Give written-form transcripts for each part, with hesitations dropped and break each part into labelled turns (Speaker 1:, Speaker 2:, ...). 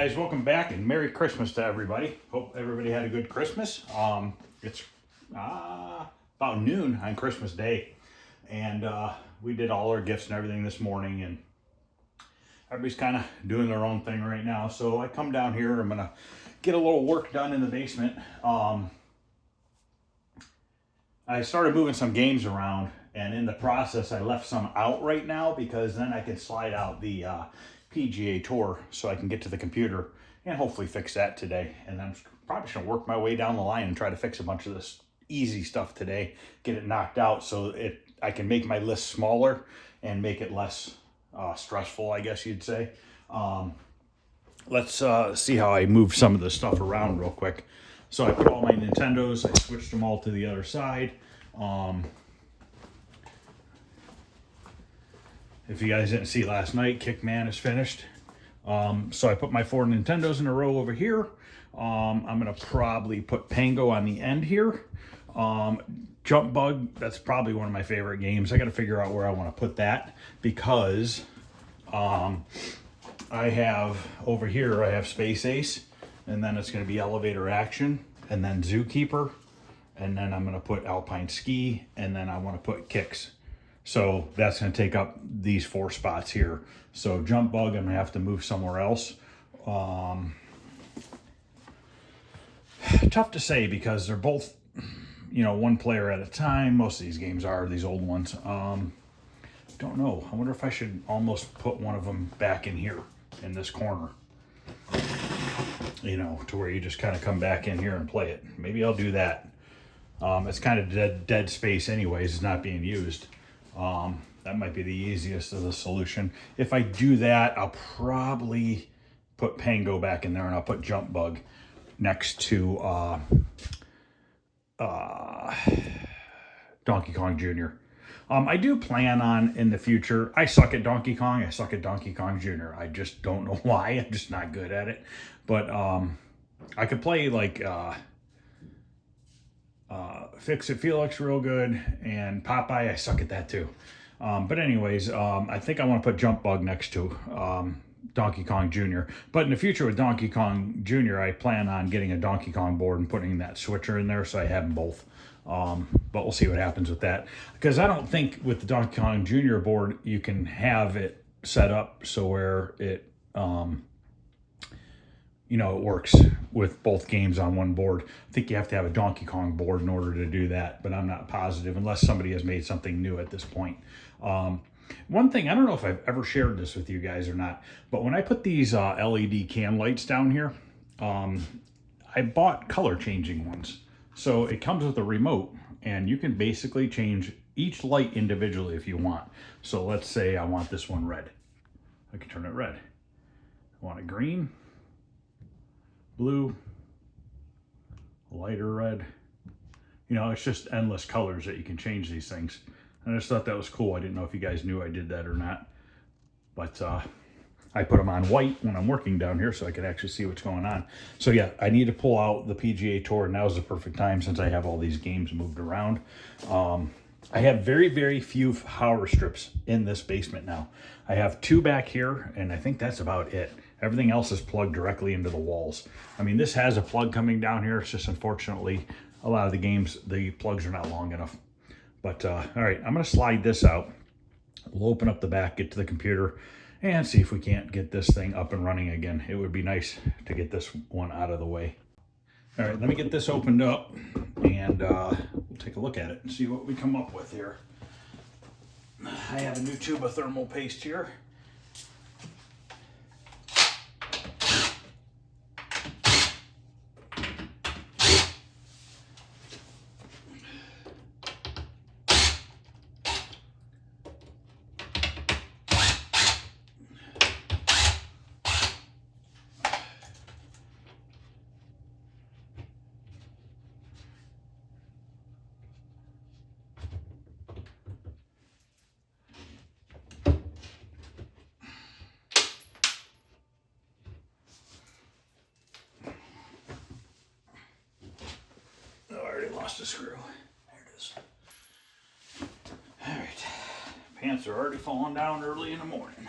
Speaker 1: guys, welcome back and Merry Christmas to everybody. Hope everybody had a good Christmas. It's about noon on Christmas Day, and we did all our gifts and everything this morning, and everybody's kind of doing their own thing right now. So I come down here, I'm gonna get a little work done in the basement. I started moving some games around, and in the process I left some out right now because then I can slide out the PGA Tour so I can get to the computer and hopefully fix that today. And I'm probably just gonna work my way down the line and try to fix a bunch of this easy stuff today, get it knocked out so I can make my list smaller and make it less stressful, I guess you'd say. Let's see how I move some of this stuff around real quick. So I put all my Nintendos, I switched them all to the other side. If you guys didn't see last night, Kickman is finished. So I put my 4 Nintendos in a row over here. I'm gonna probably put Pango on the end here. Jump Bug, that's probably one of my favorite games. I gotta figure out where I wanna put that because I have over here, I have Space Ace, and then it's gonna be Elevator Action, and then Zookeeper, and then I'm gonna put Alpine Ski, and then I wanna put Kicks. So that's going to take up these 4 spots here. So Jump Bug, I'm going to have to move somewhere else. Tough to say because they're both, one player at a time. Most of these games are, these old ones. Don't know. I wonder if I should almost put one of them back in here, in this corner. To where you just kind of come back in here and play it. Maybe I'll do that. It's kind of dead space anyways. It's not being used. That might be the easiest of the solution. If I do that, I'll probably put Pango back in there and I'll put Jump Bug next to Donkey Kong Jr. I do plan on in the future, I suck at Donkey Kong, I suck at Donkey Kong Jr. I just don't know why, I'm just not good at it. But I could play like Fix It Felix real good, and Popeye, I suck at that too. But anyways, I think I want to put Jump Bug next to Donkey Kong Jr. But in the future with Donkey Kong Jr., I plan on getting a Donkey Kong board and putting that switcher in there so I have them both. But we'll see what happens with that. Because I don't think with the Donkey Kong Jr. board, you can have it set up so where it it works with both games on one board. I think you have to have a Donkey Kong board in order to do that, but I'm not positive unless somebody has made something new at this point. One thing, I don't know if I've ever shared this with you guys or not, but when I put these LED can lights down here, I bought color changing ones. So it comes with a remote and you can basically change each light individually if you want. So let's say I want this one red. I can turn it red. I want it green, blue, lighter red. It's just endless colors that you can change these things. And I just thought that was cool. I didn't know if you guys knew I did that or not. But I put them on white when I'm working down here so I could actually see what's going on. So yeah, I need to pull out the PGA Tour. Now's the perfect time since I have all these games moved around. I have very, very few power strips in this basement now. I have 2 back here, and I think that's about it. Everything else is plugged directly into the walls. I mean, this has a plug coming down here. It's just unfortunately, a lot of the games, the plugs are not long enough. But, all right, I'm going to slide this out. We'll open up the back, get to the computer, and see if we can't get this thing up and running again. It would be nice to get this one out of the way. All right, let me get this opened up, and we'll take a look at it and see what we come up with here. I have a new tube of thermal paste here. Lost a screw. There it is. All right. Pants are already falling down early in the morning.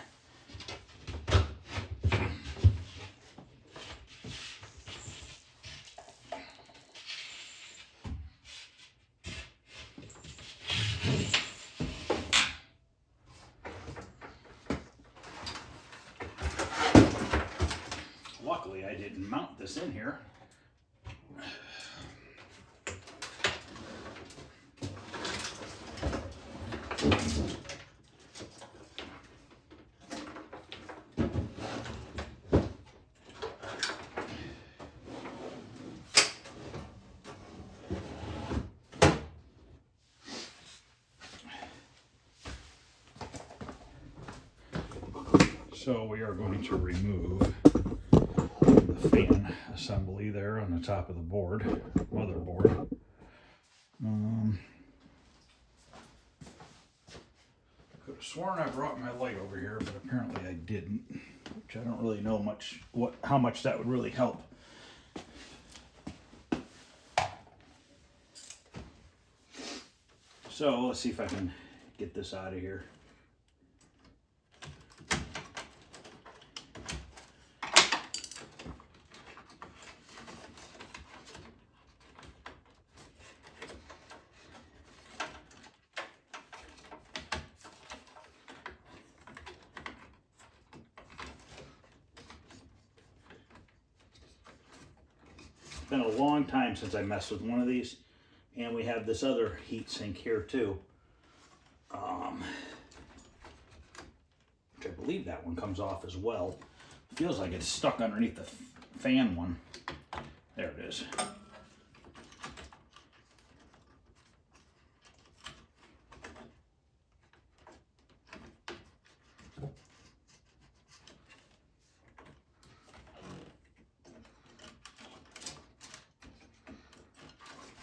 Speaker 1: and mount this in here. So we are going to remove the fan assembly there on the top of the board, motherboard. I could have sworn I brought my light over here, but apparently I didn't, which I don't really know how much that would really help. So let's see if I can get this out of here. It's been a long time since I messed with one of these, and we have this other heat sink here too. Which I believe that one comes off as well. Feels like it's stuck underneath the fan one. There it is.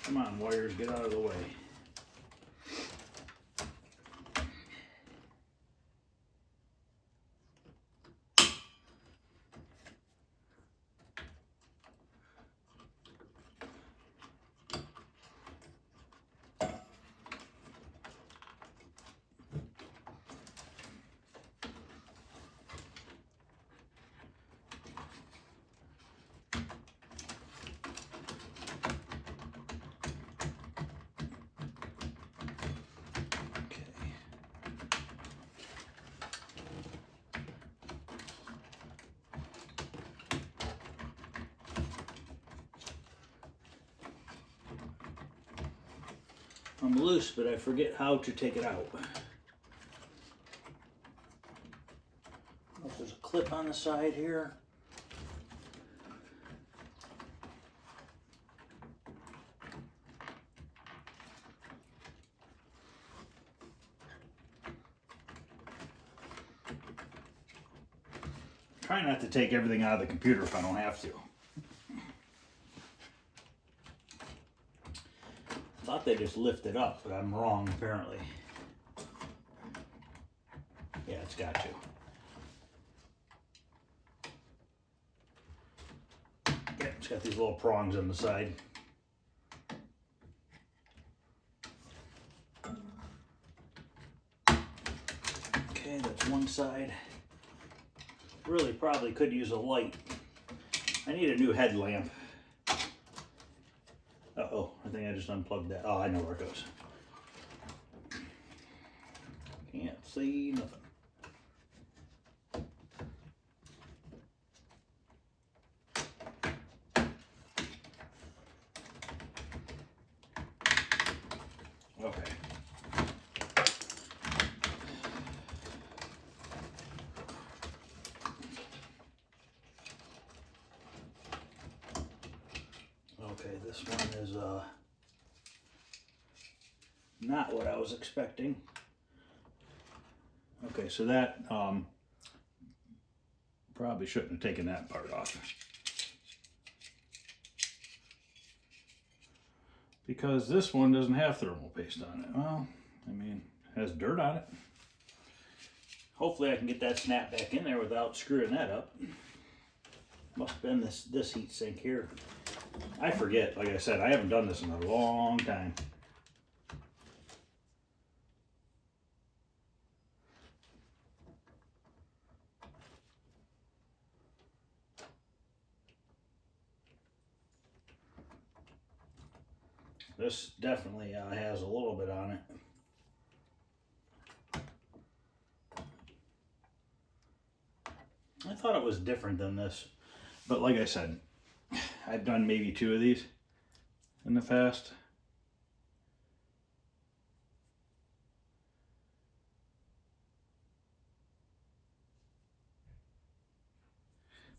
Speaker 1: Come on, wires, get out of the way. I'm loose, but I forget how to take it out. There's a clip on the side here. Try not to take everything out of the computer if I don't have to. Thought they just lifted up, but I'm wrong apparently. Yeah, it's got to. Yeah, it's got these little prongs on the side. Okay, that's one side. Really probably could use a light. I need a new headlamp. Uh-oh, I think I just unplugged that. Oh, I know where it goes. Can't see nothing. Okay. Okay, this one is not what I was expecting. Okay, so that probably shouldn't have taken that part off. Because this one doesn't have thermal paste on it. Well, I mean, it has dirt on it. Hopefully I can get that snap back in there without screwing that up. Must have been this heat sink here. I forget, like I said, I haven't done this in a long time. This definitely has a little bit on it. I thought it was different than this. But like I said, I've done maybe 2 of these in the past.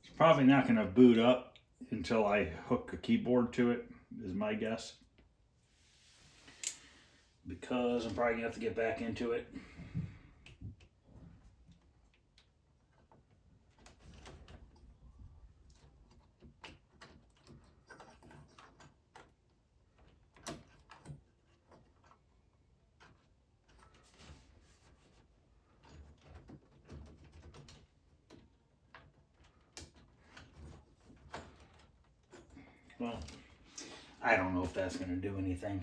Speaker 1: It's probably not going to boot up until I hook a keyboard to it, is my guess. Because I'm probably going to have to get back into it. Well, I don't know if that's going to do anything.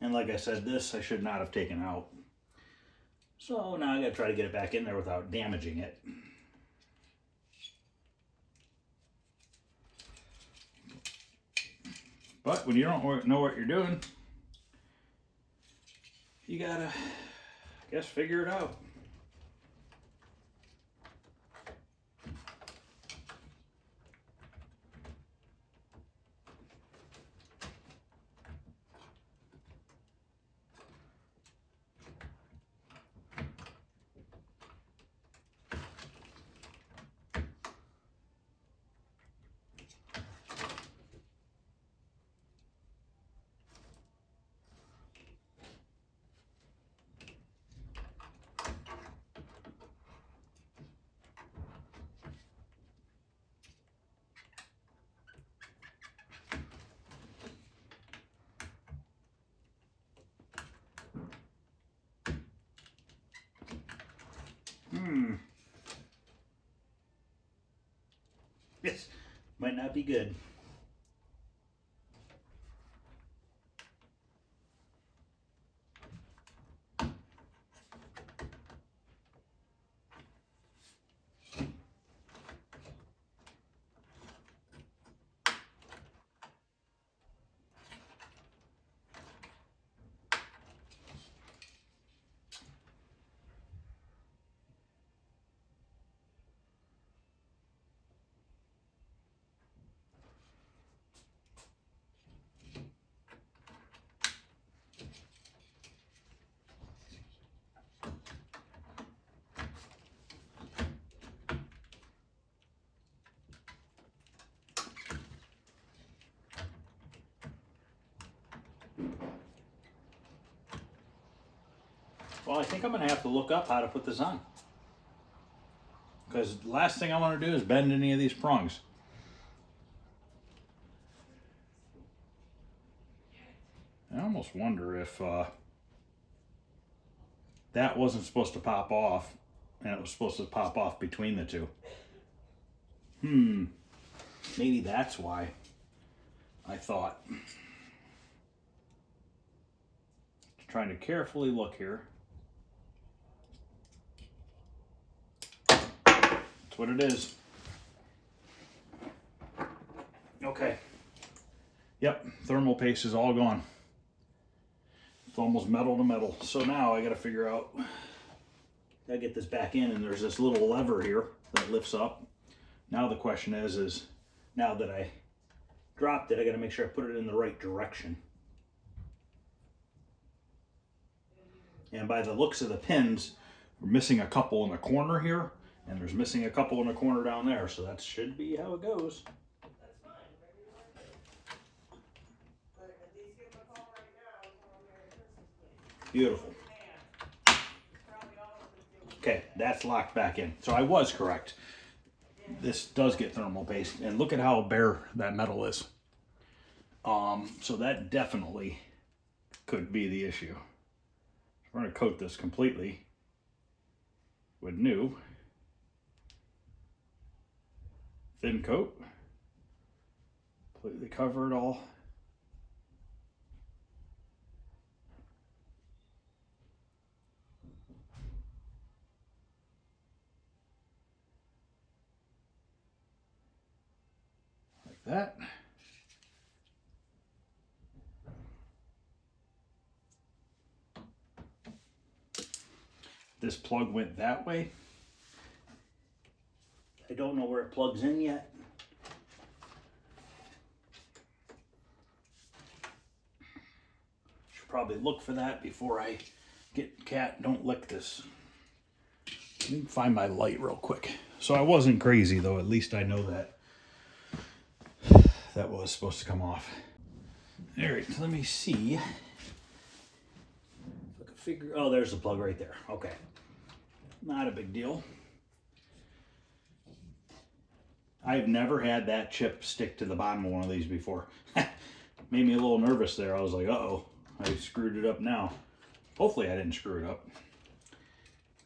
Speaker 1: And like I said, this I should not have taken out. So now I got to try to get it back in there without damaging it. But when you don't know what you're doing, you gotta, I guess, figure it out. This might not be good. Well, I think I'm going to have to look up how to put this on. Because the last thing I want to do is bend any of these prongs. I almost wonder if that wasn't supposed to pop off and it was supposed to pop off between the two. Maybe that's why I thought. Trying to carefully look here. That's what it is. Okay. Yep, thermal paste is all gone. It's almost metal to metal. So now I gotta figure out, gotta get this back in, and there's this little lever here that lifts up. Now the question is now that I dropped it, I gotta make sure I put it in the right direction. And by the looks of the pins, we're missing a couple in the corner here, and there's missing a couple in the corner down there, so that should be how it goes. Beautiful. Okay, that's locked back in. So I was correct. This does get thermal paste, and look at how bare that metal is. So that definitely could be the issue. We're going to coat this completely with new thin coat. Completely cover it all. Like that. This plug went that way. I don't know where it plugs in yet. Should probably look for that before I get cat. Don't lick this. Let me find my light real quick. So I wasn't crazy though. At least I know that that was supposed to come off. All right, so let me see. If I can figure. Oh, there's the plug right there. Okay, not a big deal. I've never had that chip stick to the bottom of one of these before. Made me a little nervous there. I was like, uh-oh, I screwed it up now. Hopefully I didn't screw it up.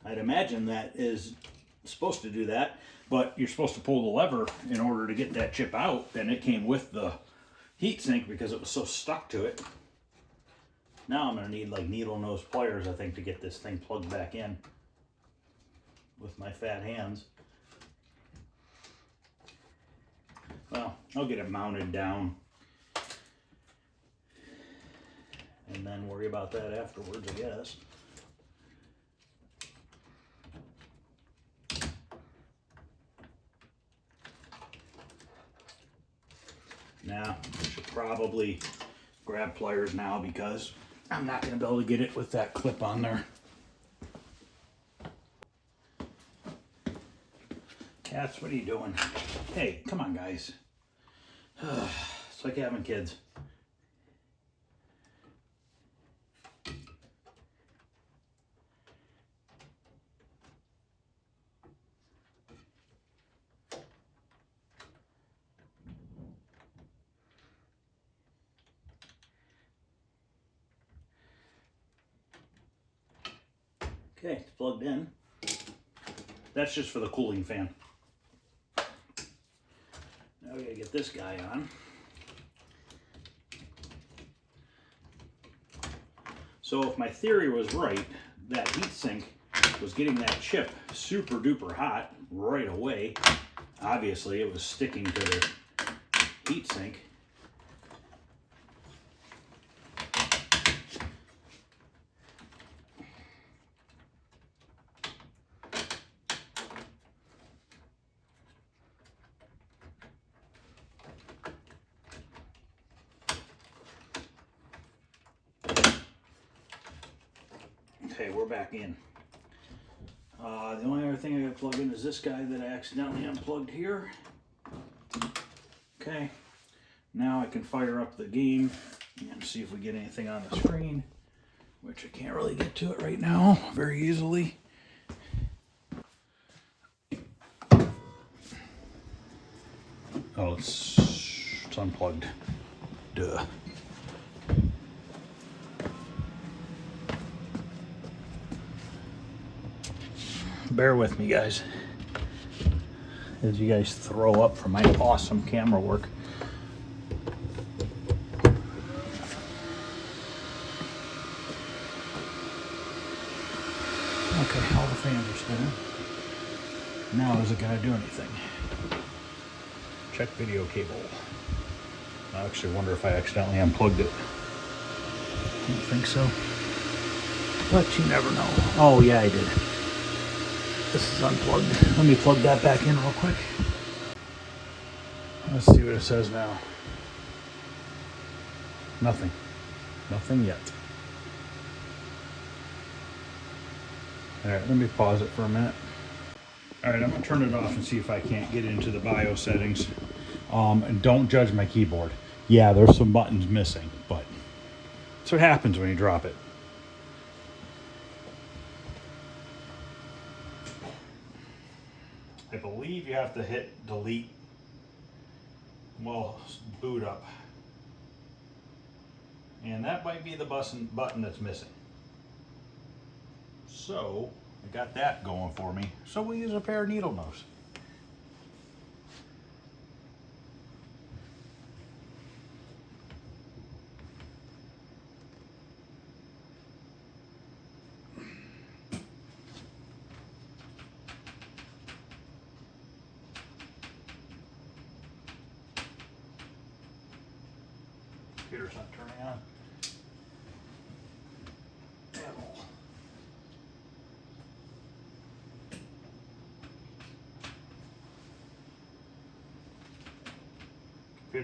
Speaker 1: I'd imagine that is supposed to do that, but you're supposed to pull the lever in order to get that chip out, and it came with the heatsink because it was so stuck to it. Now I'm going to need like needle nose pliers, I think, to get this thing plugged back in with my fat hands. Well, I'll get it mounted down and then worry about that afterwards, I guess. Now, I should probably grab pliers now because I'm not going to be able to get it with that clip on there. Cats, what are you doing? Hey, come on, guys. It's like having kids. Okay, it's plugged in. That's just for the cooling fan. Now we gotta get this guy on. So if my theory was right, that heatsink was getting that chip super duper hot right away. Obviously it was sticking to the heatsink. Okay, we're back in. The only other thing I gotta plug in is this guy that I accidentally unplugged here. Okay, now I can fire up the game and see if we get anything on the screen, which I can't really get to it right now very easily. Oh, it's unplugged. Duh. Bear with me, guys, as you guys throw up from my awesome camera work. Okay, all the fans are spinning. Now is it going to do anything? Check video cable. I actually wonder if I accidentally unplugged it. Don't think so. But you never know. Oh yeah, I did. This is unplugged. Let me plug that back in real quick. Let's see what it says now. Nothing. Nothing yet. Alright, let me pause it for a minute. Alright, I'm going to turn it off and see if I can't get into the BIOS settings. And don't judge my keyboard. Yeah, there's some buttons missing, but that's what happens when you drop it. I believe you have to hit delete. Well, boot up. And that might be the button that's missing. So, I got that going for me. So we'll use a pair of needle nose. Computer's not turning on.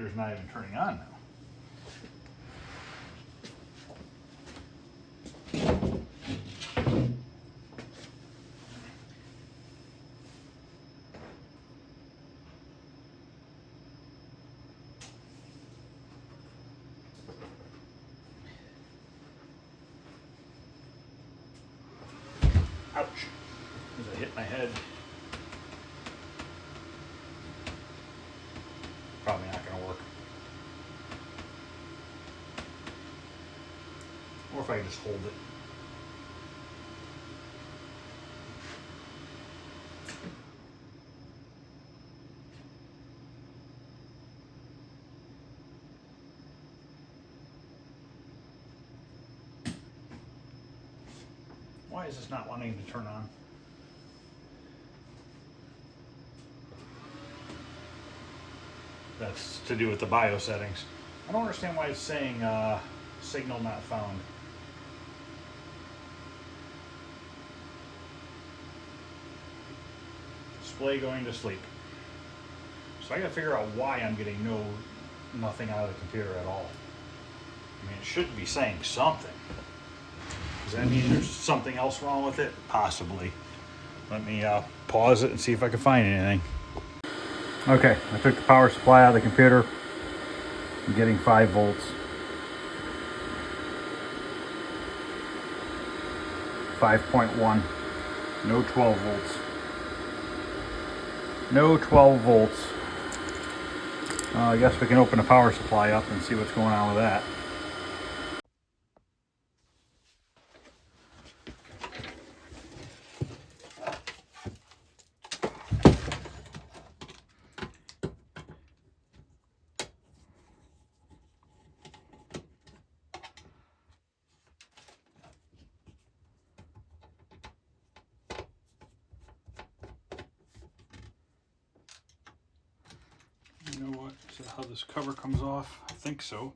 Speaker 1: computer's not even turning on now. Ouch, as I hit my head. Probably not going to work. Or if I just hold it. Why is this not wanting to turn on? That's to do with the BIOS settings. I don't understand why it's saying signal not found. Display going to sleep. So I gotta figure out why I'm getting nothing out of the computer at all. I mean, it should be saying something. Does that mean there's something else wrong with it? Possibly. Let me pause it and see if I can find anything. Okay, I took the power supply out of the computer. I'm getting 5 volts. 5.1. No 12 volts. No 12 volts. I guess we can open the power supply up and see what's going on with that. You know what? Is that how this cover comes off? I think so.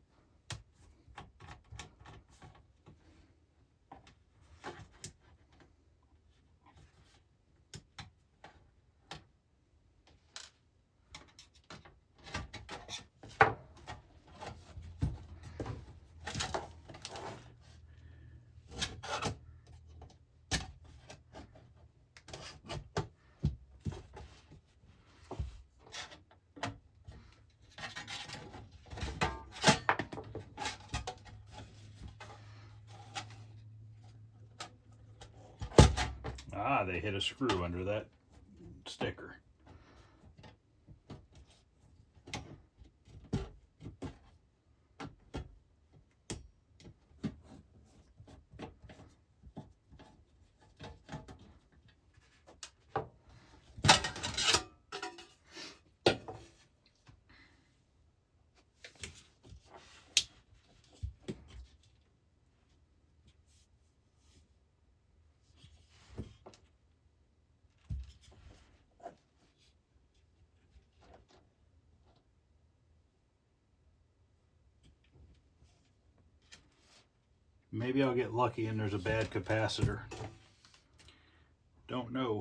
Speaker 1: Ah, they hit a screw under that sticker. Maybe I'll get lucky and there's a bad capacitor. Don't know.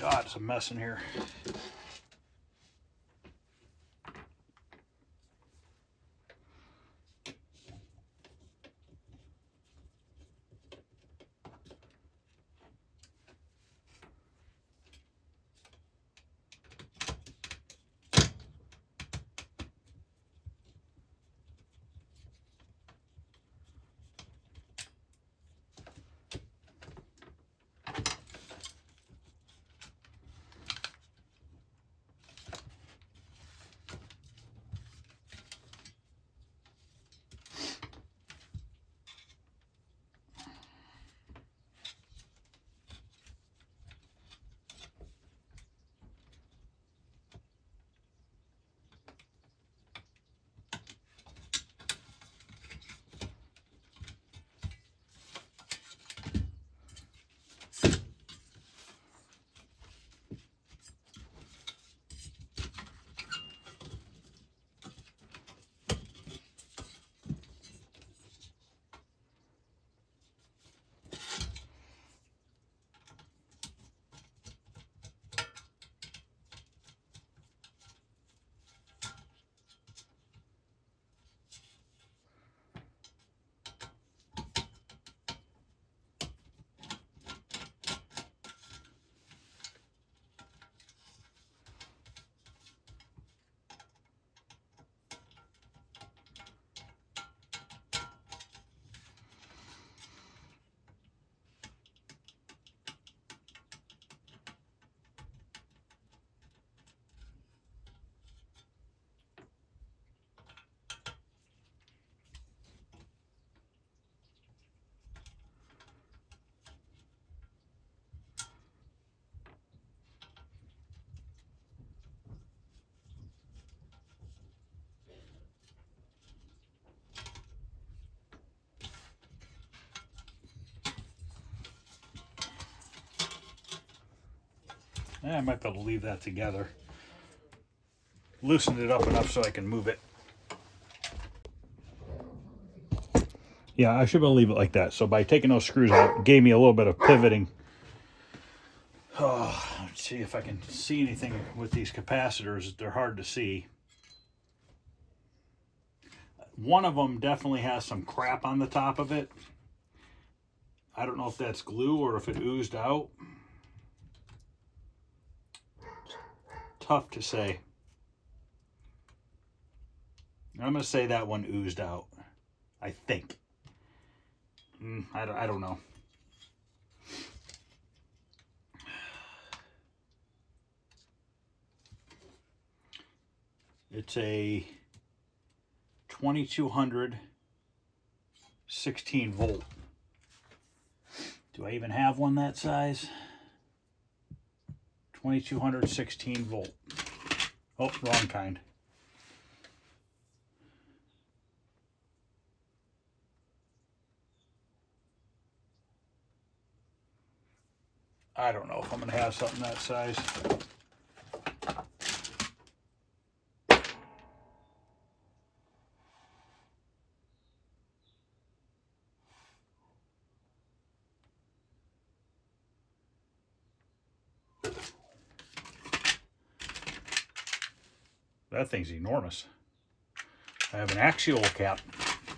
Speaker 1: God, it's a mess in here. I might be able to leave that together. Loosen it up enough so I can move it. Yeah, I should be able to leave it like that. So by taking those screws out, it gave me a little bit of pivoting. Oh, let's see if I can see anything with these capacitors. They're hard to see. One of them definitely has some crap on the top of it. I don't know if that's glue or if it oozed out. Tough to say. I'm going to say that one oozed out. I think. I don't know. It's a 2200 16 volt. Do I even have one that size? 2200 16 volt. Oh, wrong kind. I don't know if I'm going to have something that size. That thing's enormous. I have an axial cap,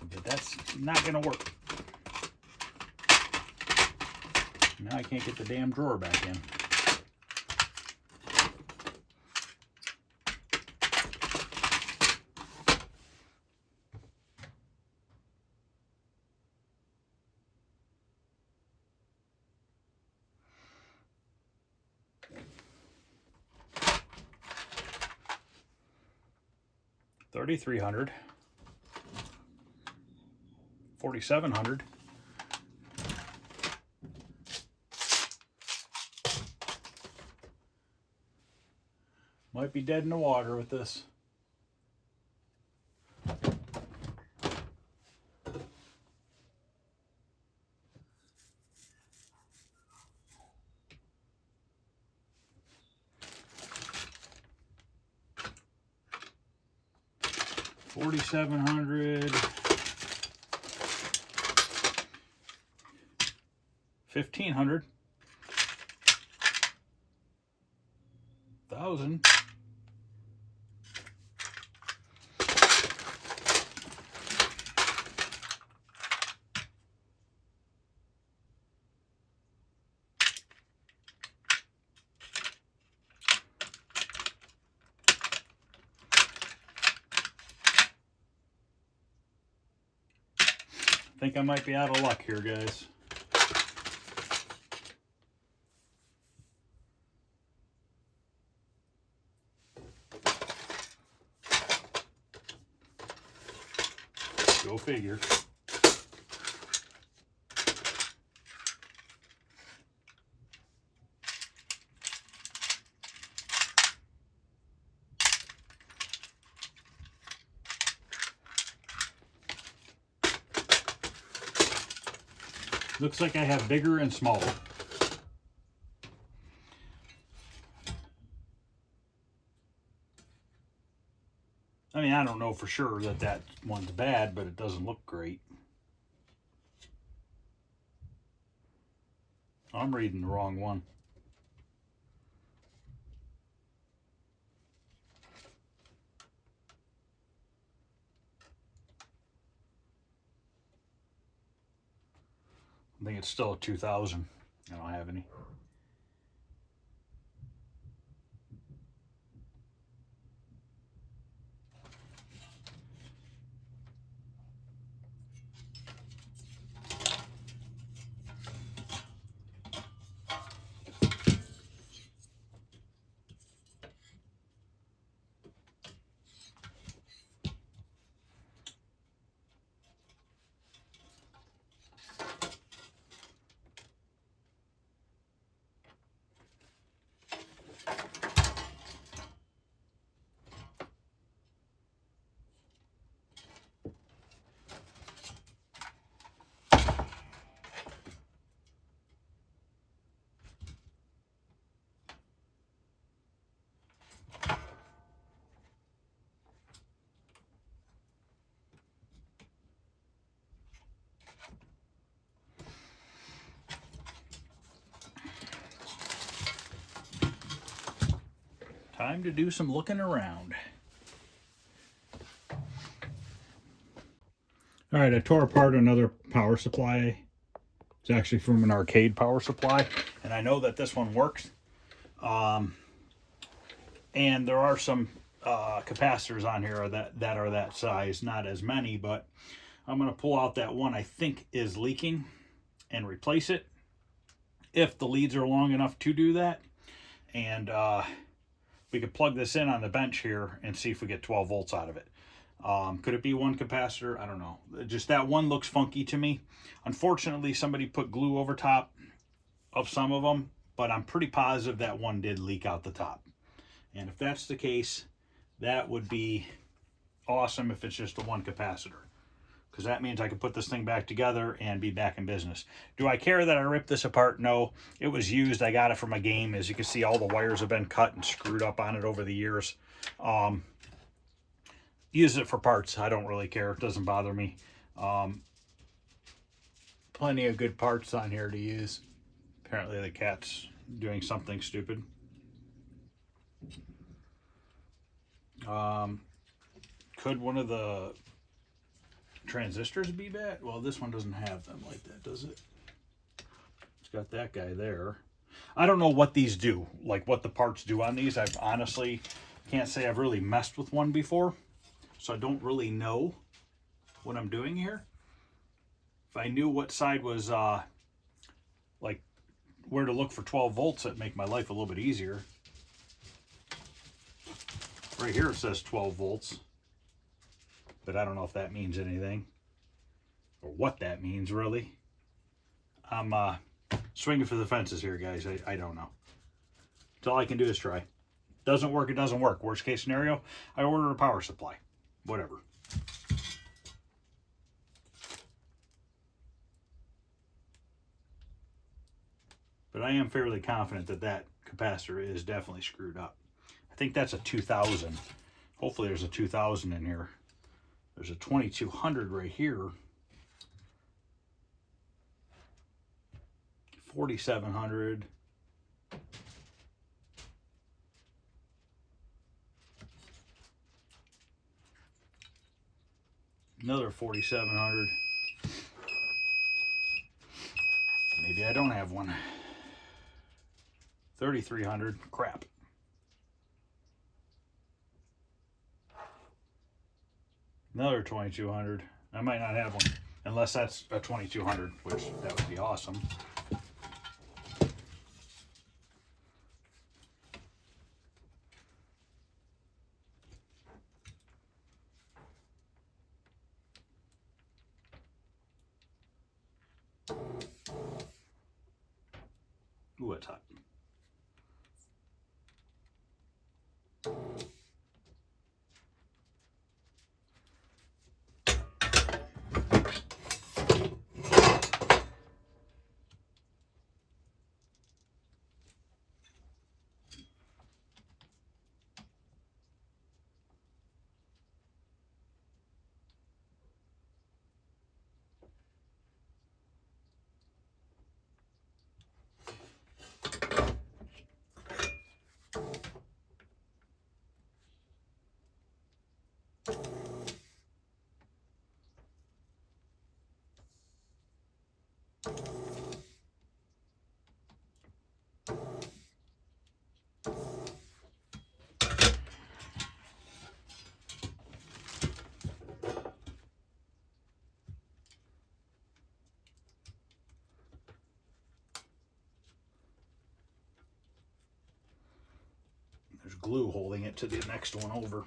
Speaker 1: but that's not going to work. Now I can't get the damn drawer back in. $3,300, $4,700, might be dead in the water with this. $4,700, $1,500, $1,000, I think I might be out of luck here, guys. Go figure. Looks like I have bigger and smaller. I mean, I don't know for sure that that one's bad, but it doesn't look great. I'm reading the wrong one. I think it's still a 2000. I don't have any. time to do some looking around. All right, I tore apart another power supply. It's actually from an arcade power supply, and I know that this one works. And there are some capacitors on here that are that size, not as many, but I'm going to pull out that one I think is leaking and replace it if the leads are long enough to do that. And we could plug this in on the bench here and see if we get 12 volts out of it. Could it be one capacitor? I don't know. Just that one looks funky to me. Unfortunately, somebody put glue over top of some of them, but I'm pretty positive that one did leak out the top. And if that's the case, that would be awesome if it's just the one capacitor, because that means I can put this thing back together and be back in business. Do I care that I ripped this apart? No. It was used. I got it from a game. As you can see, all the wires have been cut and screwed up on it over the years. Use it for parts. I don't really care. It doesn't bother me. Plenty of good parts on here to use. Apparently the cat's doing something stupid. Could one of the transistors be bad? Well, this one doesn't have them like that, does it? It's got that guy there. I don't know what these do, like what the parts do on these. I've honestly can't say I've really messed with one before, so I don't really know what I'm doing here. If I knew what side was like where to look for 12 volts, it'd make my life a little bit easier. Right here it says 12 volts, but I don't know if that means anything or what that means really. I'm swinging for the fences here, guys. I don't know. That's all I can do is try. Doesn't work, it doesn't work. Worst case scenario, I order a power supply. Whatever. But I am fairly confident that that capacitor is definitely screwed up. I think that's a 2000. Hopefully there's a 2000 in here. There's a 2200 right here. 4700. Another 4700. Maybe I don't have one. 3300. Crap. Another 2200. I might not have one, unless that's a 2200, which that would be awesome. Ooh, it's hot. There's glue holding it to the next one over.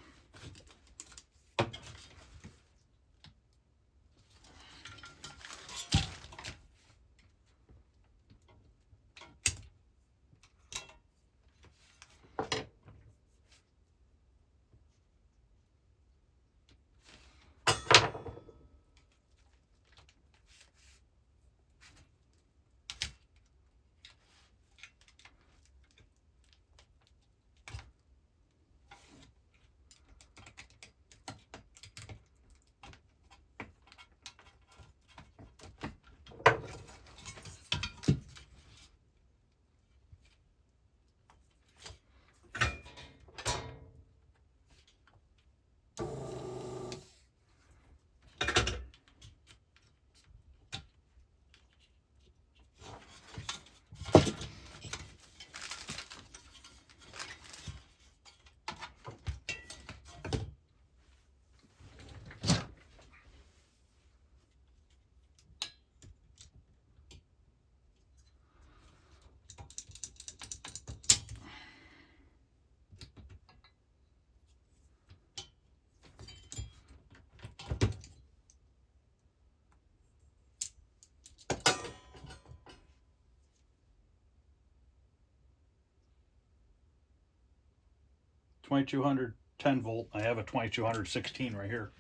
Speaker 1: 2200 10 volt. I have a 2200 16 right here.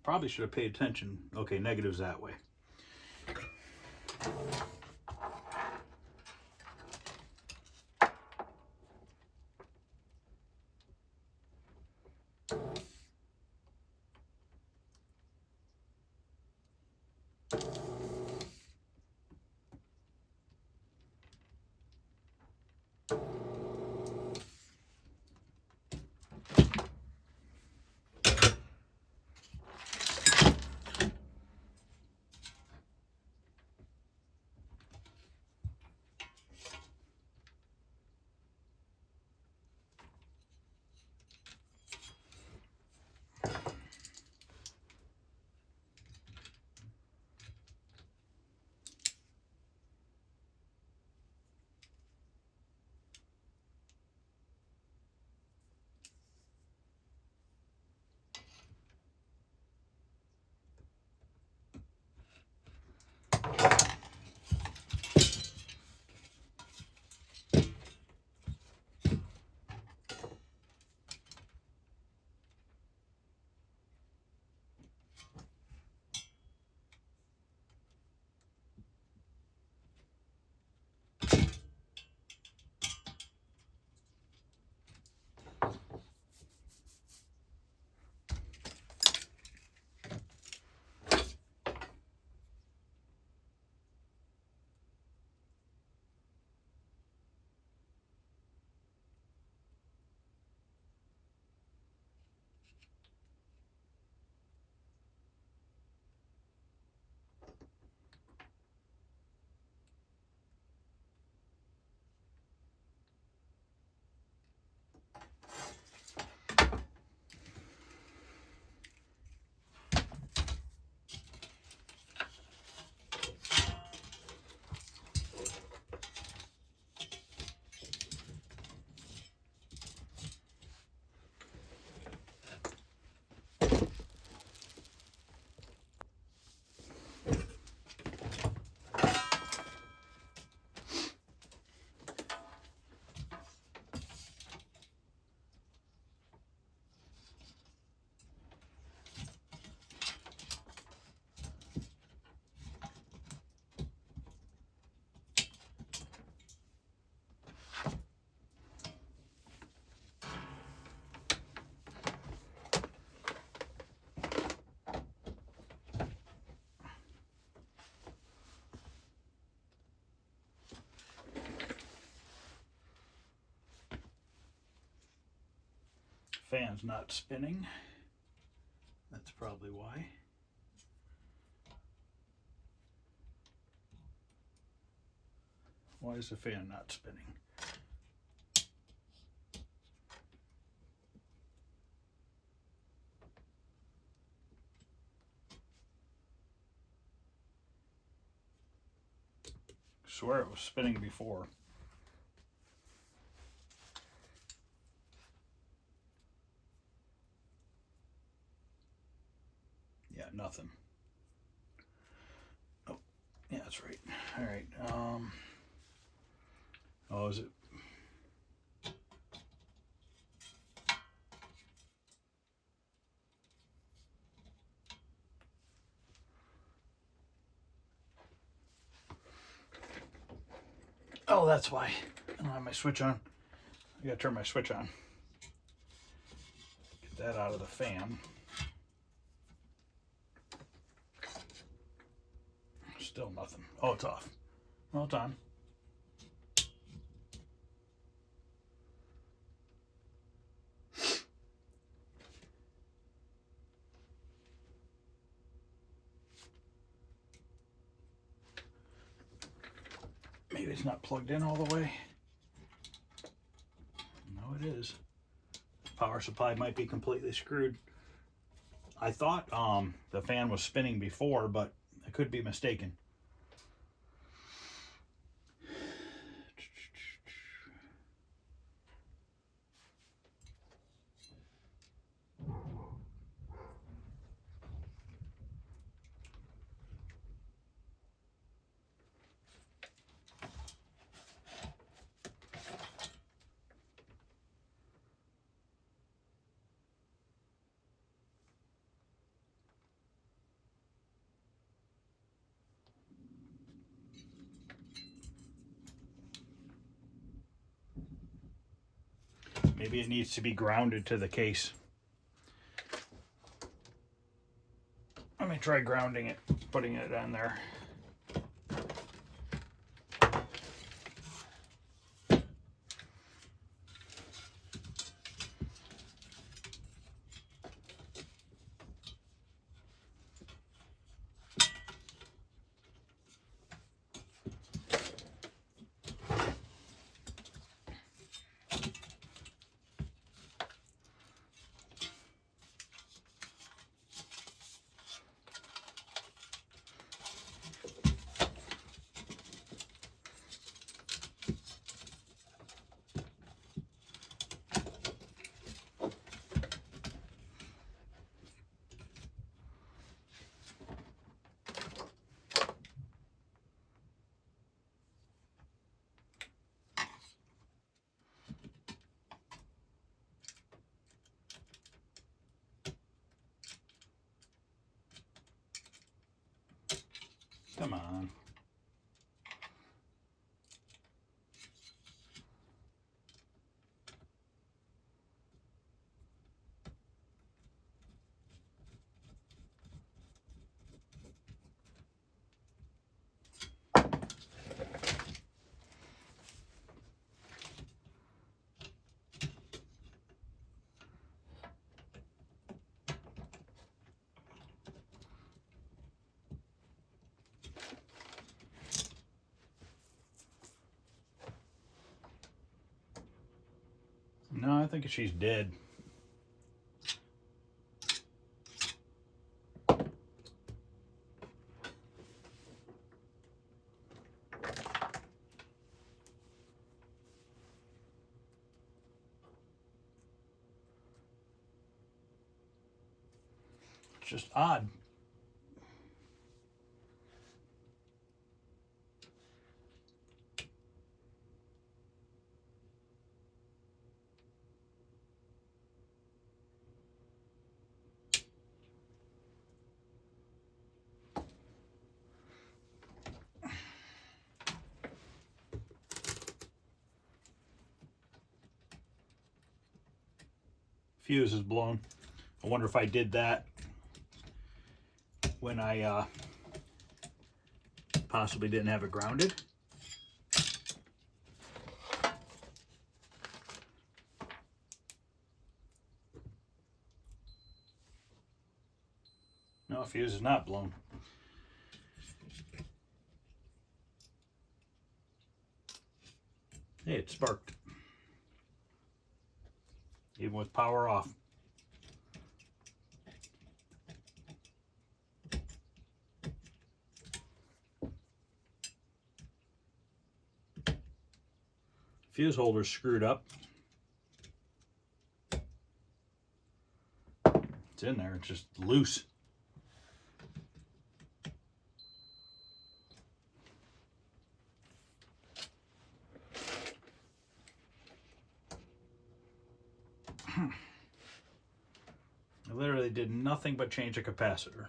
Speaker 1: Probably should have paid attention. Okay, negatives that way. Fan's not spinning. That's probably why. Why is the fan not spinning? I swear it was spinning before. Yeah, nothing. Oh, yeah, that's right. All right. Oh, is it? Oh, that's why. I don't have my switch on. I gotta turn my switch on. Get that out of the fan. Still nothing. Oh, it's off. Well, it's on. Maybe it's not plugged in all the way. No, it is. Power supply might be completely screwed. I thought the fan was spinning before, but I could be mistaken. Maybe it needs to be grounded to the case. Let me try grounding it, putting it on there. Come on. No, I think she's dead. It's just odd. Fuse is blown. I wonder if I did that when I possibly didn't have it grounded. No, fuse is not blown. Hey, it sparked. Even with power off. Fuse holder's screwed up. It's in there, it's just loose. I literally did nothing but change a capacitor.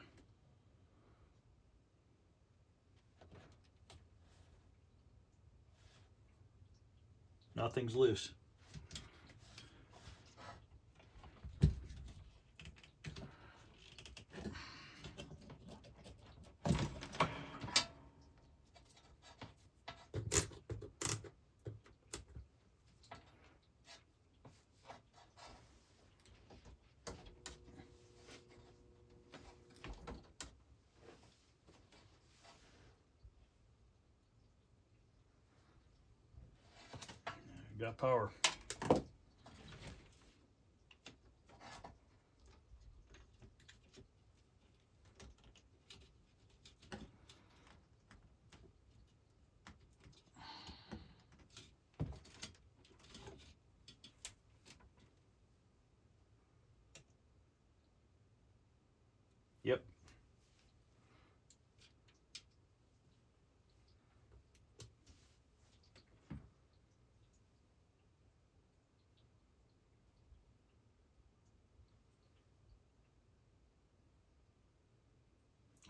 Speaker 1: Nothing's loose. Got power. Yep.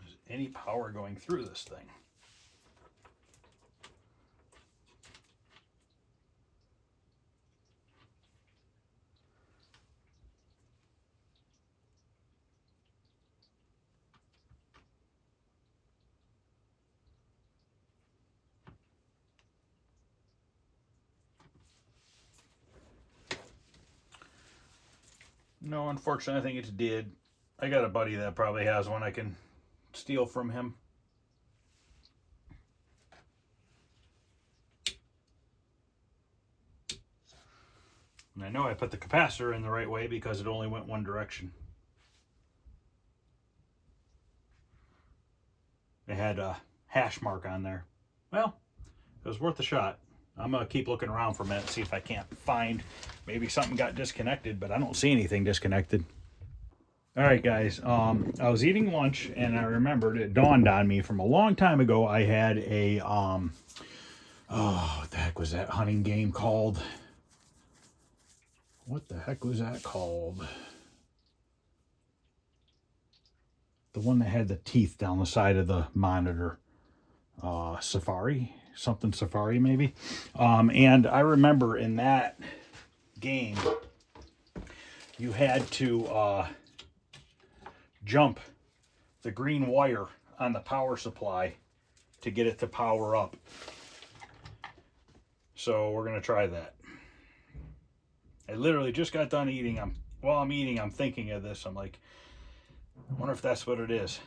Speaker 1: Is any power going through this thing? No, unfortunately, I think it's dead. I got a buddy that probably has one I can steal from him. And I know I put the capacitor in the right way because it only went one direction. It had a hash mark on there. Well, it was worth a shot. I'm going to keep looking around for a minute, see if I can't find, maybe something got disconnected, but I don't see anything disconnected. All right, guys, I was eating lunch and I remembered, it dawned on me from a long time ago, I had a, oh, what the heck was that hunting game called? What the heck was that called? The one that had the teeth down the side of the monitor. Safari? Something Safari, maybe? And I remember in that game, you had to jump the green wire on the power supply to get it to power up. So we're going to try that. I literally just got done eating. While I'm eating, I'm thinking of this. I'm like, I wonder if that's what it is.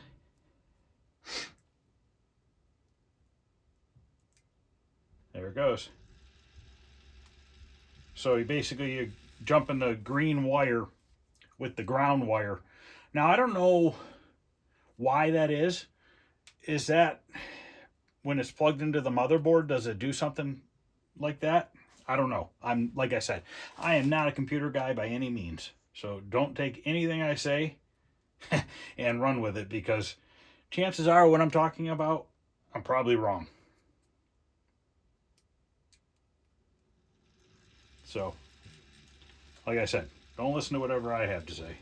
Speaker 1: There it goes. So you jump in the green wire with the ground wire. Now, I don't know why that is. Is that when it's plugged into the motherboard, does it do something like that? I don't know. Like I said, I am not a computer guy by any means. So don't take anything I say and run with it, because chances are what I'm talking about, I'm probably wrong. So, like I said, don't listen to whatever I have to say.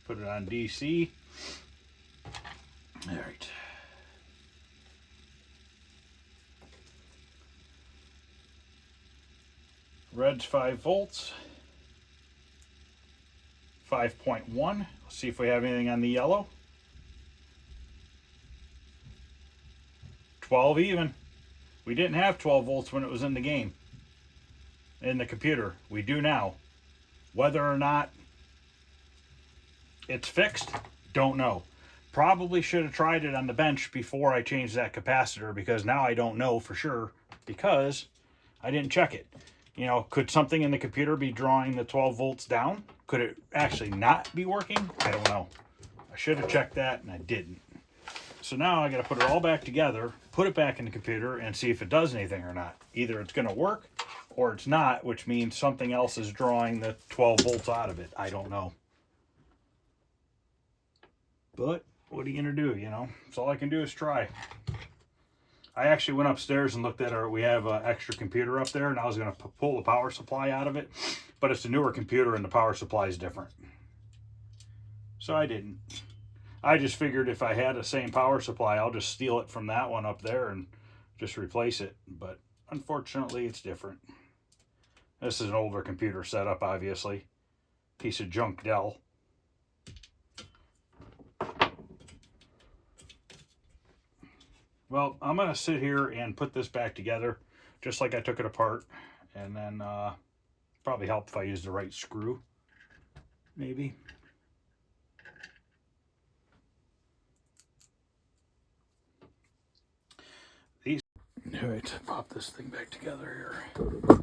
Speaker 1: Put it on DC. All right. Red's 5 volts. 5.1. Let's see if we have anything on the yellow. 12 even. We didn't have 12 volts when it was in the game. In the computer. We do now. Whether or not it's fixed, don't know. Probably should have tried it on the bench before I changed that capacitor, because now I don't know for sure because I didn't check it. You know, could something in the computer be drawing the 12 volts down? Could it actually not be working? I don't know. I should have checked that and I didn't. So now I got to put it all back together, put it back in the computer, and see if it does anything or not. Either it's going to work or it's not, which means something else is drawing the 12 volts out of it. I don't know. But what are you going to do, you know? So all I can do is try. I actually went upstairs and looked at we have an extra computer up there, and I was going to pull the power supply out of it. But it's a newer computer and the power supply is different. So I didn't. I just figured if I had the same power supply, I'll just steal it from that one up there and just replace it. But unfortunately, it's different. This is an older computer setup, obviously. Piece of junk Dell. Well, I'm going to sit here and put this back together just like I took it apart. And then probably help if I use the right screw. Maybe. All right, pop this thing back together here.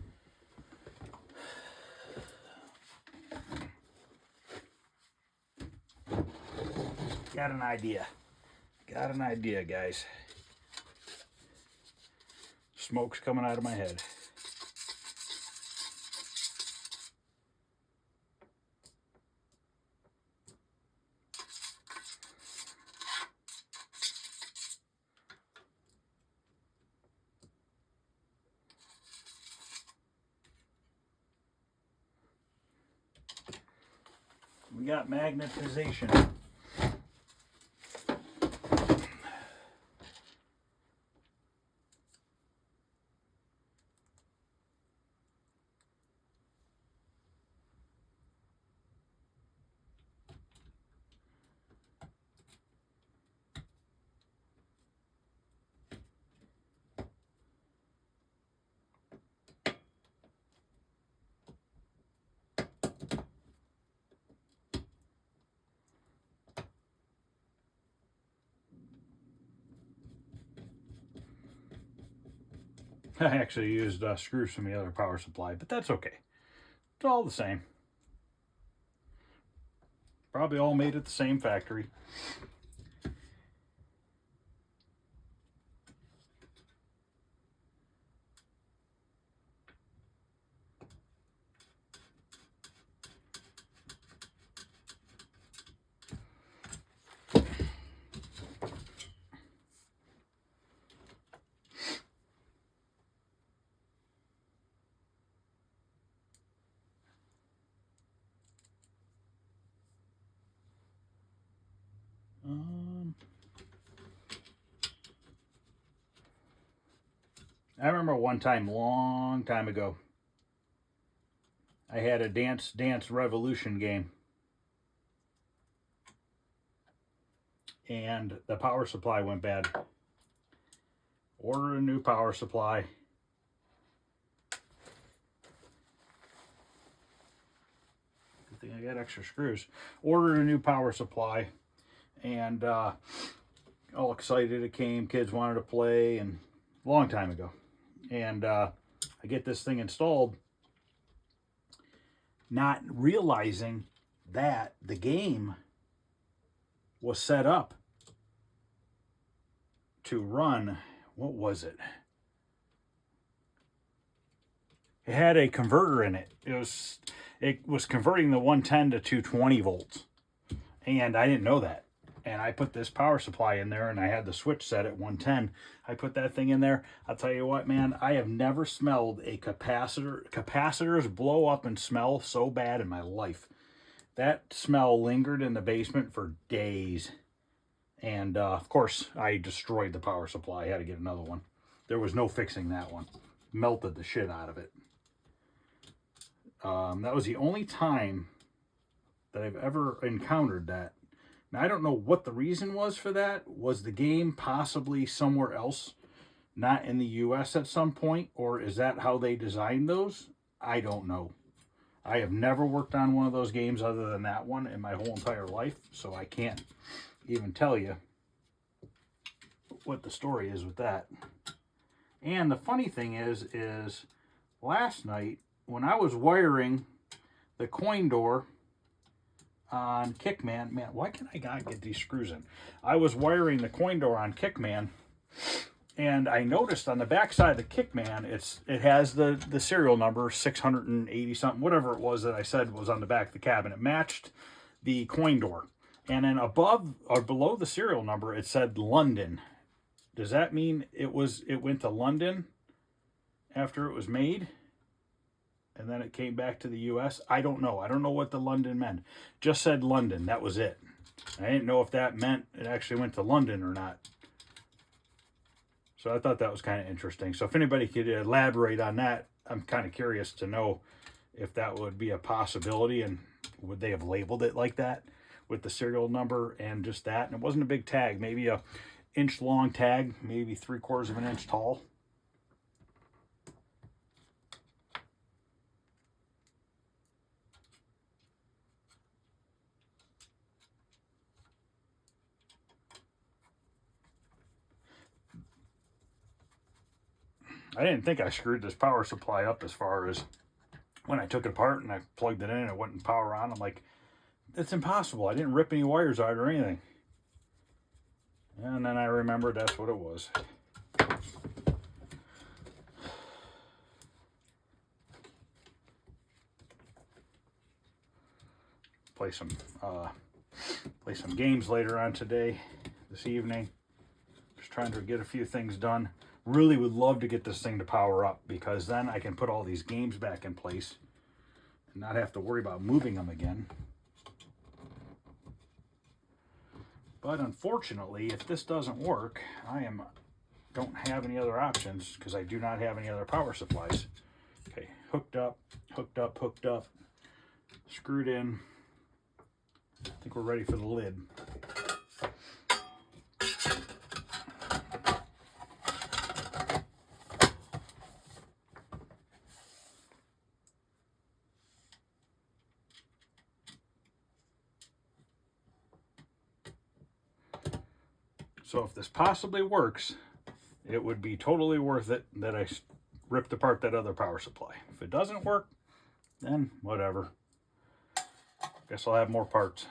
Speaker 1: Got an idea. Got an idea, guys. Smoke's coming out of my head. We got magnetization. I actually used screws from the other power supply, but that's okay. It's all the same. Probably all made at the same factory. I remember one time, long time ago, I had a Dance Dance Revolution game, and the power supply went bad. Ordered a new power supply. Good thing I got extra screws. Ordered a new power supply, and all excited it came. Kids wanted to play, and a long time ago. And I get this thing installed, not realizing that the game was set up to run, what was it? It had a converter in it. It was converting the 110 to 220 volts. And I didn't know that. And I put this power supply in there, and I had the switch set at 110. I put that thing in there. I'll tell you what, man, I have never smelled a capacitors blow up and smell so bad in my life. That smell lingered in the basement for days. And of course, I destroyed the power supply. I had to get another one. There was no fixing that one. Melted the shit out of it. That was the only time that I've ever encountered that. Now, I don't know what the reason was for that. Was the game possibly somewhere else, not in the US at some point? Or is that how they designed those? I don't know. I have never worked on one of those games other than that one in my whole entire life. So I can't even tell you what the story is with that. And the funny thing is last night when I was wiring the coin door on Kickman, man, why can I not get these screws in? I was wiring the coin door on Kickman, and I noticed on the back side of the Kickman, it has the serial number 680 something, whatever it was that I said was on the back of the cabinet. It matched the coin door, and then above or below the serial number, it said London. Does that mean it went to London after it was made? And then it came back to the US. I don't know. I don't know what the London meant. Just said London. That was it. I didn't know if that meant it actually went to London or not. So I thought that was kind of interesting. So if anybody could elaborate on that, I'm kind of curious to know if that would be a possibility, and would they have labeled it like that with the serial number and just that? And it wasn't a big tag, maybe a inch long tag, maybe 3/4 of an inch tall. I didn't think I screwed this power supply up as far as when I took it apart and I plugged it in and it wouldn't power on. I'm like, it's impossible. I didn't rip any wires out or anything. And then I remembered that's what it was. Play some games later on this evening. Just trying to get a few things done. Really would love to get this thing to power up, because then I can put all these games back in place and not have to worry about moving them again. But unfortunately, if this doesn't work, I don't have any other options, because I do not have any other power supplies. Okay, hooked up, screwed in. I think we're ready for the lid. So if this possibly works, it would be totally worth it that I ripped apart that other power supply. If it doesn't work, then whatever. Guess I'll have more parts.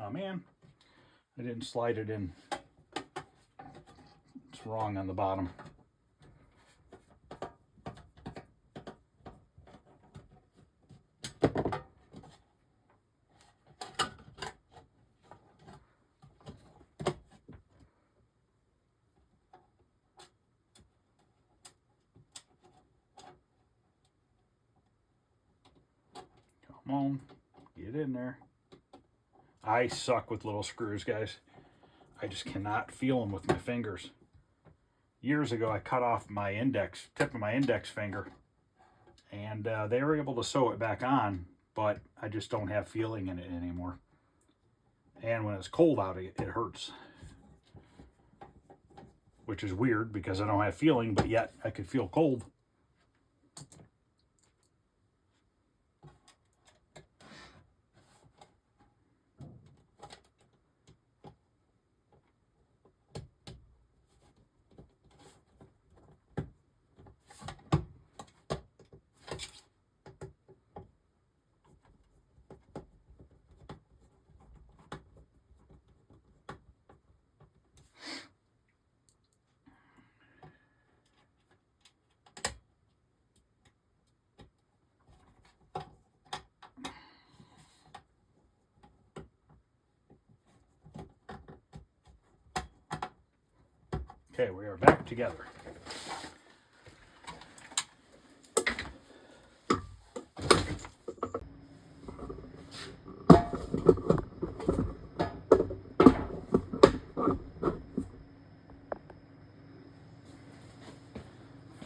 Speaker 1: Oh man, I didn't slide it in. It's wrong on the bottom. Come on, get in there. I suck with little screws, guys. I just cannot feel them with my fingers. Years ago, I cut off my tip of my index finger, and they were able to sew it back on, but I just don't have feeling in it anymore. And when it's cold out, it hurts. Which is weird because I don't have feeling, but yet I could feel cold. Okay, we are back together.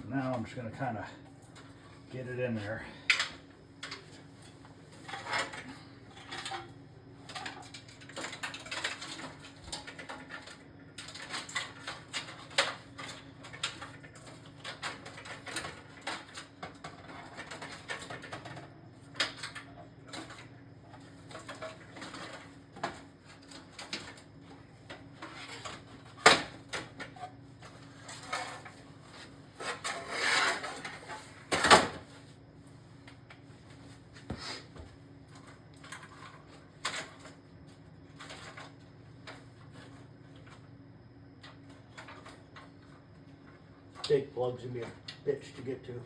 Speaker 1: Now I'm just going to kind of get it in there.
Speaker 2: Big plug's gonna be a bitch to get to.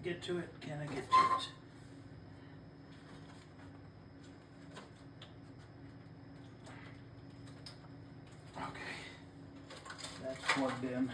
Speaker 2: Get to it? Can I get to it? Okay, that's plugged in.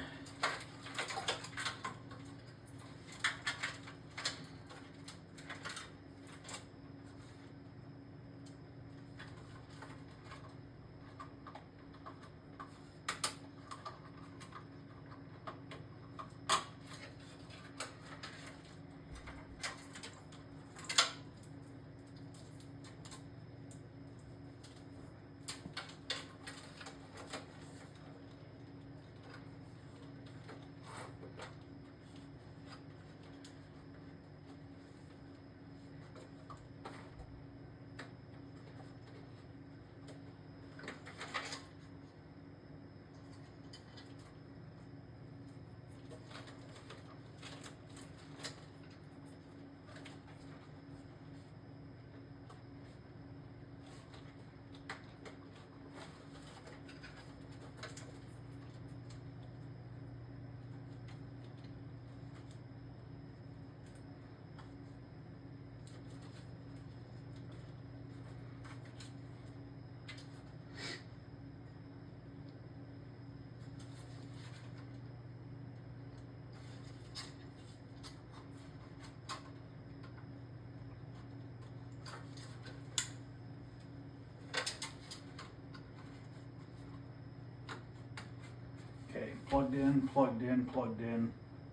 Speaker 2: Okay, plugged in, plugged in, plugged in,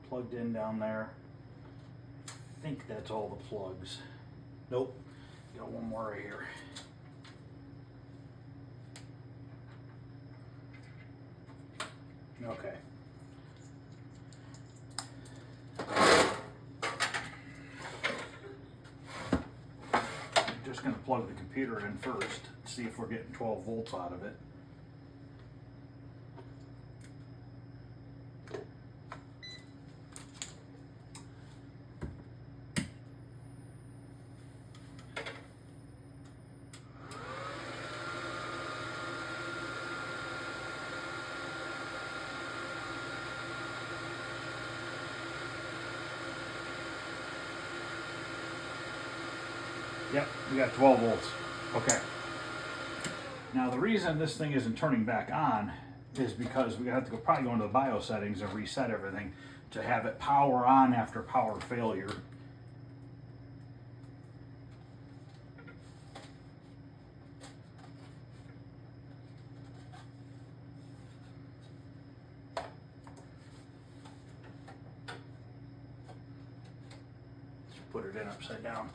Speaker 2: plugged in down there. I think that's all the plugs. Nope, got one more right here. Okay. I'm just going to plug the computer in first, see if we're getting 12 volts out of it. Yep, we got 12 volts. Okay. Now the reason this thing isn't turning back on is because we have to probably go into the BIOS settings and reset everything to have it power on after power failure. Let's put it in upside down.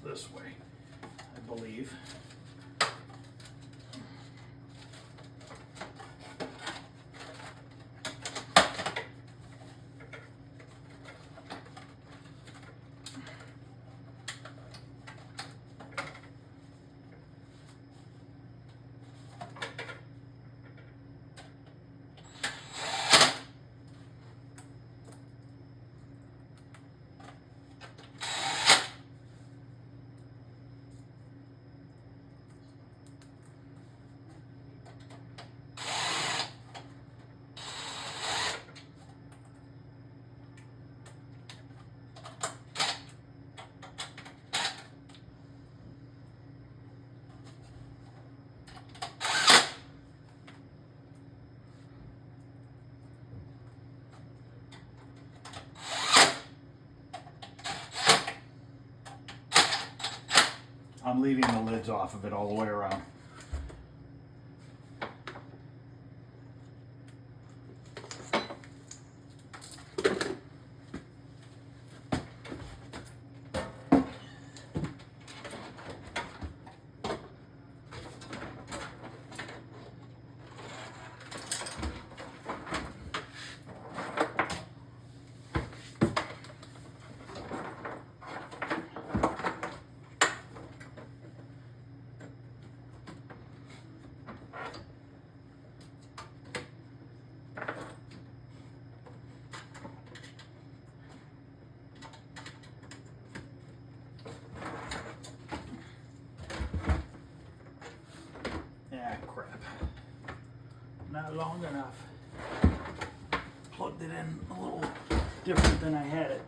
Speaker 2: This way, I believe. I'm leaving the lids off of it all the way around. Ah, crap. Not long enough. Plugged it in a little different than I had it.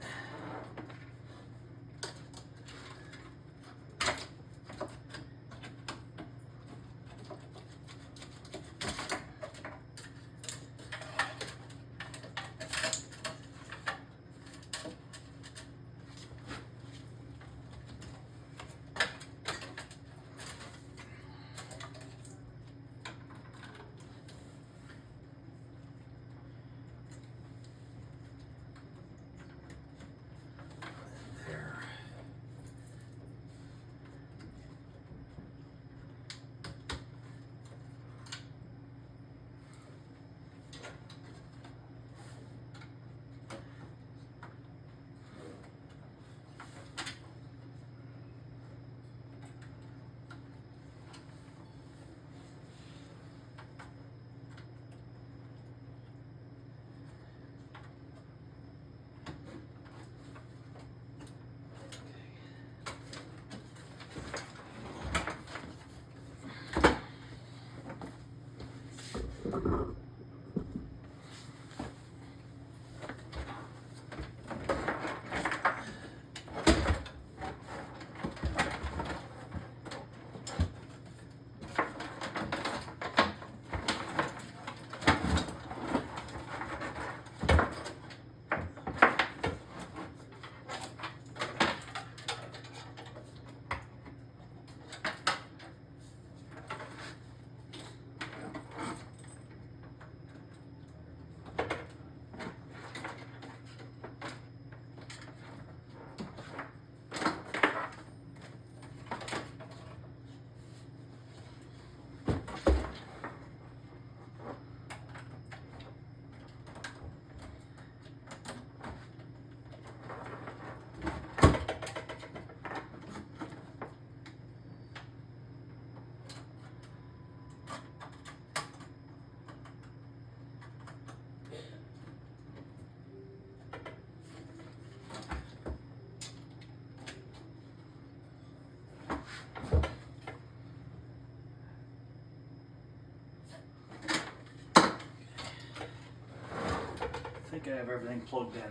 Speaker 2: think I have everything plugged in.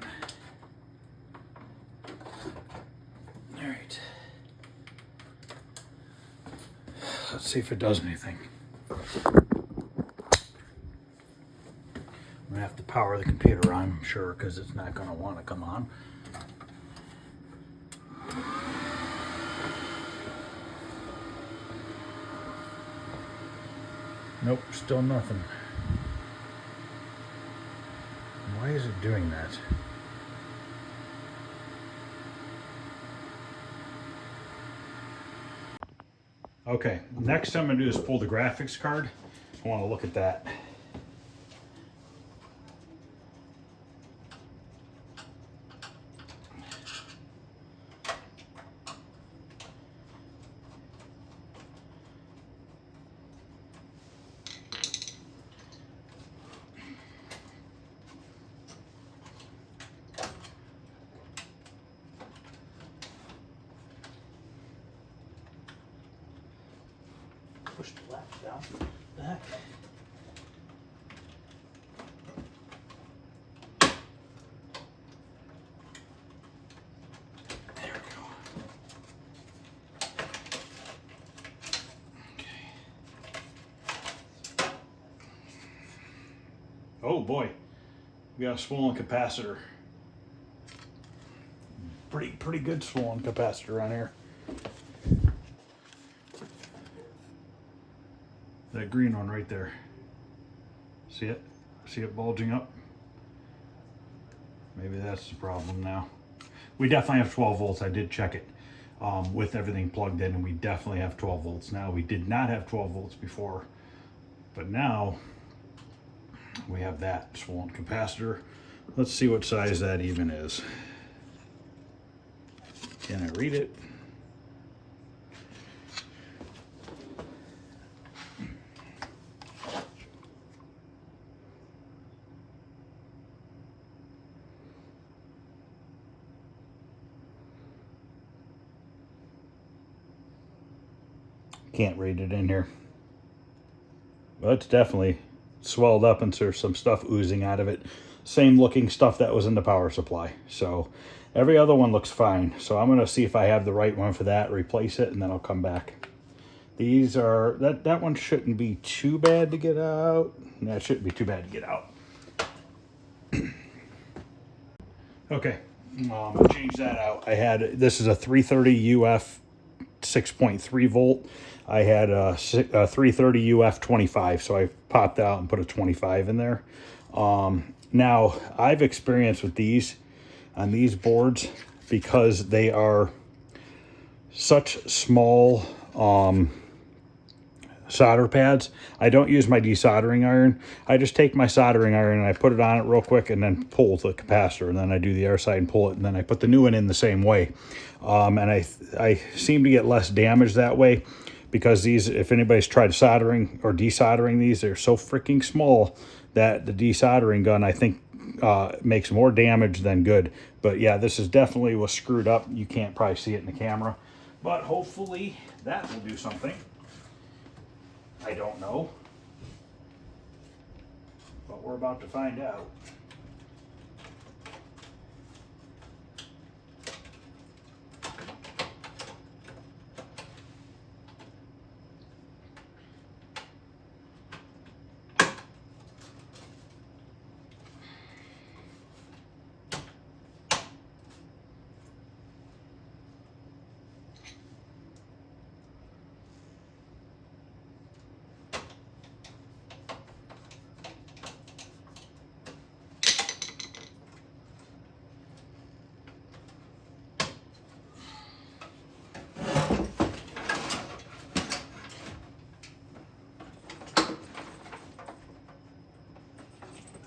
Speaker 2: All right. Let's see if it does anything. I'm gonna have to power the computer on, I'm sure, because it's not gonna want to come on. Nope, still nothing. Why is it doing that? Okay, next I'm going to do is pull the graphics card. I want to look at that. Push the latch down. The heck? There we go. Okay. Oh boy, we got a swollen capacitor. Pretty good swollen capacitor on here. That green one right there. See it? See it bulging up? Maybe that's the problem now. We definitely have 12 volts. I did check it with everything plugged in, and we definitely have 12 volts now. We did not have 12 volts before, but now we have that swollen capacitor. Let's see what size that even is. Can I read it? Can't read it in here. But it's definitely swelled up and there's some stuff oozing out of it. Same looking stuff that was in the power supply. So every other one looks fine. So I'm gonna see if I have the right one for that, replace it, and then I'll come back. These are, that one shouldn't be too bad to get out. No, it shouldn't be too bad to get out. Okay, I'll change that out. I had, this is a 330 UF 6.3 volt. I had a 330 UF 25, so I popped out and put a 25 in there. Now, I've experienced with these, on these boards, because they are such small solder pads. I don't use my desoldering iron. I just take my soldering iron and I put it on it real quick and then pull the capacitor, and then I do the other side and pull it, and then I put the new one in the same way. And I seem to get less damage that way, because these, if anybody's tried soldering or desoldering these, they're so freaking small that the desoldering gun, I think, makes more damage than good. But yeah, this is definitely was screwed up. You can't probably see it in the camera, but hopefully that will do something. I don't know, but we're about to find out.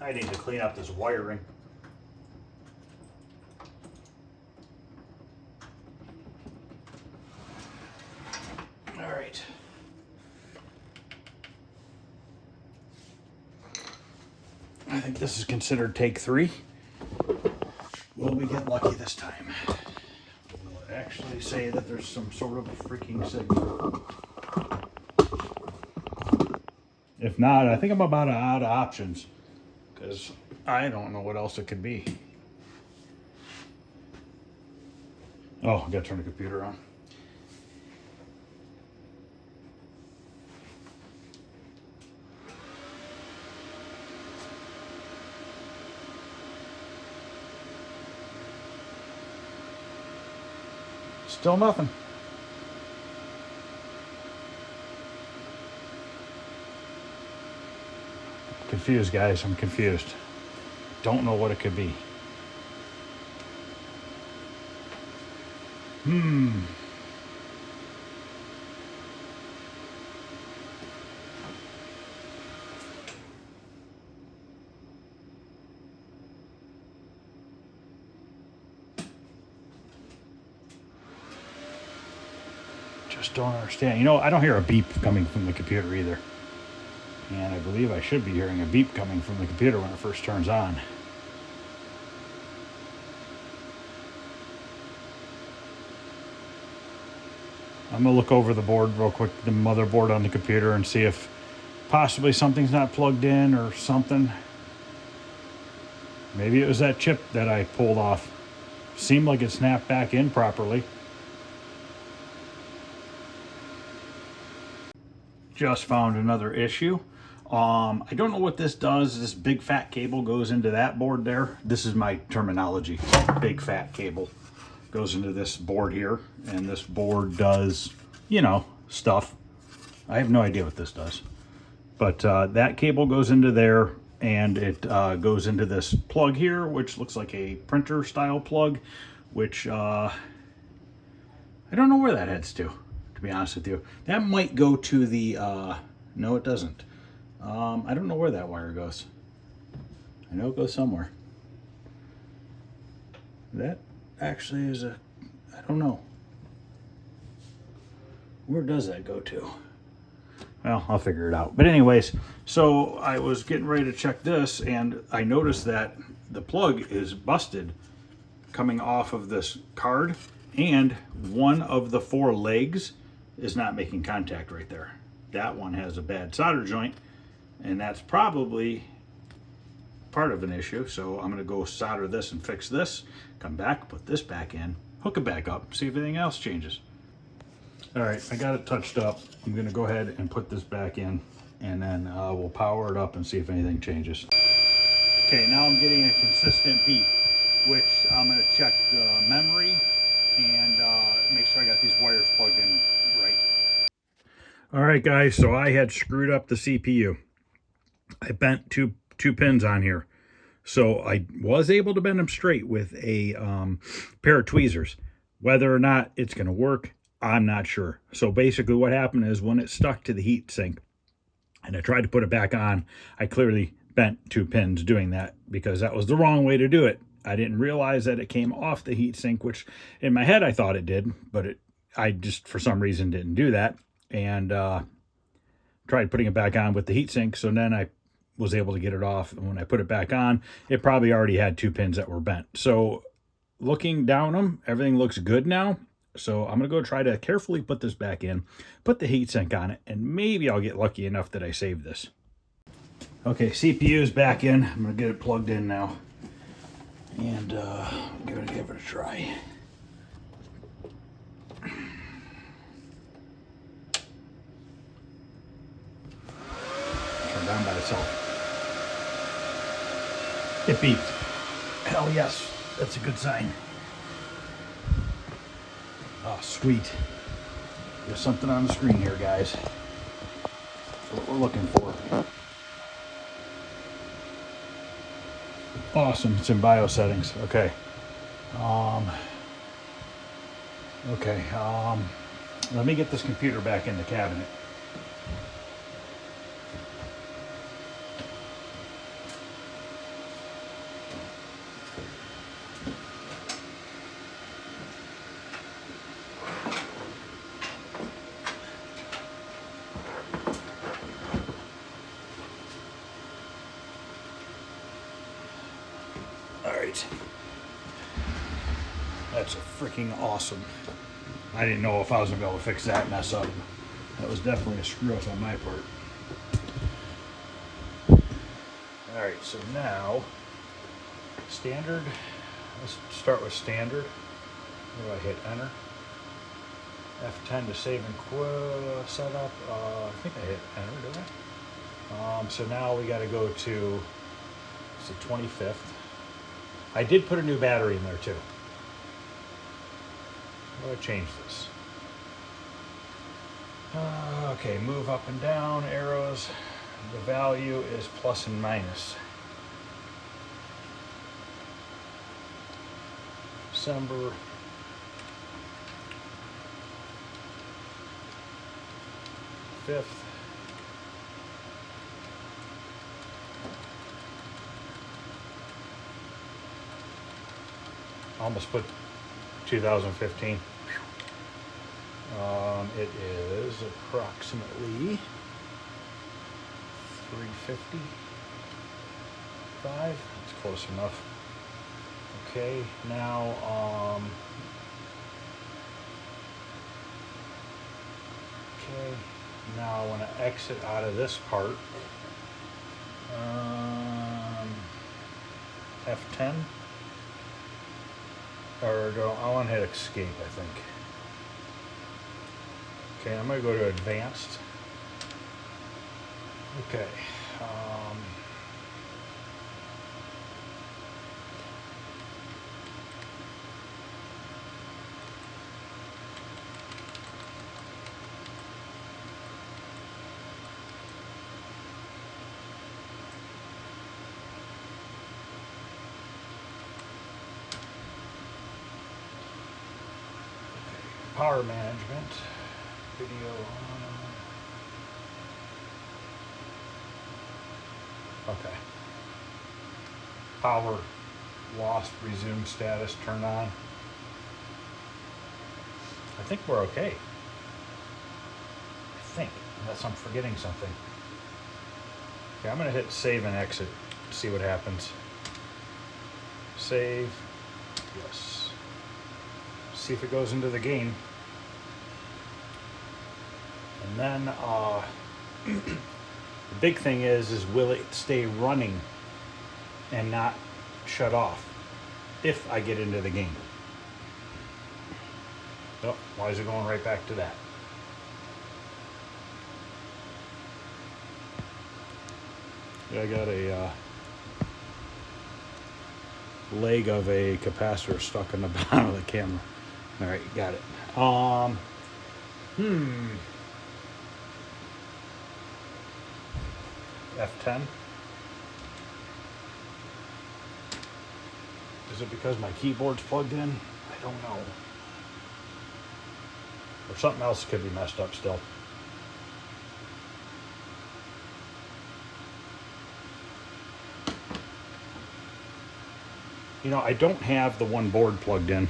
Speaker 2: I need to clean up this wiring. All right. I think this is considered take 3. Will we get lucky this time? Will it actually say that there's some sort of a freaking signal? If not, I think I'm about out of options. Because I don't know what else it could be. Oh, I gotta turn the computer on. Still nothing. Confused, guys. I'm confused. Don't know what it could be. Just don't understand. You know, I don't hear a beep coming from the computer either. And I believe I should be hearing a beep coming from the computer when it first turns on. I'm gonna look over the board real quick, the motherboard on the computer, and see if possibly something's not plugged in or something. Maybe it was that chip that I pulled off. Seemed like it snapped back in properly. Just found another issue. I don't know what this does. This big fat cable goes into that board there. This is my terminology. Big fat cable goes into this board here, and this board does, you know, stuff. I have no idea what this does, but that cable goes into there, and it goes into this plug here, which looks like a printer style plug, which I don't know where that heads to be honest with you. That might go to the no, it doesn't. I don't know where that wire goes. I know it goes somewhere. That actually is I don't know. Where does that go to? Well, I'll figure it out. But anyways, so I was getting ready to check this, and I noticed that the plug is busted coming off of this card, and one of the 4 legs is not making contact right there. That one has a bad solder joint, and that's probably part of an issue. So I'm gonna go solder this and fix this, come back, put this back in, hook it back up, see if anything else changes. All right, I got it touched up. I'm gonna go ahead and put this back in, and then we'll power it up and see if anything changes. Okay, now I'm getting a consistent beep, which I'm gonna check the memory and make sure I got these wires plugged in right. All right, guys, so I had screwed up the CPU. I bent two pins on here. So I was able to bend them straight with a pair of tweezers. Whether or not it's going to work, I'm not sure. So basically what happened is when it stuck to the heat sink and I tried to put it back on, I clearly bent 2 pins doing that because that was the wrong way to do it. I didn't realize that it came off the heat sink, which in my head I thought it did, but I just for some reason didn't do that, and tried putting it back on with the heat sink. So then I was able to get it off, and when I put it back on, it probably already had 2 pins that were bent. So looking down them, everything looks good now. So I'm gonna go try to carefully put this back in, put the heat sink on it, and maybe I'll get lucky enough that I save this. Okay, CPU is back in. I'm gonna get it plugged in now, and I'm gonna give it a try. Turned on by itself. It beeped. Hell yes, that's a good sign. Oh, sweet. There's something on the screen here, guys. That's what we're looking for. Awesome, it's in BIOS settings. Okay. Let me get this computer back in the cabinet. All right. That's a freaking awesome. I didn't know if I was gonna be able to fix that mess up. That was definitely a screw up on my part. All right, so now Standard. Let's start with standard. Where do I hit enter? F10 to save and setup. I think I hit enter, did I? So now we got to go to, it's the 25th. I did put a new battery in there too. I'm going to change this. Okay, move up and down, arrows. The value is plus and minus. December 5th. Almost put 2015. It is approximately 355. That's close enough. Okay, now okay, now I want to exit out of this part. F10. Or do I want to hit escape, I think. Okay, I'm going to go to advanced. Okay. Power management, video on. Okay. Power lost, resume status, turn on. I think we're okay. I think, unless I'm forgetting something. Okay, I'm gonna hit save and exit, see what happens. Save, yes. See if it goes into the game. And then the big thing is will it stay running and not shut off if I get into the game? Oh, why is it going right back to that? Yeah, I got a leg of a capacitor stuck in the bottom of the camera. All right, got it. F10. Is it because my keyboard's plugged in? I don't know. Or something else could be messed up still. You know, I don't have the one board plugged in,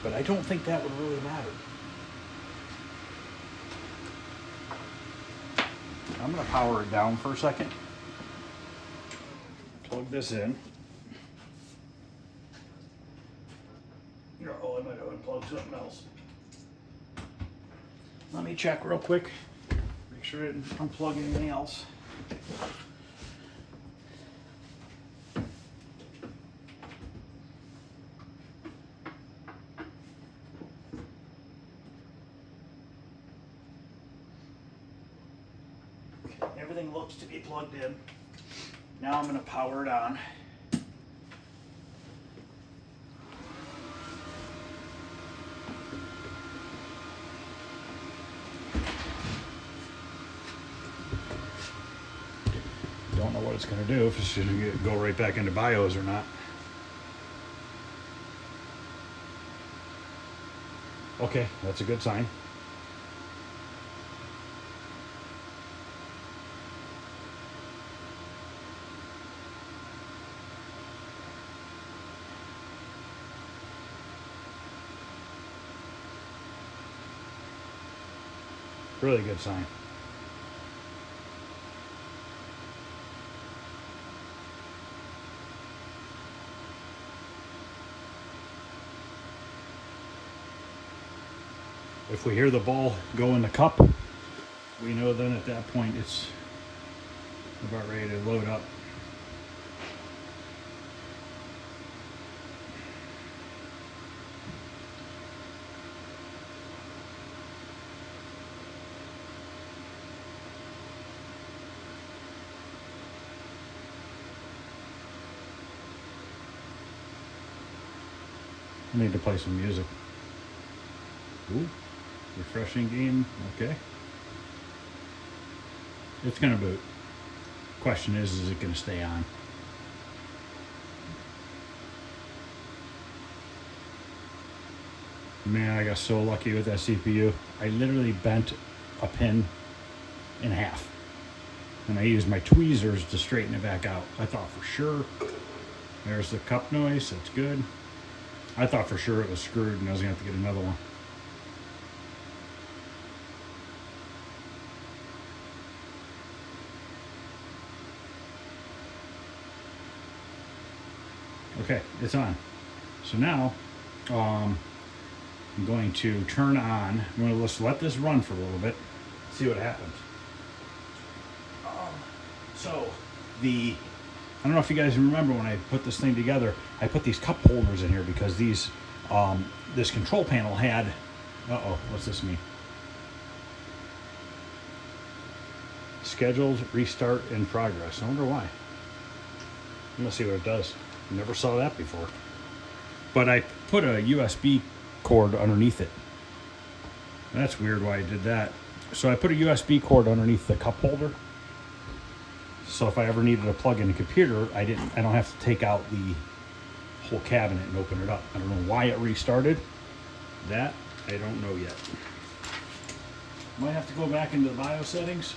Speaker 2: but I don't think that would really matter. I'm going to power it down for a second. Plug this in. Oh, I might have unplugged something else. Let me check real quick. Make sure I didn't unplug anything else. Everything looks to be plugged in. Now I'm going to power it on. Don't know what it's going to do, if it's going to go right back into BIOS or not. Okay, that's a good sign. Really good sign. If we hear the ball go in the cup, we know then at that point it's about ready to load up.
Speaker 1: I need to play some music. Ooh, refreshing game. Okay. It's gonna boot. Question is it gonna stay on? Man, I got so lucky with that CPU. I literally bent a pin in half. And I used my tweezers to straighten it back out. I thought for sure. There's the cup noise, that's good. I thought for sure it was screwed and I was gonna have to get another one. Okay, it's on. So now, I'm going to turn on, I'm going to just let this run for a little bit, see what happens. So, I don't know if you guys remember when I put this thing together, I put these cup holders in here because these, this control panel had, what's this mean? Scheduled restart in progress. I wonder why. I'm gonna see what it does. Never saw that before. But I put a USB cord underneath it. That's weird why I did that. So I put a USB cord underneath the cup holder. So if I ever needed to plug in a computer, I don't have to take out the whole cabinet and open it up. I don't know why it restarted. That I don't know yet. Might have to go back into the BIOS settings,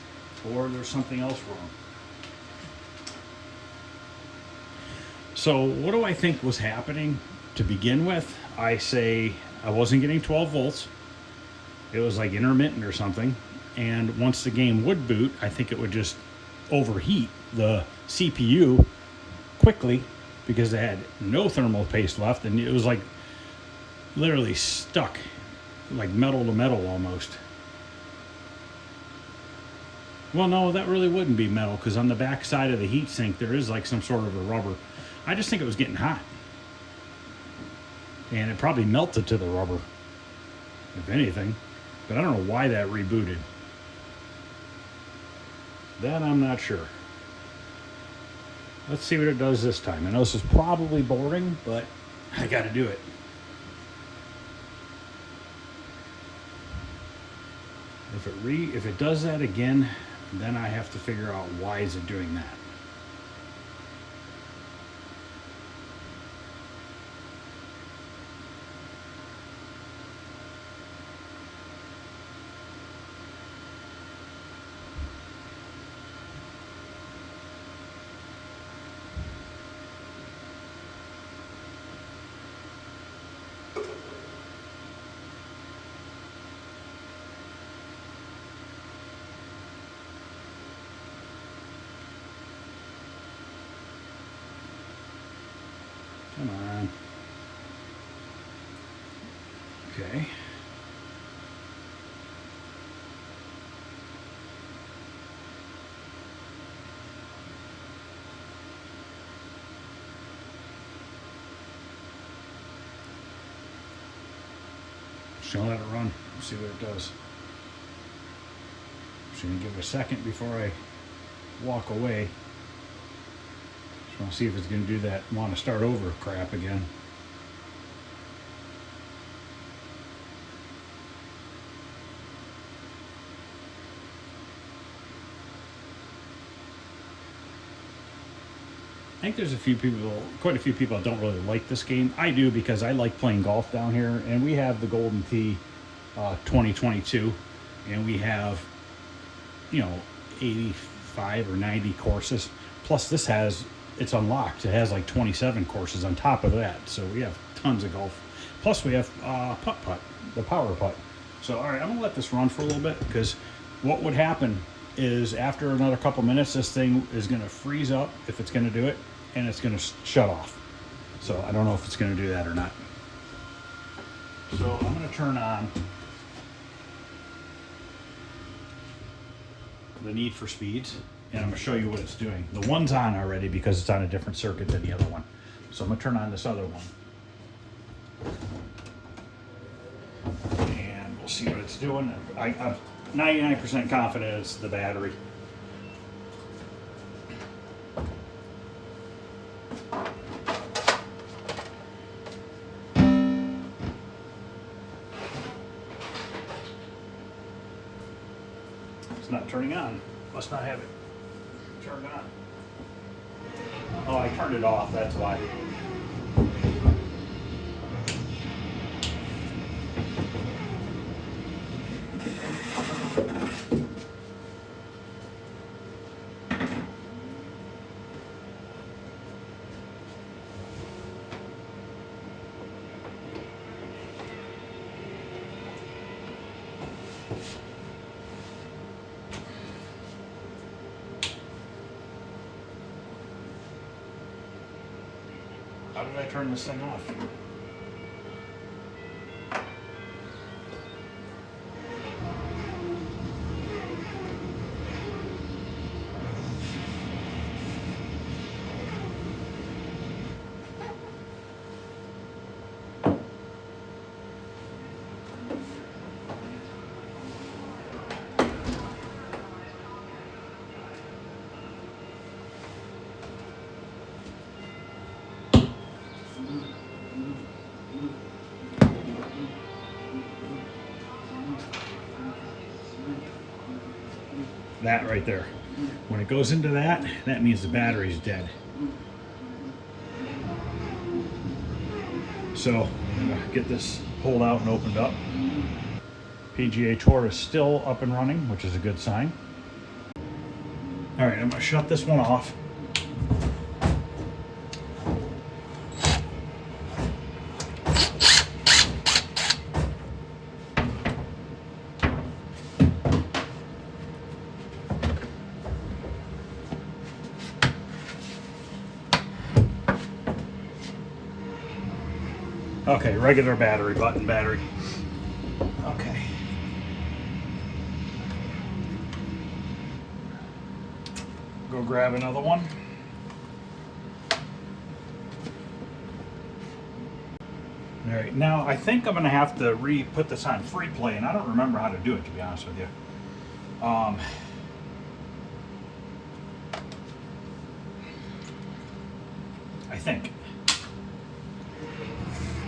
Speaker 1: or there's something else wrong. So what do I think was happening to begin with? I say I wasn't getting 12 volts. It was like intermittent or something. And once the game would boot, I think it would just overheat the CPU quickly because it had no thermal paste left, and it was like literally stuck, like metal to metal almost. Well, no, that really wouldn't be metal because on the back side of the heatsink there is like some sort of a rubber. I just think it was getting hot. And it probably melted to the rubber, if anything. But I don't know why that rebooted. That I'm not sure. Let's see what it does this time. I know this is probably boring, but I gotta do it. If it does that again, then I have to figure out why is it doing that. Come on. Okay. Just gonna let it run, see what it does. Just gonna give it a second before I walk away. Just want to see if it's going to do that want to start over crap again. I think there's quite a few people that don't really like this game. I do because I like playing golf down here, and we have the Golden Tee 2022, and we have, 85 or 90 courses. Plus this it's unlocked. It has like 27 courses on top of that. So we have tons of golf. Plus we have putt, the power putt. So, all right, I'm gonna let this run for a little bit because what would happen is after another couple minutes, this thing is gonna freeze up if it's gonna do it, and it's gonna shut off. So I don't know if it's gonna do that or not. So I'm gonna turn on the Need for Speeds, and I'm going to show you what it's doing. The one's on already because it's on a different circuit than the other one. So I'm going to turn on this other one. And we'll see what it's doing. I'm 99% confident it's the battery.
Speaker 2: not turning on. Must not have it turned on. Oh, I turned it off, that's why. How did I turn this thing off? That right there. When it goes into that, that means the battery's dead. So I'm gonna get this pulled out and opened up. PGA Tour is still up and running, which is a good sign. All right, I'm gonna shut this one off. Okay, regular battery, button battery. Okay. Go grab another one. All right, now I think I'm gonna have to put this on free play, and I don't remember how to do it, to be honest with you. I think.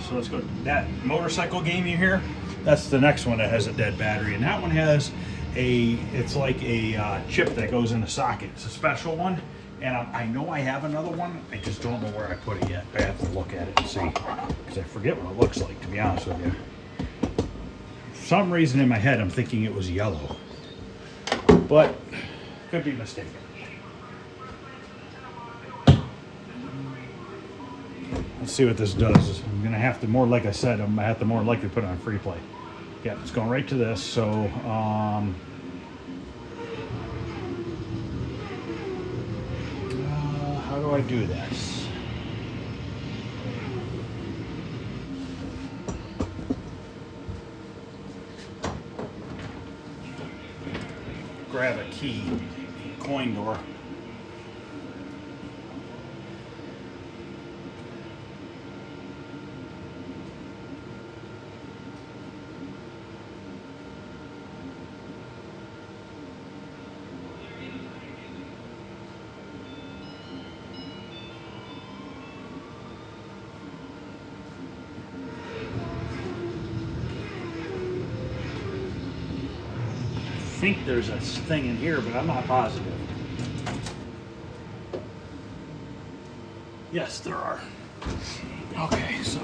Speaker 2: So let's go. That motorcycle game you hear, that's the next one that has a dead battery, and that one has it's like a chip that goes in the socket. It's a special one, and I know I have another one. I just don't know where I put it yet. I have to look at it and see, because I forget what it looks like, to be honest with you. For some reason in my head, I'm thinking it was yellow, but could be mistaken. Let's see what this does. I'm gonna have to like I said, I'm gonna have to more likely put it on free play. Yeah, it's going right to this. So, how do I do this? Grab a key, coin door. I think there's a thing in here, but I'm not positive. Yes, there are. Okay, so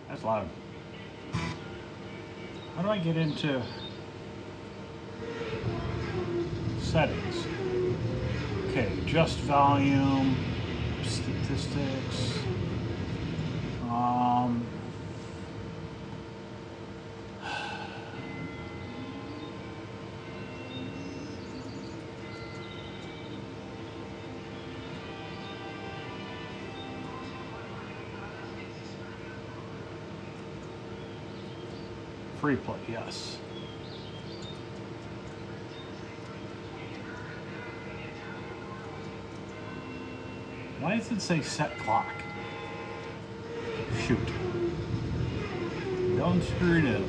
Speaker 2: that's loud. How do I get into settings? Okay, just volume, statistics. Free play, yes. Why does it say set clock? Shoot. Don't screw it up.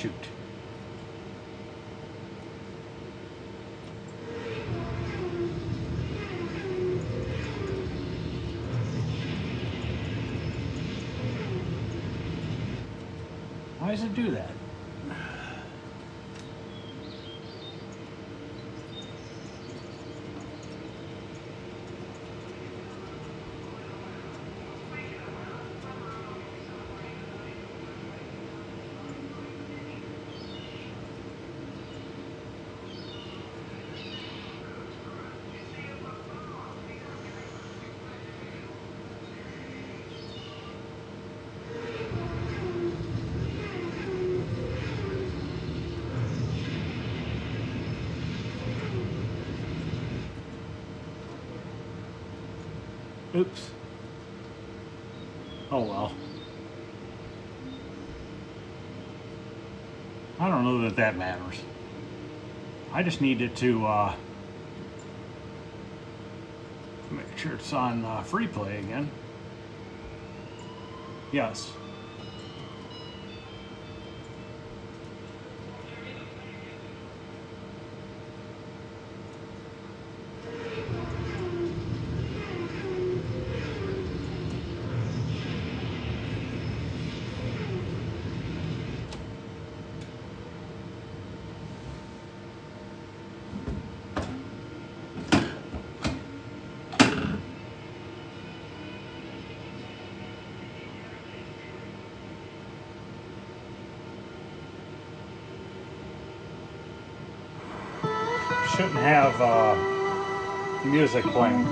Speaker 2: shoot. Why does it do that? Oops. Oh well. I don't know that that matters. I just needed to make sure it's on free play again. Yes. Shouldn't have music playing.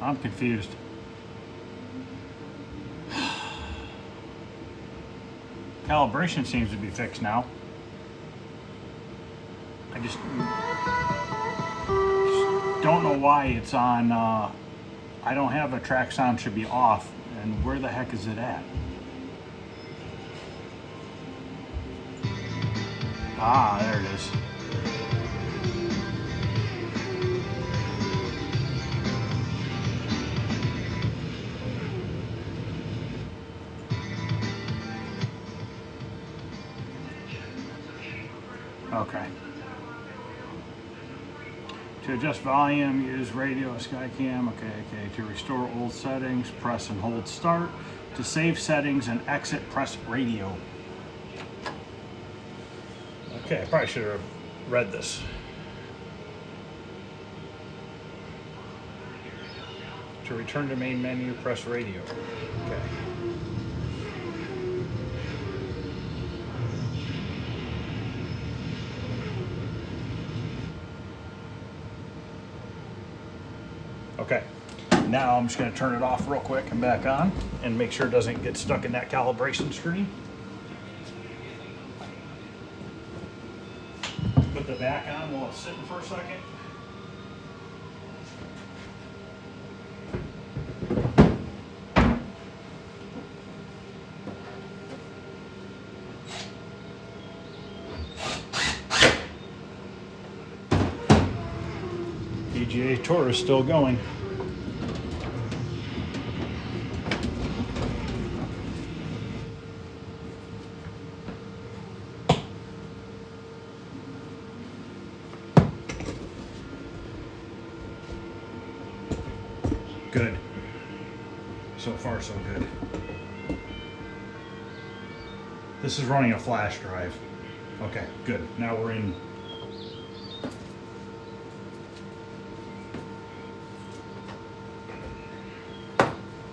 Speaker 2: I'm confused. Calibration seems to be fixed now. I just don't know why it's on. I don't have a track sound should be off, and where the heck is it at? Ah, there it is. Okay. To adjust volume, use radio Skycam. Okay. To restore old settings, press and hold start. To save settings and exit, press radio. Okay, I probably should have read this. To return to main menu, press radio. Okay. Okay, now I'm just going to turn it off real quick and back on and make sure it doesn't get stuck in that calibration screen. Put the back on while it's sitting for a second. PGA Tour is still going. Good. So far, so good. This is running a flash drive. Okay, good. Now we're in.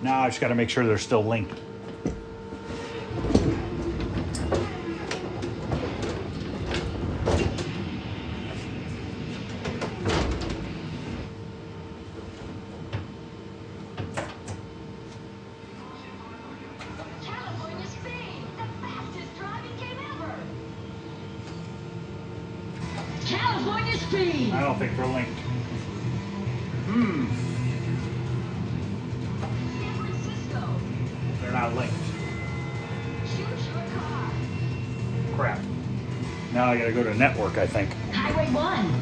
Speaker 2: Now I just got to make sure they're still linked.
Speaker 3: California Speed, the fastest driving game ever. California Speed.
Speaker 2: I don't think they're linked.
Speaker 3: San Francisco.
Speaker 2: They're not linked.
Speaker 3: Choose your car.
Speaker 2: Crap. Now I got to go to network, I think.
Speaker 3: Highway 1.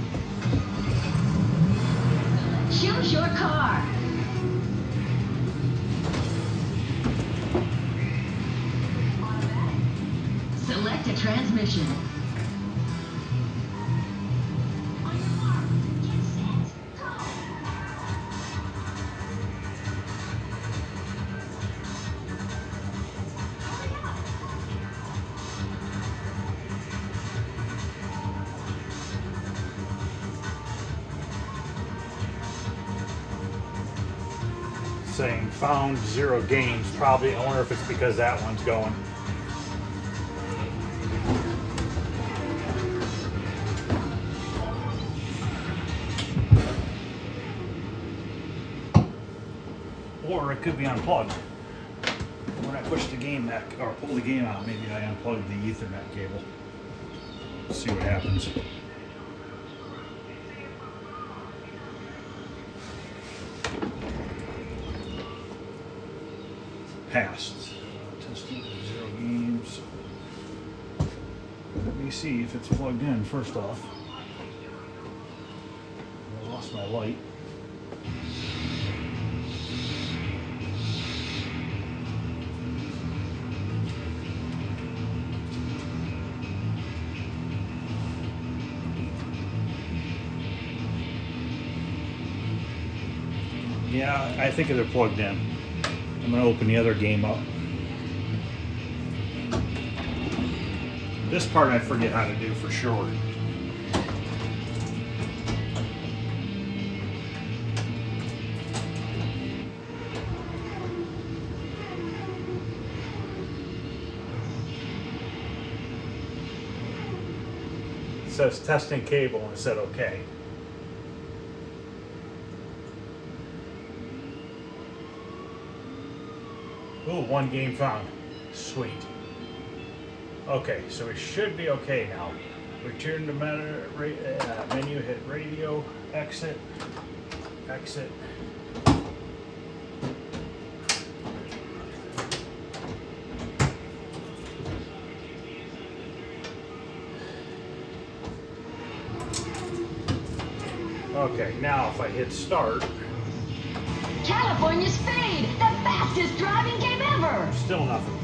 Speaker 3: Choose your car. Automatic. Select a transmission. On your mark, get set, go. Hurry up.
Speaker 2: Saying found 0 games. Probably. I wonder if it's because that one's going. Or it could be unplugged. When I push the game back or pull the game out, maybe I unplugged the Ethernet cable. Let's see what happens. Passed. Testing 0 games. Let me see if it's plugged in first off. I lost my light. Yeah, I think they're plugged in. I'm going to open the other game up. This part I forget how to do for sure. It says testing cable and it said okay. Ooh, 1 game found. Sweet. Okay, so we should be okay now. Return to menu, hit radio, exit, exit. Okay, now if I hit start,
Speaker 3: California Speed, the fastest driving game ever.
Speaker 2: still nothing.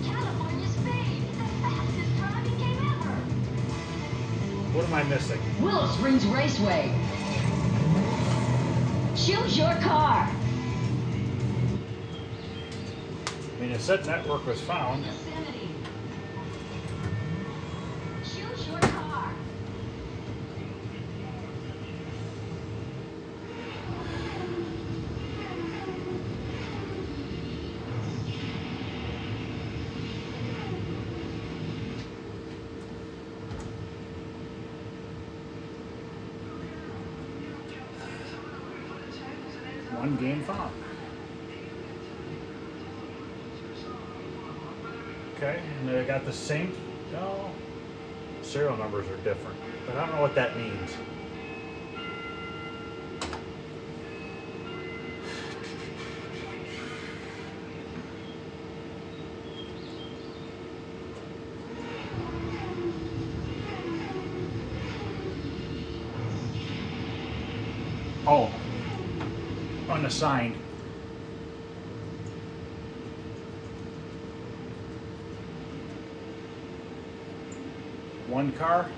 Speaker 3: California Speed, the fastest driving game ever.
Speaker 2: What am I missing?
Speaker 3: Willow Springs Raceway. Choose your car.
Speaker 2: I mean, it said network was found.
Speaker 3: Yosemite. Choose your car.
Speaker 2: One game found. Okay, and they got the same. No, serial numbers are different, but I don't know what that means. Oh, unassigned. One car.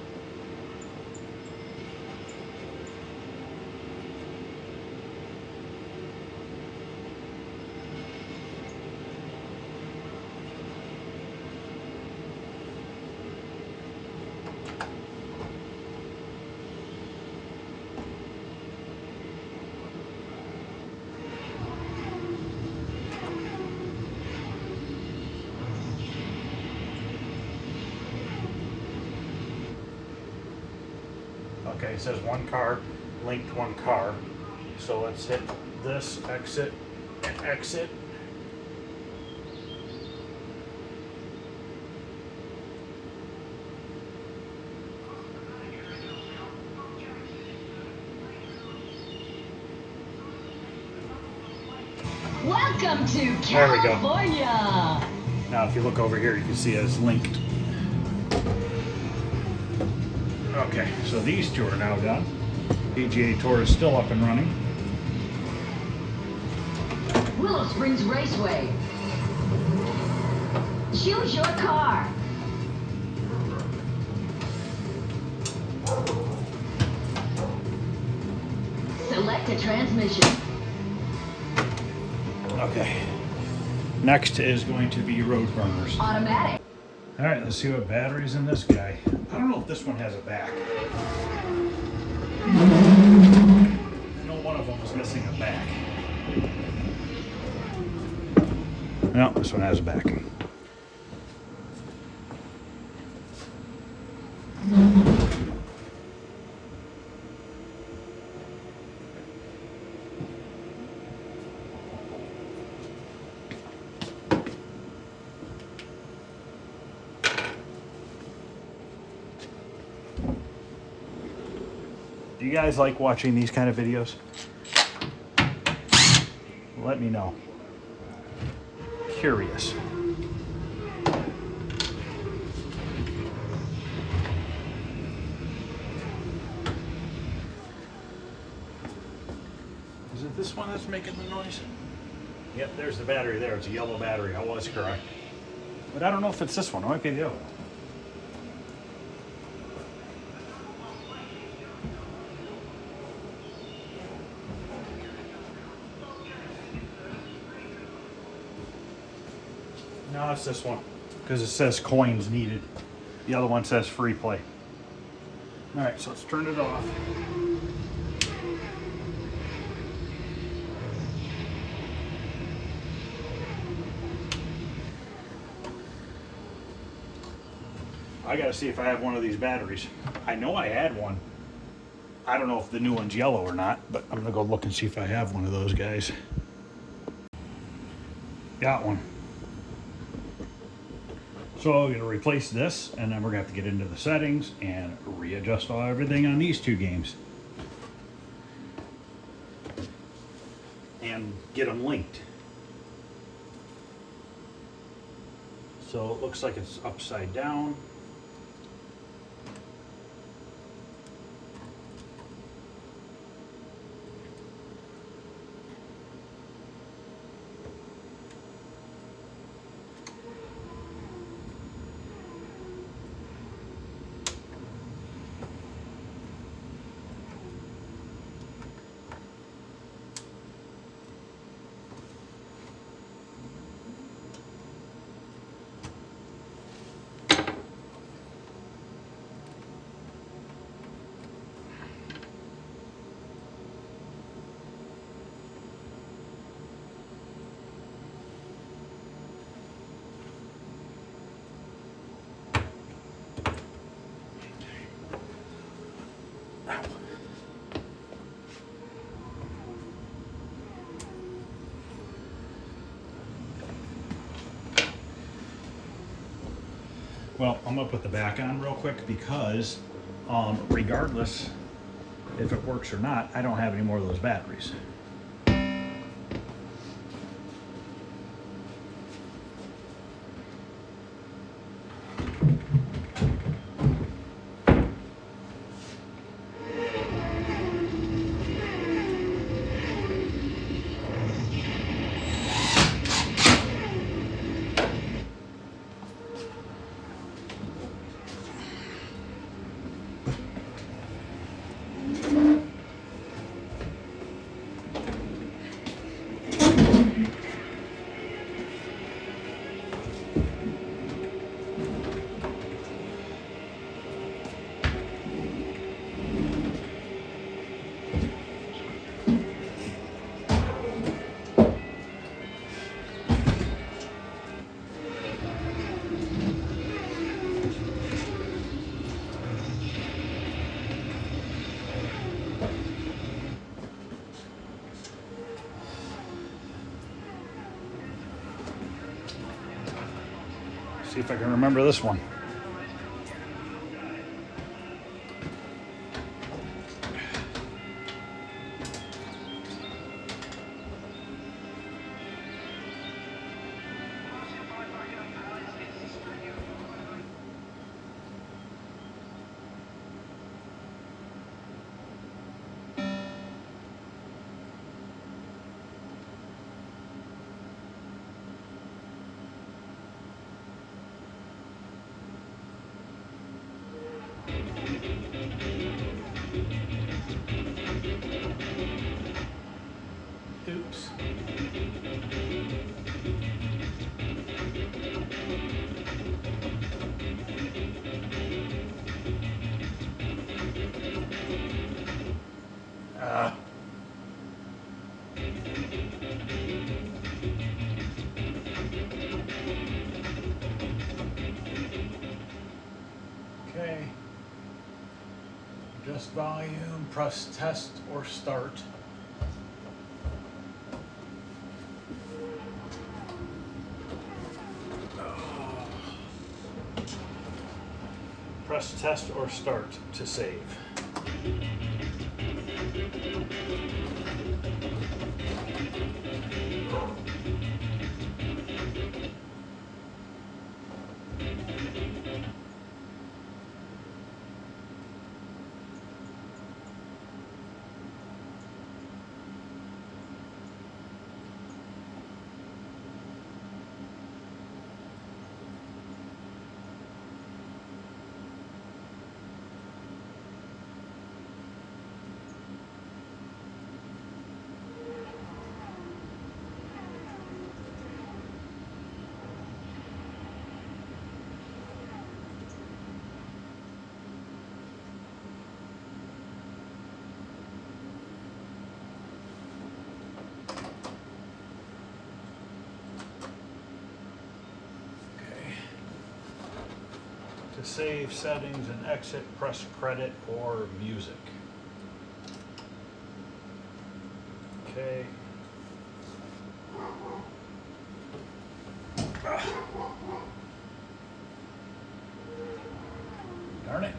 Speaker 2: Okay, it says one car, linked one car. So let's hit this, exit, and exit.
Speaker 3: Welcome to
Speaker 2: There we go.
Speaker 3: California.
Speaker 2: Now if you look over here, you can see it's linked. Okay, so these two are now done. PGA Tour is still up and running.
Speaker 3: Willow Springs Raceway. Choose your car. Select a transmission.
Speaker 2: Okay. Next is going to be road burners.
Speaker 3: Automatic.
Speaker 2: All right, let's see what battery's in this guy. I don't know if this one has a back. I know one of them was missing a back. No, this one has a back. Do you guys like watching these kind of videos? Let me know. Curious. Is it this one that's making the noise? Yep, there's the battery there. It's a yellow battery. I was correct. But I don't know if it's this one. It might be the other one. No, it's this one. Because it says coins needed. The other one says free play. Alright, so let's turn it off. I gotta see if I have one of these batteries. I know I had one. I don't know if the new one's yellow or not, but I'm gonna go look and see if I have one of those guys. Got one. So I'm going to replace this, and then we're going to have to get into the settings and readjust everything on these two games. And get them linked. So it looks like it's upside down. Well, I'm gonna put the back on real quick because regardless if it works or not, I don't have any more of those batteries. if I can remember this one. Oops. Okay. Adjust volume, press test or start. Press test or start to save. To save settings and exit, press credit or music. Okay. Darn it.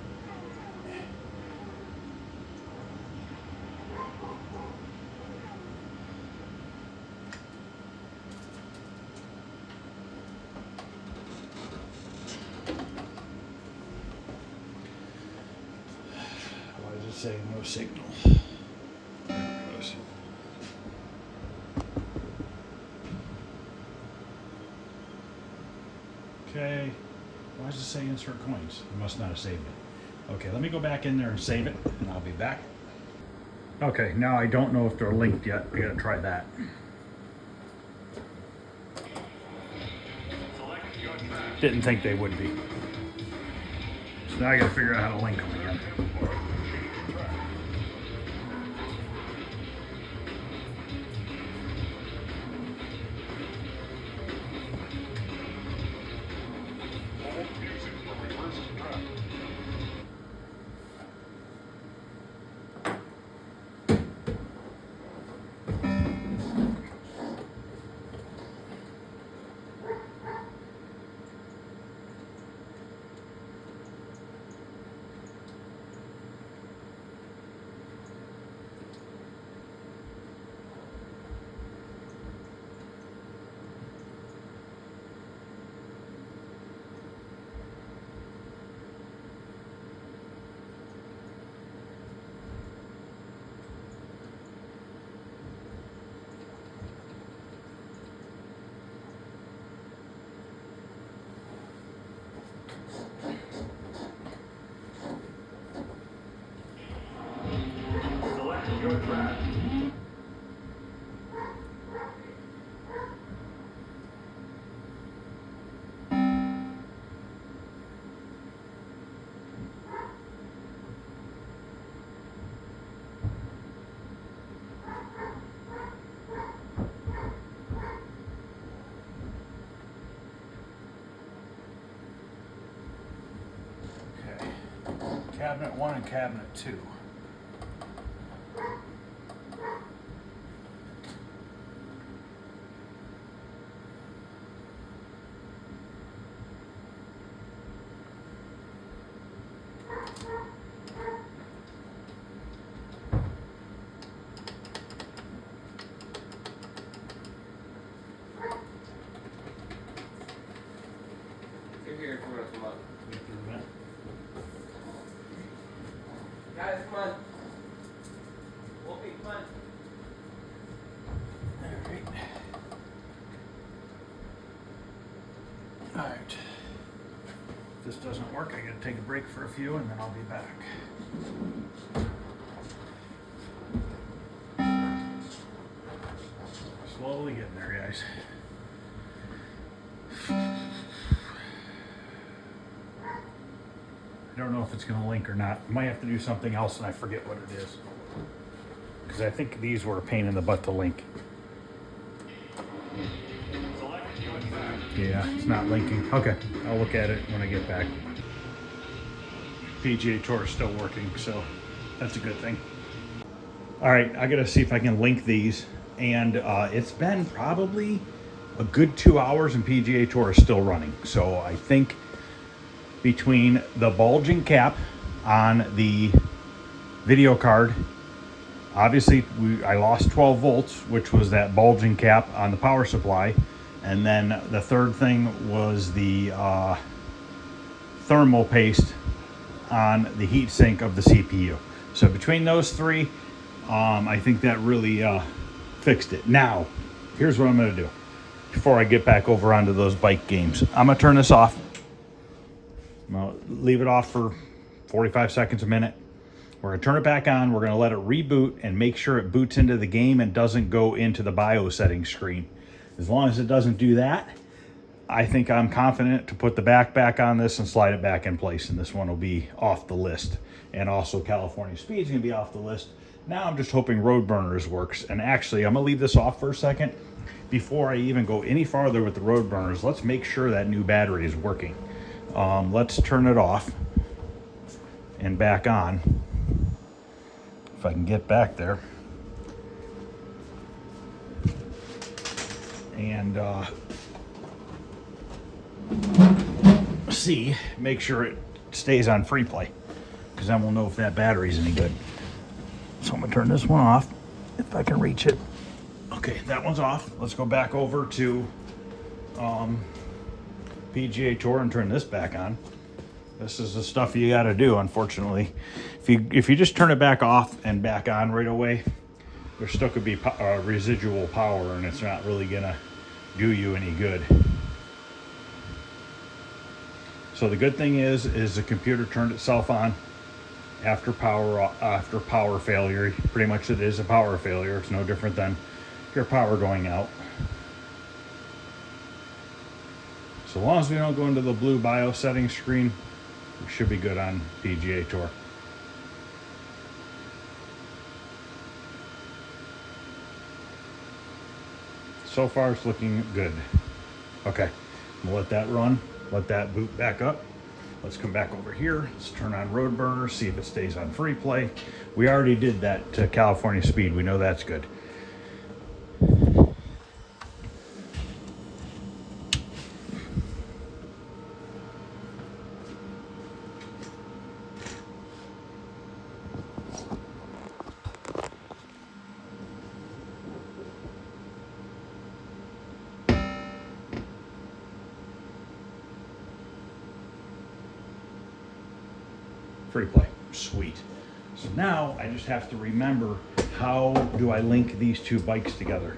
Speaker 2: Why does it say no signal? There it goes. Okay. Why does it say insert coins? I must not have saved it. Okay, let me go back in there and save it, and I'll be back. Okay, now I don't know if they're linked yet. I gotta try that. Didn't think they would be. So now I gotta figure out how to link them again. Okay. Cabinet 1 and cabinet 2.
Speaker 4: Guys, come on. Wolfie, come on.
Speaker 2: Alright. Alright. If this doesn't work, I gotta take a break for a few and then I'll be back. Slowly getting there, guys. I don't know if it's going to link or not. Might have to do something else and I forget what it is. Because I think these were a pain in the butt to link. Yeah, it's not linking. Okay, I'll look at it when I get back. PGA Tour is still working, so that's a good thing. All right, I gotta see if I can link these. And it's been probably a good 2 hours and PGA Tour is still running. So I think between the bulging cap on the video card, obviously I lost 12 volts, which was that bulging cap on the power supply. And then the third thing was the thermal paste on the heat sink of the CPU. So between those three, I think that really fixed it. Now, here's what I'm going to do before I get back over onto those bike games. I'm going to turn this off. I'm going to leave it off for 45 seconds, a minute. We're going to turn it back on. We're going to let it reboot and make sure it boots into the game and doesn't go into the BIOS settings screen. As long as it doesn't do that, I think I'm confident to put the back on this and slide it back in place. And this one will be off the list. And also California Speed's going to be off the list. Now I'm just hoping Road Burners works. And actually, I'm going to leave this off for a second. Before I even go any farther with the Road Burners, let's make sure that new battery is working. Let's turn it off and back on. If I can get back there. And make sure it stays on free play, because then we'll know if that battery's any good. So I'm gonna turn this one off if I can reach it. Okay, that one's off. Let's go back over to PGA Tour and turn this back on. This is the stuff you got to do, unfortunately. If you just turn it back off and back on right away, there still could be residual power, and it's not really gonna do you any good. So the good thing is the computer turned itself on after power failure. Pretty much it is a power failure. It's no different than your power going out. So long as we don't go into the blue BIOS settings screen, we should be good on PGA Tour. So far it's looking good. Okay, we'll let that run, let that boot back up. Let's come back over here. Let's turn on Road Burner, see if it stays on free play. We already did that to California Speed. We know that's good. Free play. Sweet. So now I just have to remember, how do I link these two bikes together?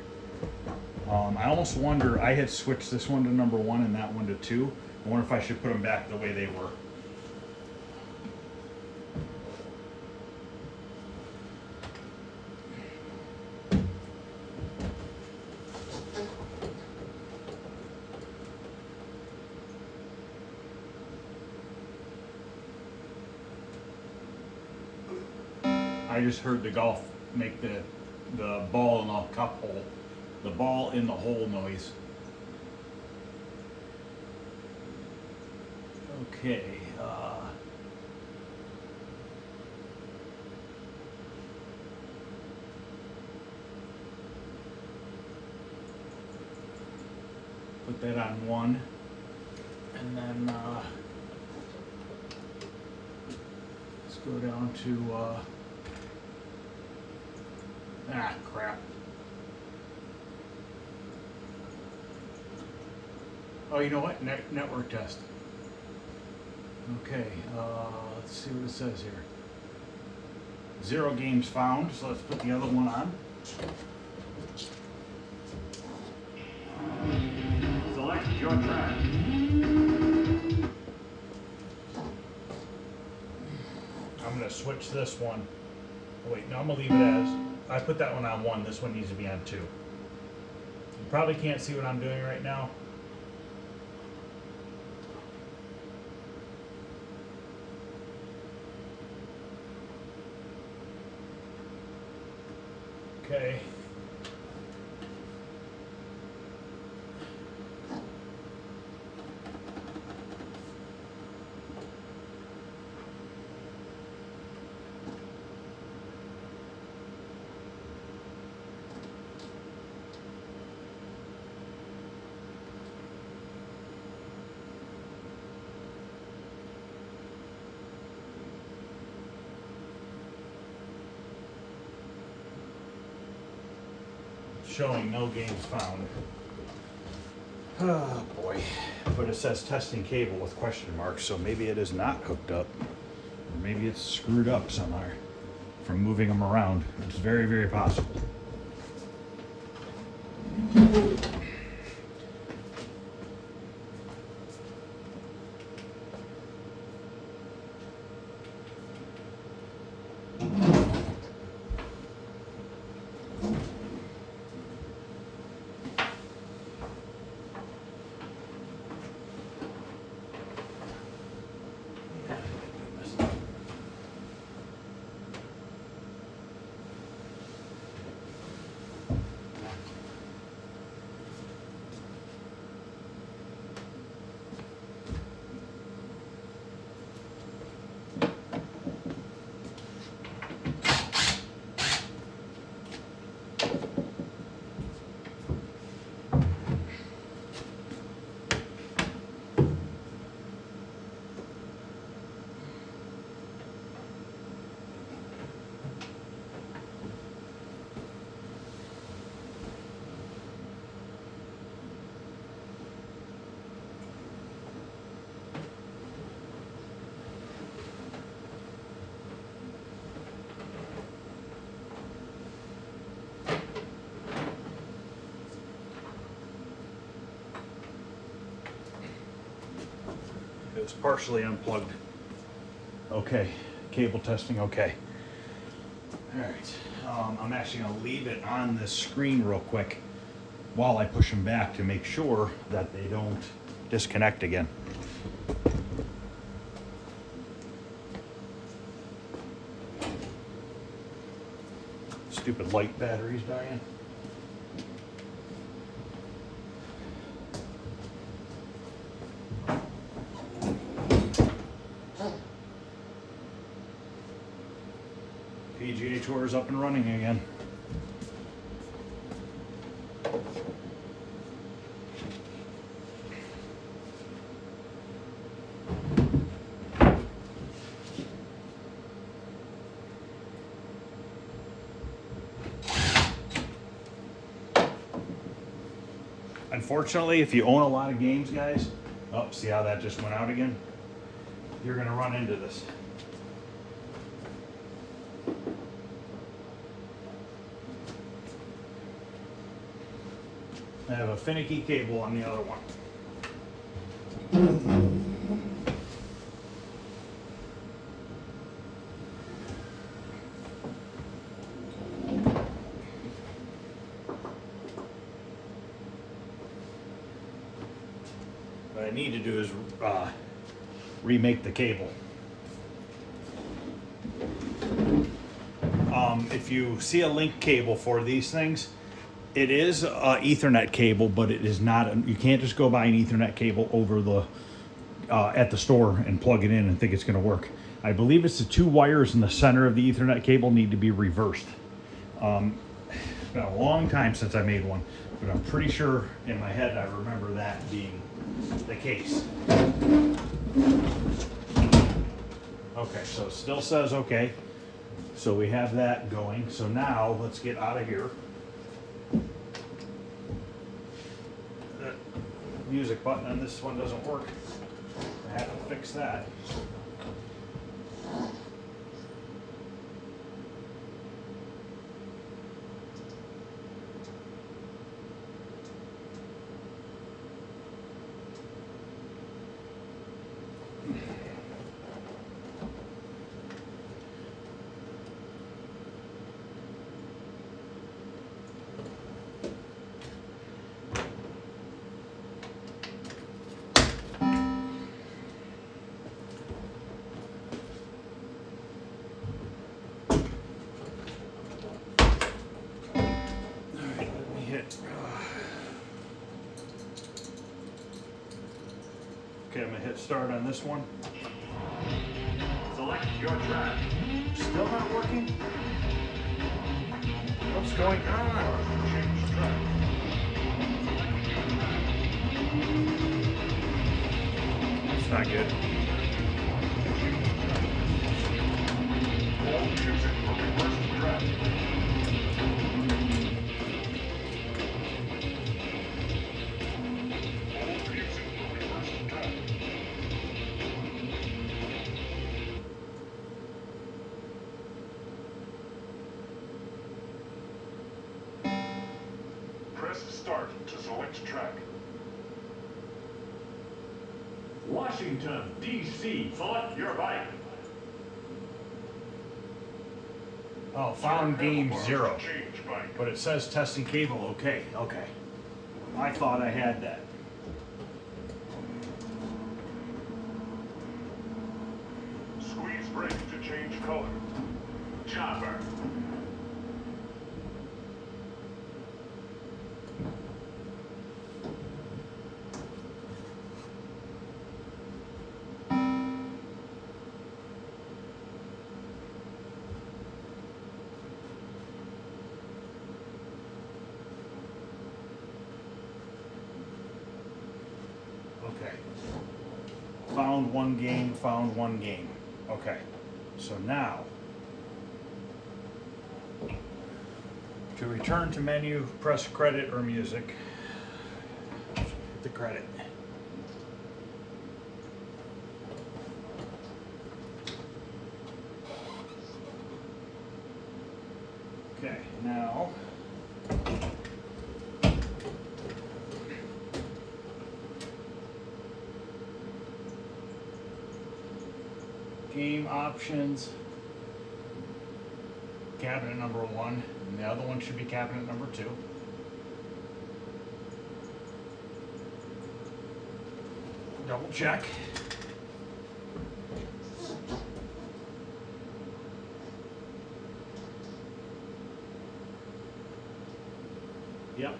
Speaker 2: I almost wonder, I had switched this one to number 1 and that one to 2. I wonder if I should put them back the way they were. I just heard the golf make the ball in the cup hole, the ball in the hole noise. Okay. Put that on 1, and then let's go down to crap. Oh, you know what? Network test. Okay, let's see what it says here. 0 games found, so let's put the other one on. Select your track. I'm gonna switch this one. Oh, wait, no, I'm gonna leave it as, I put that one on 1, this one needs to be on 2. You probably can't see what I'm doing right now. Okay. Showing no games found. Oh boy. But it says testing cable with question marks, so maybe it is not hooked up. Or maybe it's screwed up somewhere from moving them around. It's very, very possible. It was partially unplugged. Okay, cable testing, okay. All right, I'm actually gonna leave it on this screen real quick while I push them back to make sure that they don't disconnect again. Stupid light batteries dying. PGA Tour is up and running again. Unfortunately, if you own a lot of games, guys, oh, see how that just went out again? You're gonna run into this. I have a finicky cable on the other one. What I need to do is remake the cable. If you see a link cable for these things, it is an Ethernet cable, but it is not. You can't just go buy an Ethernet cable over the at the store and plug it in and think it's going to work. I believe it's the 2 wires in the center of the Ethernet cable need to be reversed. It's been a long time since I made one, but I'm pretty sure in my head I remember that being the case. Okay, so it still says okay. So we have that going. So now let's get out of here. The music button on this one doesn't work. I have to fix that. start on this one.
Speaker 1: Select your track.
Speaker 2: Still not working? What's going on?
Speaker 1: Change track.
Speaker 2: It's not good.
Speaker 1: All music for reverse track. All music for reverse track. Press start to select track. Washington, D.C. Select your bike.
Speaker 2: Oh, found game 0.
Speaker 1: Change bike.
Speaker 2: But it says testing cable, okay. I thought I had that.
Speaker 1: Squeeze brake to change color. Chopper.
Speaker 2: Okay. Found one game. Okay. So now, to return to menu, press credit or music. Hit the credit. Okay, now game options, cabinet number 1, and the other one should be cabinet number 2. Double check. Yep.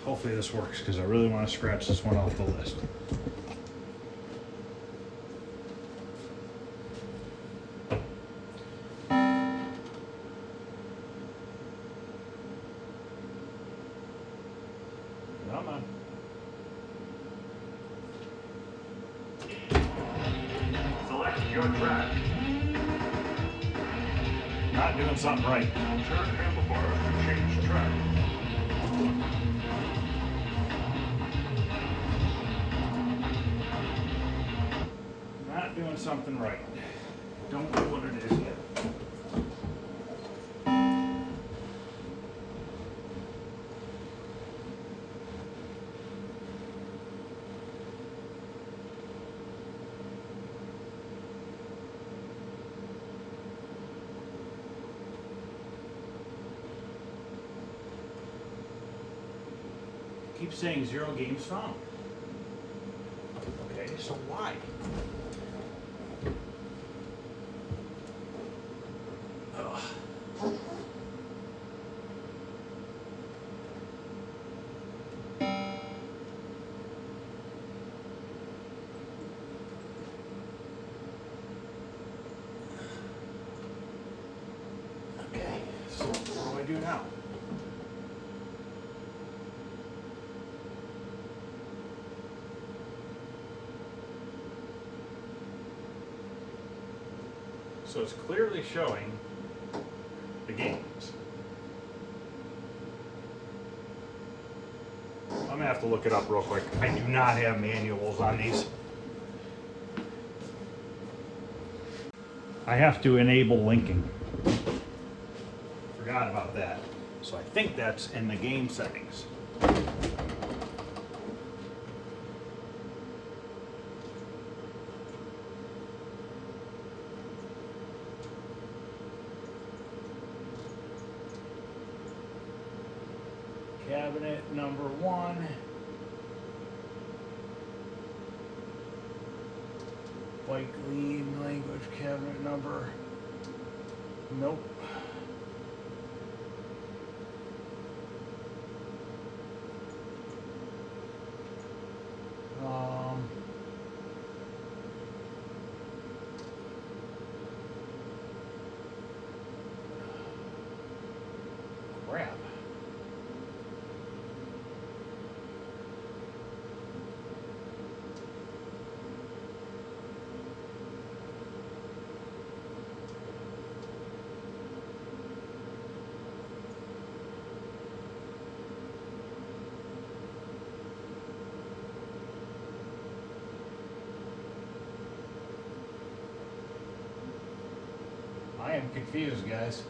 Speaker 2: Hopefully this works because I really want to scratch this one off the list. Come on.
Speaker 1: Select your track.
Speaker 2: Not doing something right.
Speaker 1: Turn handlebars to change track.
Speaker 2: Not doing something right. Don't know what it is yet. Keep saying 0 games found. Okay, so why? Ugh. Okay, so what do I do now? So it's clearly showing the games. I'm gonna have to look it up real quick. I do not have manuals on these. I have to enable linking. Forgot about that. So I think that's in the game settings. Cabinet number 1. bike lead language cabinet number. Nope. Crap. I am confused, guys.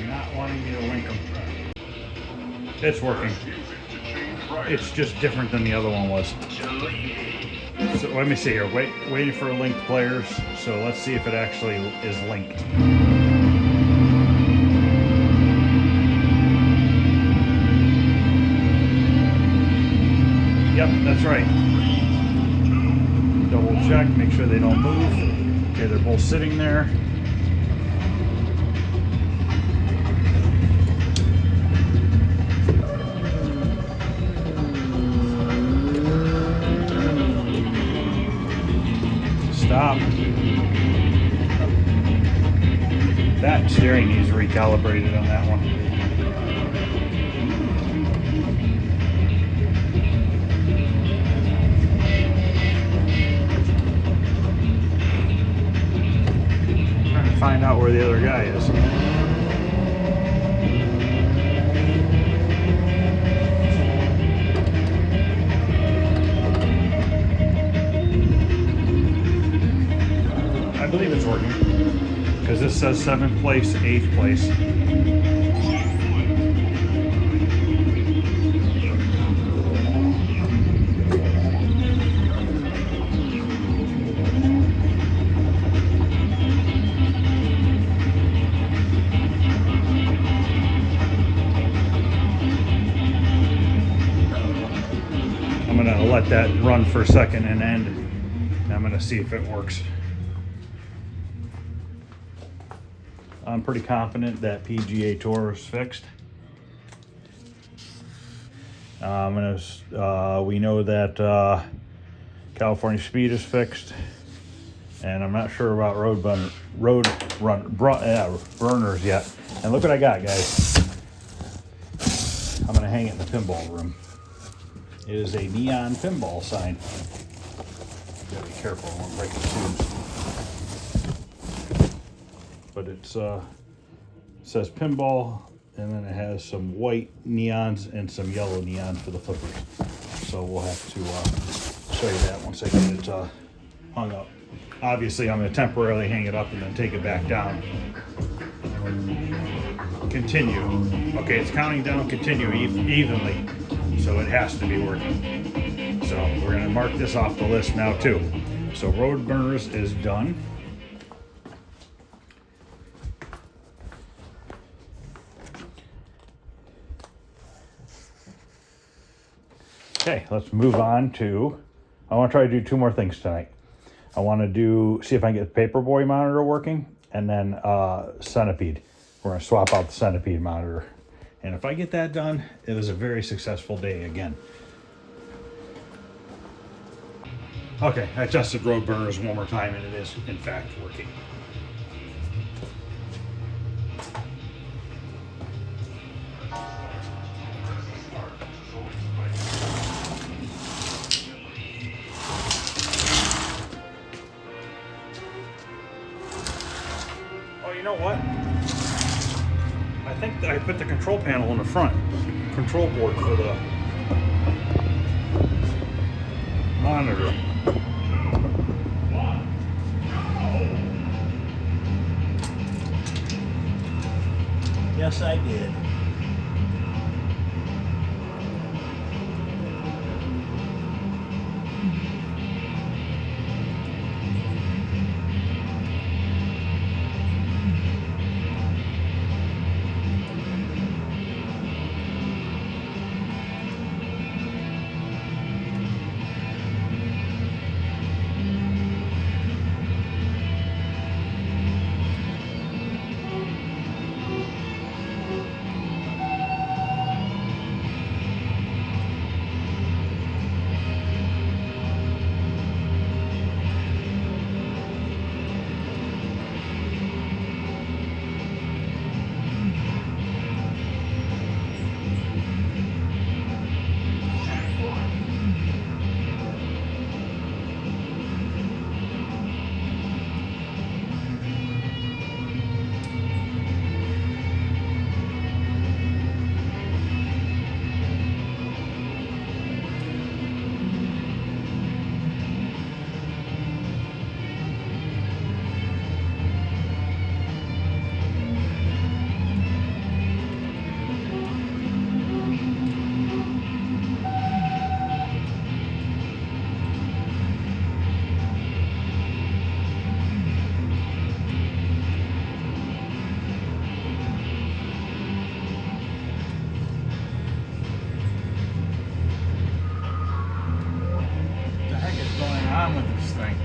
Speaker 2: Not wanting me to link them.
Speaker 1: It's working. It's just different than the other one was. So let me see here. Waiting for linked players. So let's see if it actually is linked. Yep, that's right. Double check, make sure they don't move. Okay, they're both sitting there. Stop. That steering needs recalibrated on that one. Trying to find out where the other guy is. I believe it's working because this says 7th place, 8th place.
Speaker 2: let that run for a second and end. I'm gonna see if it works. I'm pretty confident that PGA Tour is fixed. We know that California Speed is fixed, and I'm not sure about burners yet. And look what I got, guys. I'm gonna hang it in the pinball room. It is a neon pinball sign. Gotta be careful, I won't break the tubes. But it says pinball, and then it has some white neons and some yellow neon for the flippers. So we'll have to show you that once I get it hung up. Obviously, I'm going to temporarily hang it up and then take it back down. Continue. Okay, it's counting down continue evenly, so it has to be working. So we're going to mark this off the list now too. So road burners is done. Okay, let's move on to, I want to try to do two more things tonight. I want to see if I can get the Paperboy monitor working, and then Centipede. We're going to swap out the Centipede monitor. And if I get that done, it was a very successful day again. Okay, I tested road burners one more time, and it is in fact working. You know what? I think that I put the control panel in the front. Control board for the monitor. Yes, I did. With this thing.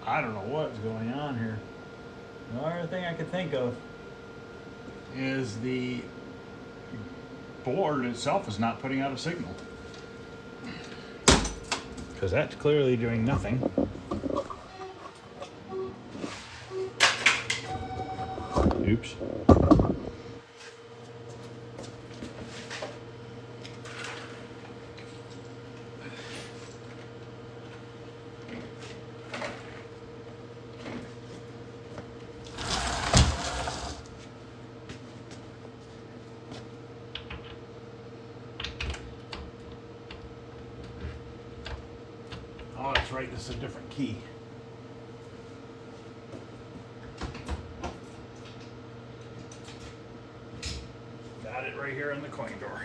Speaker 2: I don't know what's going on here. The only thing I could think of is the board itself is not putting out a signal. because that's clearly doing nothing. Oops. Oh, that's right, this is a different key. Got it right here in the coin door.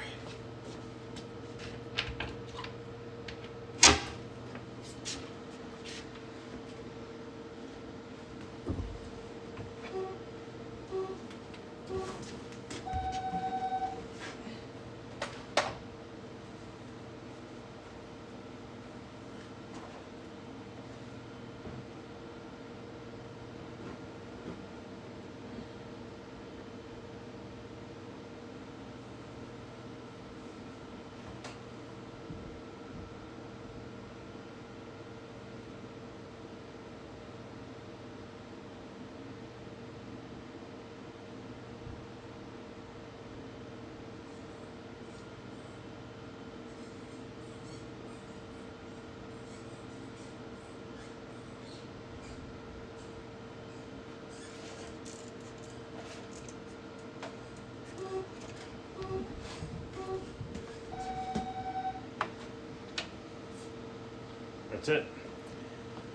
Speaker 2: That's it.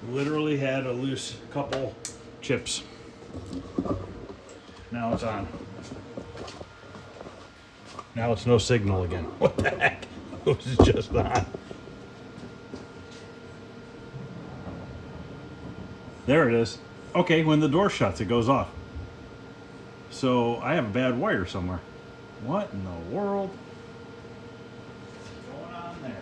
Speaker 2: Literally had a loose couple chips. Now it's on. Now it's no signal again. What the heck? It was just on. There it is. Okay, when the door shuts, it goes off. So I have a bad wire somewhere. What in the world? What's going on there?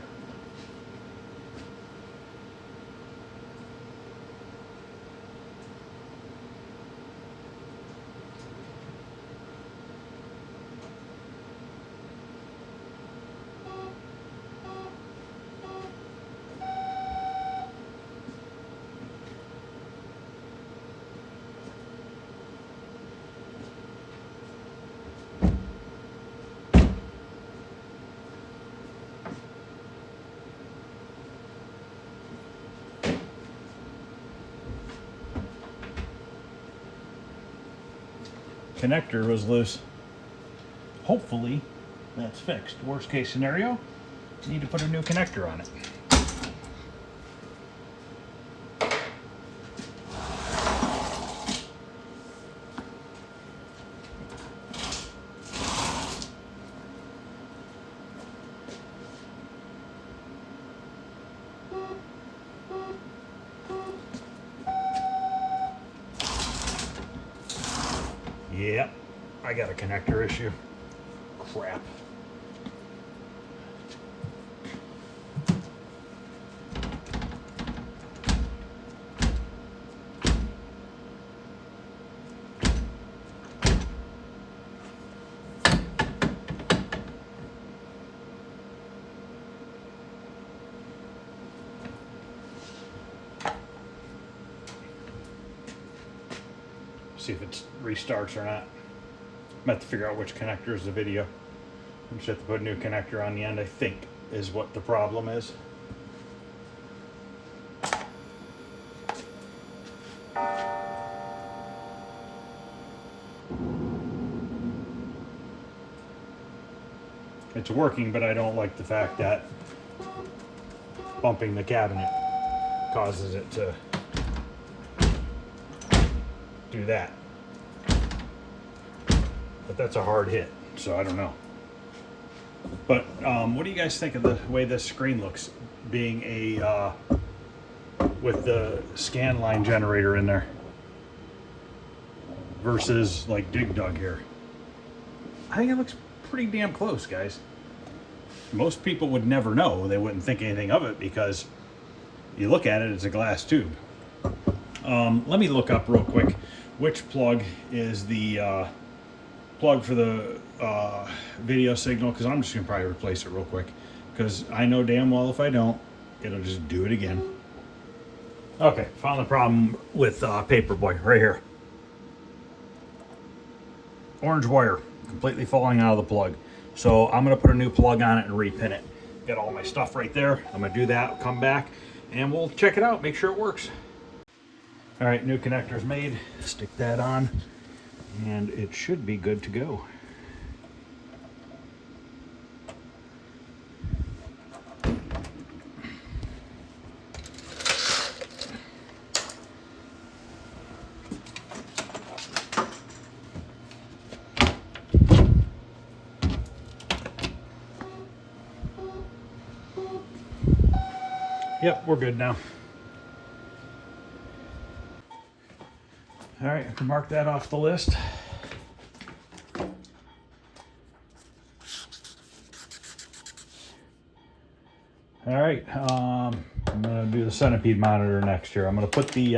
Speaker 2: Connector was loose. Hopefully that's fixed. Worst case scenario, need to put a new connector on it. Yep, I got a connector issue. Crap. See if it restarts or not. I'm have to figure out which connector is the video. I just have to put a new connector on the end, I think, is what the problem is. It's working, but I don't like the fact that bumping the cabinet causes it to do that. But that's a hard hit, so I don't know. But what do you guys think of the way this screen looks, being a with the scan line generator in there versus like Dig Dug here? I think it looks pretty damn close, guys. Most people would never know. They wouldn't think anything of it because you look at it, it's a glass tube. Let me look up real quick which plug is the plug for the video signal, because I'm just gonna probably replace it real quick, because I know damn well if I don't, it'll just do it again. Okay, found the problem with Paperboy right here. Orange wire completely falling out of the plug. So I'm gonna put a new plug on it and repin it. Got all my stuff right there. I'm gonna do that, come back, and we'll check it out, make sure it works. All right, new connector's made. Stick that on, and it should be good to go. Yep, we're good now. All right, I can mark that off the list. All right, I'm gonna do the centipede monitor next year. I'm gonna put the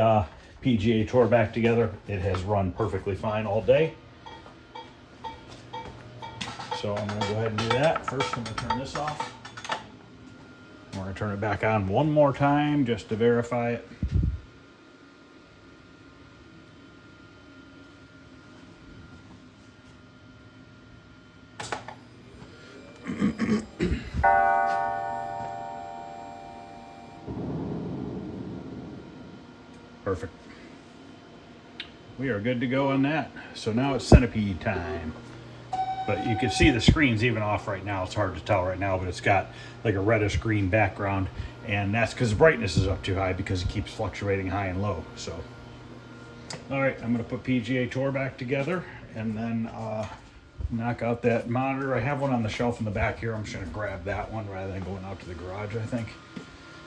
Speaker 2: PGA Tour back together. It has run perfectly fine all day. So I'm gonna go ahead and do that. First, I'm gonna turn this off. We're gonna turn it back on one more time just to verify it. Perfect. We are good to go on that. So now it's centipede time. But you can see the screen's even off right now. It's hard to tell right now, but it's got like a reddish green background, and that's because the brightness is up too high because it keeps fluctuating high and low. So, all right, I'm gonna put PGA Tour back together and then knock out that monitor. I have one on the shelf in the back here. I'm just gonna grab that one rather than going out to the garage, I think.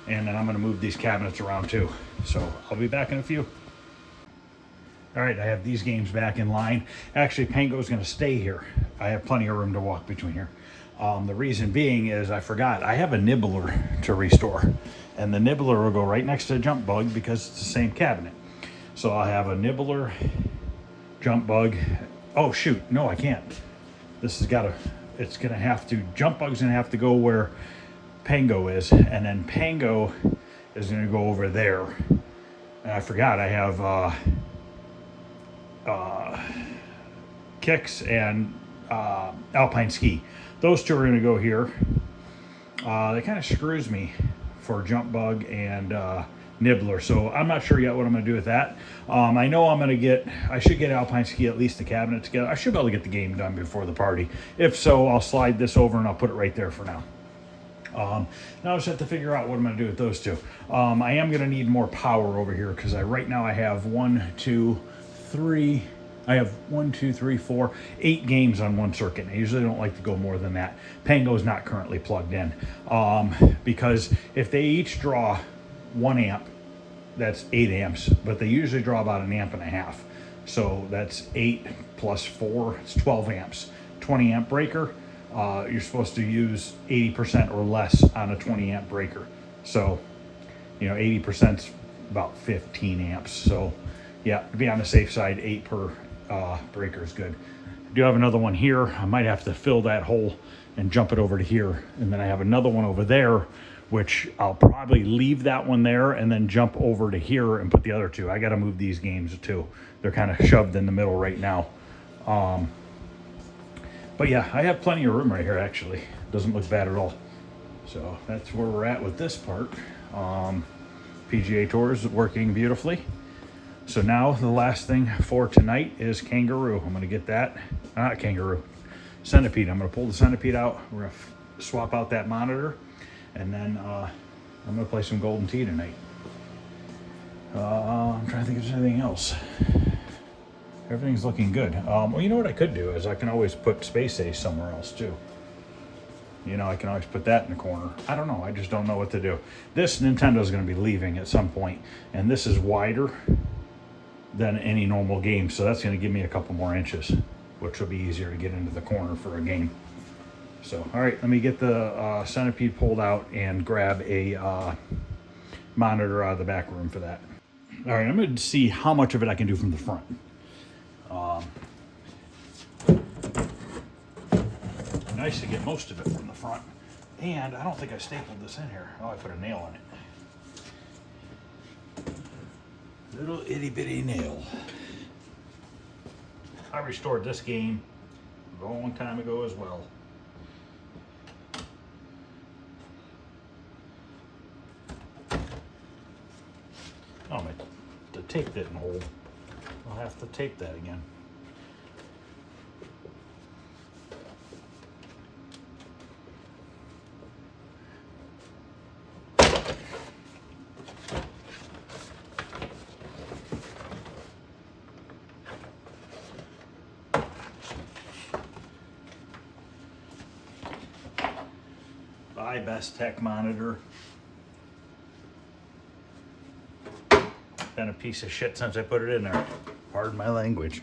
Speaker 2: And then I'm gonna move these cabinets around too. So I'll be back in a few. All right, I have these games back in line. Actually, Pango's gonna stay here. I have plenty of room to walk between here. The reason being is I forgot, I have a nibbler to restore. And the nibbler will go right next to the jump bug because it's the same cabinet. So I'll have a nibbler, jump bug. Oh shoot, no I can't. This has gotta, it's gonna have to, jump bug's gonna have to go where Pango is, and then Pango is gonna go over there. And I forgot, I have Kicks and Alpine Ski. Those two are going to go here. That kind of screws me for Jump Bug and Nibbler, so I'm not sure yet what I'm going to do with that. I know I should get Alpine Ski at least the cabinet together. I should be able to get the game done before the party. If so, I'll slide this over and I'll put it right there for now. Now I just have to figure out what I'm going to do with those two. I am going to need more power over here because right now I have 8 games on one circuit. I usually don't like to go more than that. Pango's not currently plugged in because if they each draw 1 amp, that's 8 amps, but they usually draw about 1.5 amps. So that's 8 plus 4, it's 12 amps. 20 amp breaker, you're supposed to use 80% or less on a 20 amp breaker. So, 80% is about 15 amps. So yeah, to be on the safe side, 8 per breaker is good. I do have another one here. I might have to fill that hole and jump it over to here. And then I have another one over there, which I'll probably leave that one there and then jump over to here and put the other two. I got to move these games too. They're kind of shoved in the middle right now. But yeah, I have plenty of room right here actually. Doesn't look bad at all. So that's where we're at with this part. PGA Tour is working beautifully. So now the last thing for tonight is Kangaroo. I'm gonna get that, not Kangaroo, Centipede. I'm gonna pull the Centipede out. We're gonna swap out that monitor, and then I'm gonna play some Golden Tee tonight. I'm trying to think if there's anything else. Everything's looking good. Well, you know what I could do is I can always put Space Ace somewhere else too. I can always put that in the corner. I don't know, I just don't know what to do. This Nintendo's gonna be leaving at some point, and this is wider than any normal game, so that's going to give me a couple more inches, which will be easier to get into the corner for a game. So all right, let me get the Centipede pulled out and grab a monitor out of the back room for that. All right, I'm going to see how much of it I can do from the front. Nice to get most of it from the front. And I don't think I stapled this in here. Oh, I put a nail in it. Little itty bitty nail. I restored this game a long time ago as well. Oh, the tape didn't hold. I'll have to tape that again. Buy Best Tech monitor. Been a piece of shit since I put it in there. Pardon my language.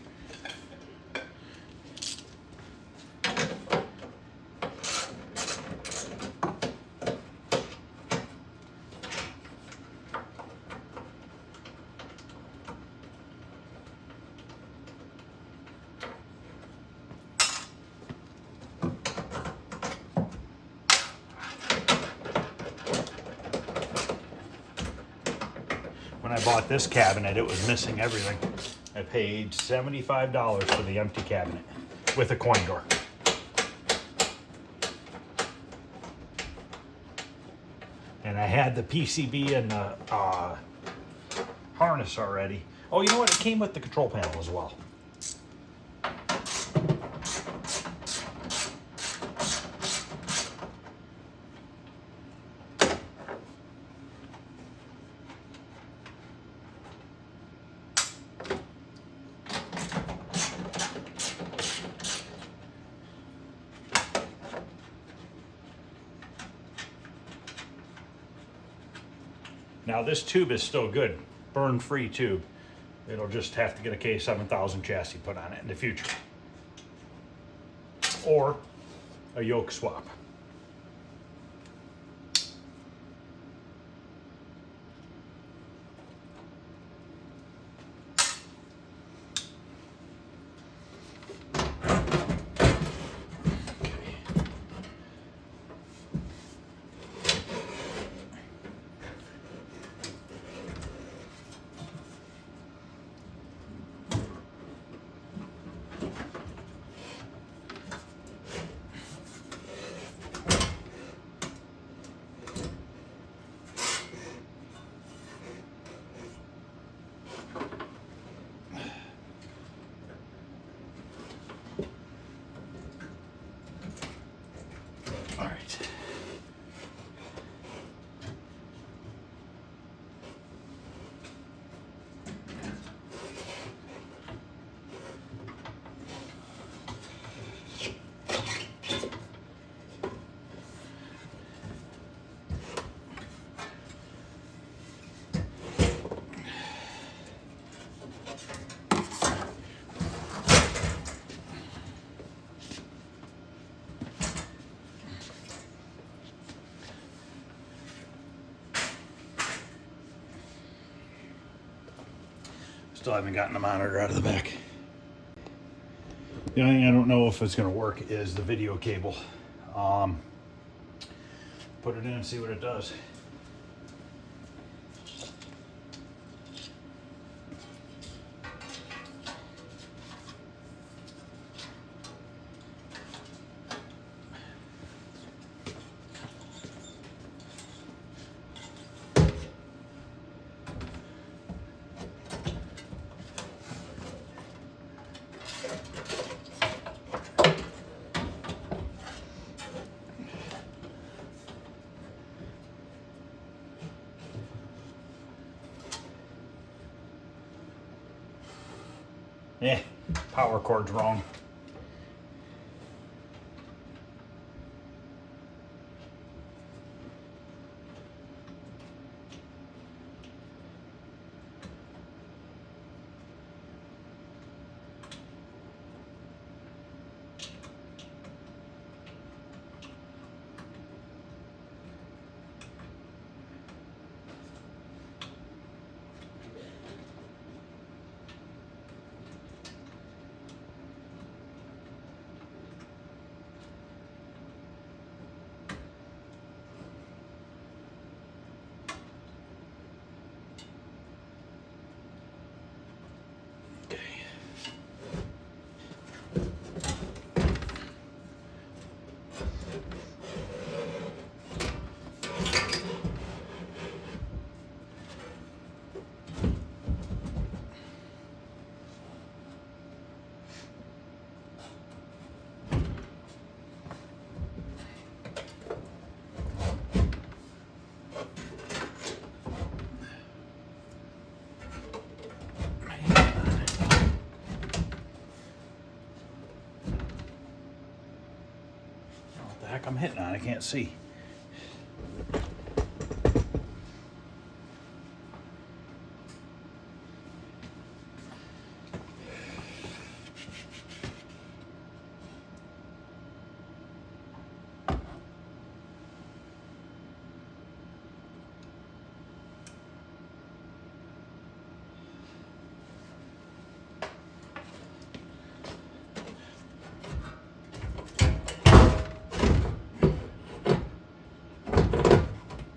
Speaker 2: When I bought this cabinet, it was missing everything. I paid $75 for the empty cabinet with a coin door. And I had the PCB and the harness already. Oh, you know what? It came with the control panel as well. Now this tube is still good, burn-free tube. It'll just have to get a K7000 chassis put on it in the future. Or a yoke swap. All right. Still haven't gotten the monitor out of the back. The only thing I don't know if it's going to work is the video cable. Put it in and see what it does. Power cord's wrong. heck I'm hitting on. I can't see.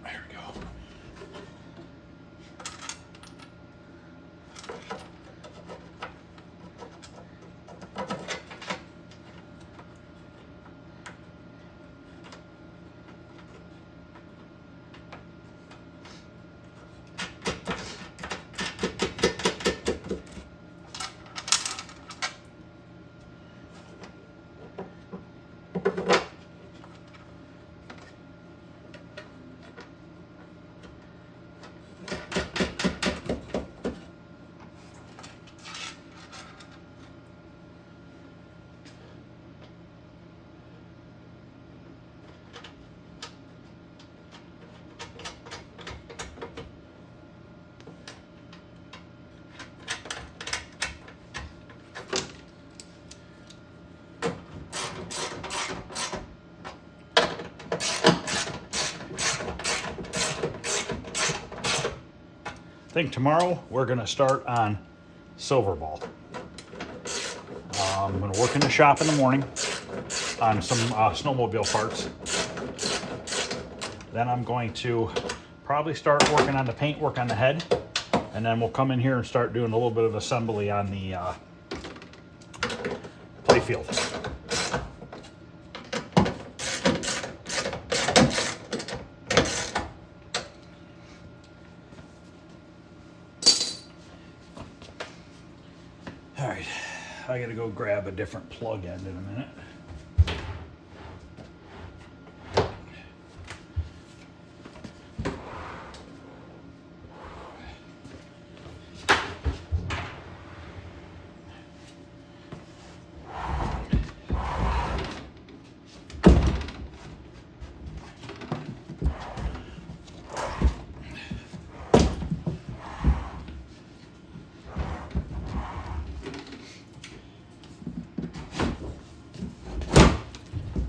Speaker 2: There we go. I think tomorrow we're gonna start on silver ball. I'm gonna work in the shop in the morning on some snowmobile parts. Then I'm going to probably start working on the paint work on the head, and then we'll come in here and start doing a little bit of assembly on the play field. All right, I gotta go grab a different plug end in a minute.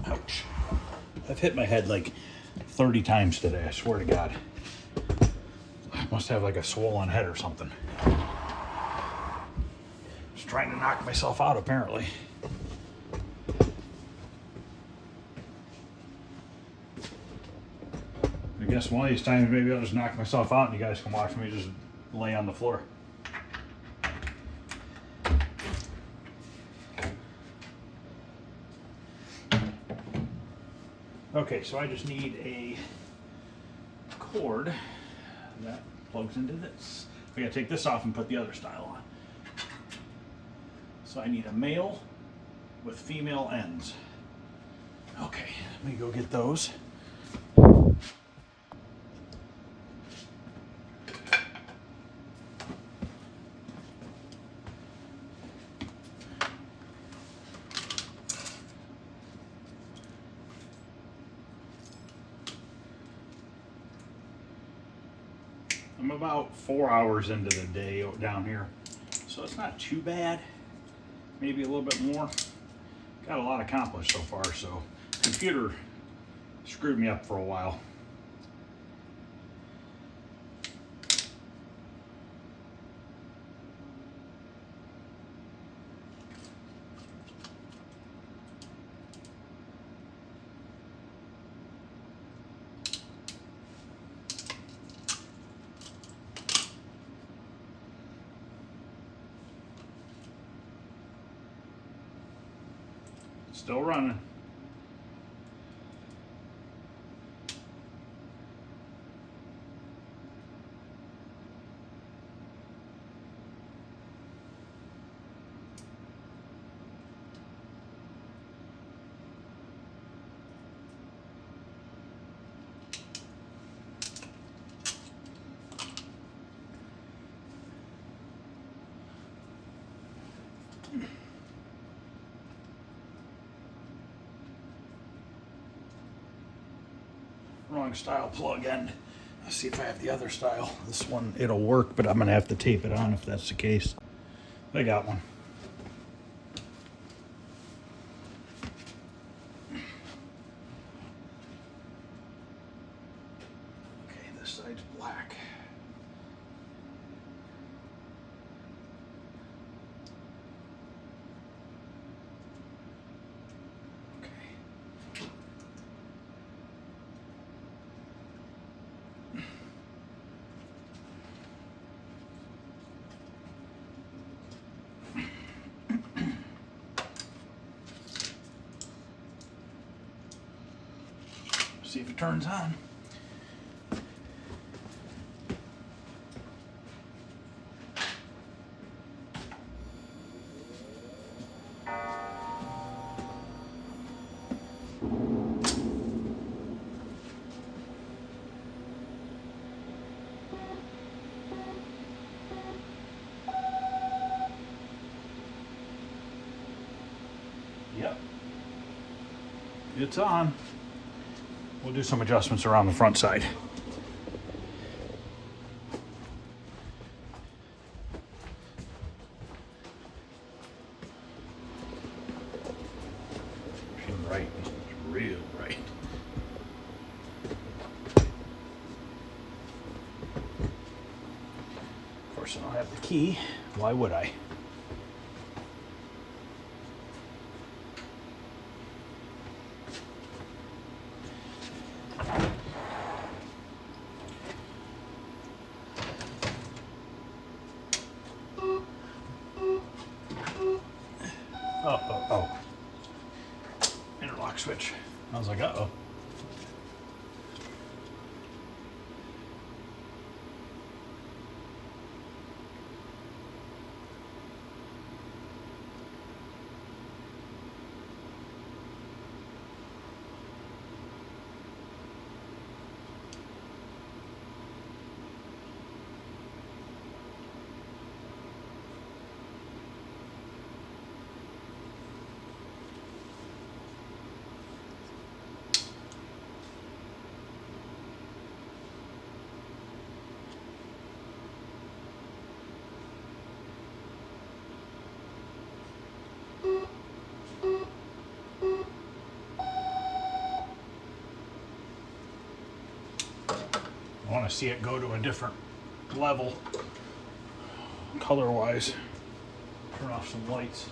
Speaker 2: Ouch. I've hit my head like 30 times today, I swear to God. I must have like a swollen head or something. Just trying to knock myself out, apparently. I guess one of these times maybe I'll just knock myself out and you guys can watch me just lay on the floor. Okay, so I just need a cord that plugs into this. I gotta take this off and put the other style on. So I need a male with female ends. Okay, let me go get those. I'm about 4 hours into the day down here, so it's not too bad. Maybe a little bit more. Got a lot accomplished so far, so computer screwed me up for a while. Still running. wrong style plug in. Let's see if I have the other style. This one, it'll work, but I'm gonna have to tape it on if that's the case. I got one. Okay, this side's black. See if it turns on. Yep. It's on. We'll do some adjustments around the front side. Right, real right. Of course, I don't have the key. Why would I? Oh. Interlock switch. I was like, uh-oh. I want to see it go to a different level color wise. Turn off some lights.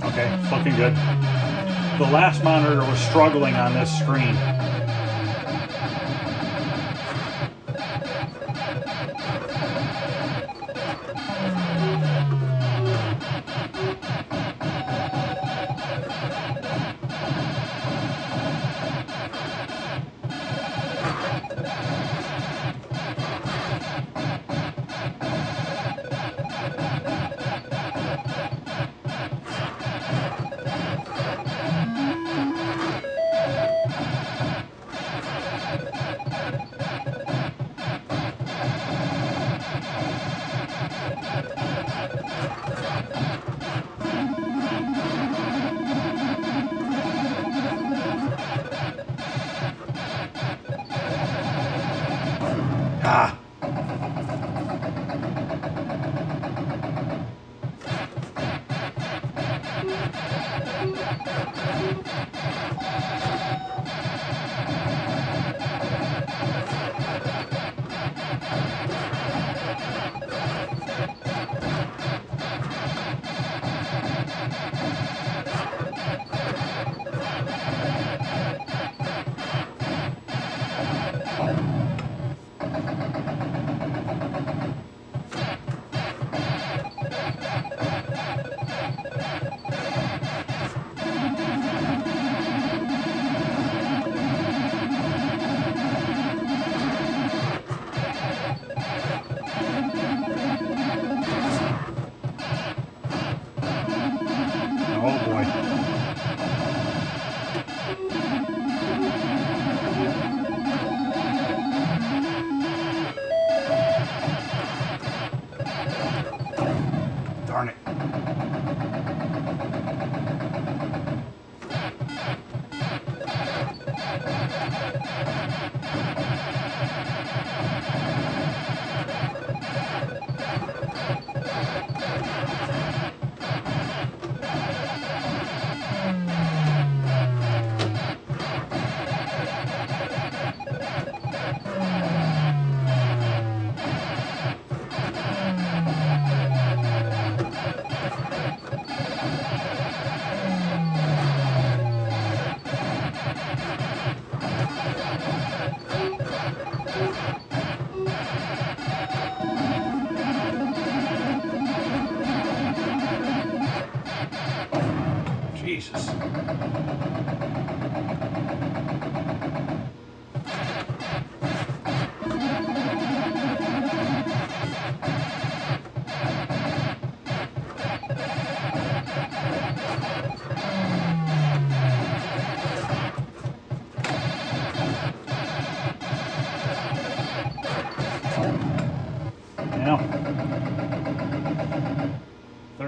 Speaker 2: Okay, it's looking good. The last monitor was struggling on this screen.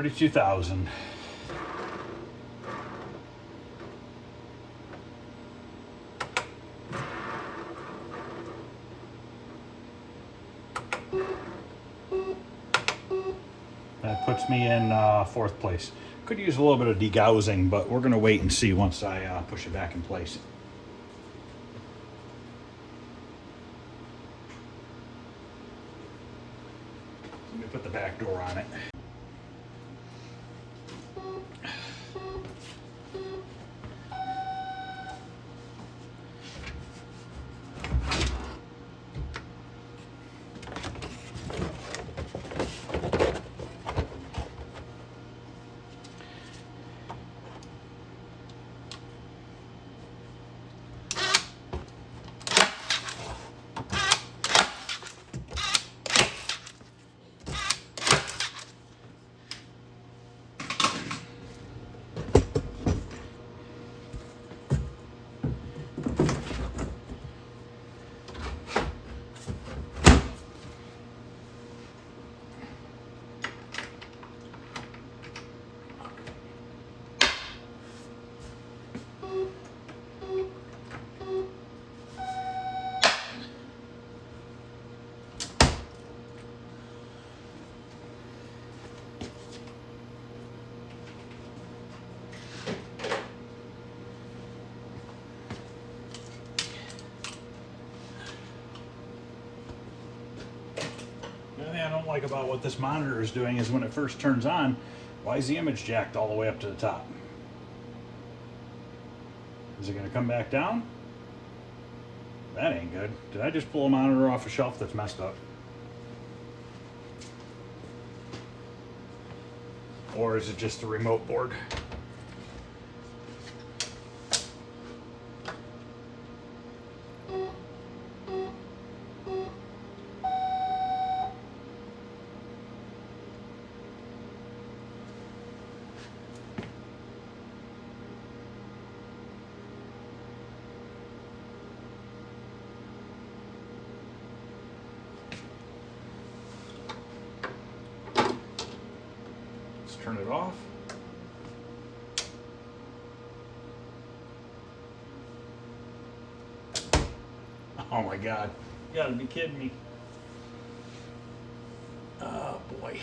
Speaker 2: $32,000. That puts me in fourth place. Could use a little bit of degaussing, but we're gonna wait and see once I push it back in place. Let me put the back door on it. The only thing I don't like about what this monitor is doing is when it first turns on, why is the image jacked all the way up to the top? Is it going to come back down? That ain't good. Did I just pull a monitor off a shelf that's messed up? Or is it just the remote board? Turn it off. Oh my God, you gotta be kidding me. Oh boy.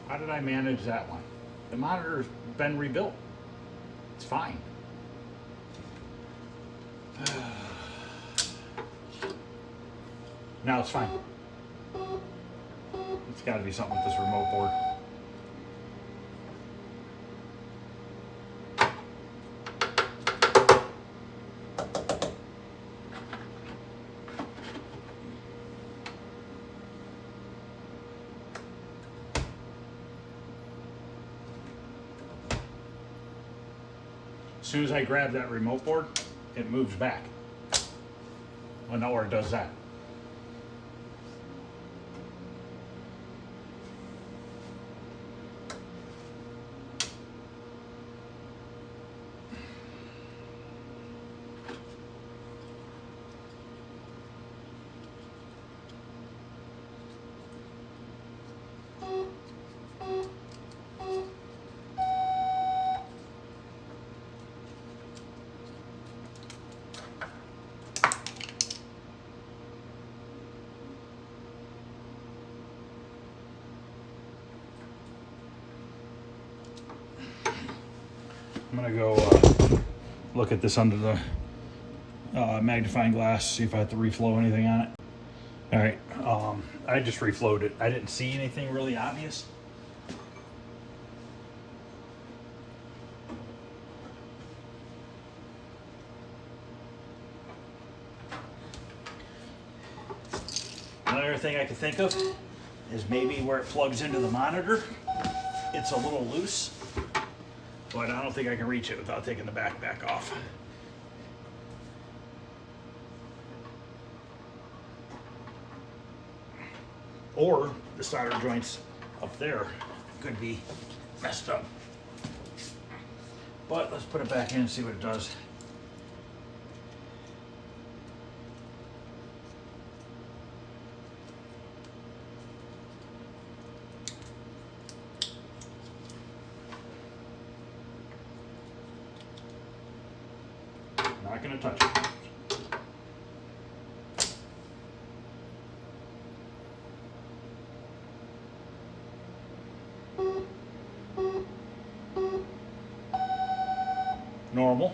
Speaker 2: How did I manage that one? The monitor's been rebuilt. It's fine. Now it's fine. It's gotta be something with this remote board. As soon as I grab that remote board, it moves back. Well, now where it does that. I'm gonna go look at this under the magnifying glass, see if I have to reflow anything on it. All right, I just reflowed it. I didn't see anything really obvious. Another thing I could think of is maybe where it plugs into the monitor, it's a little loose. But I don't think I can reach it without taking the back off. Or the solder joints up there could be messed up. But let's put it back in and see what it does. Not gonna touch it. Normal.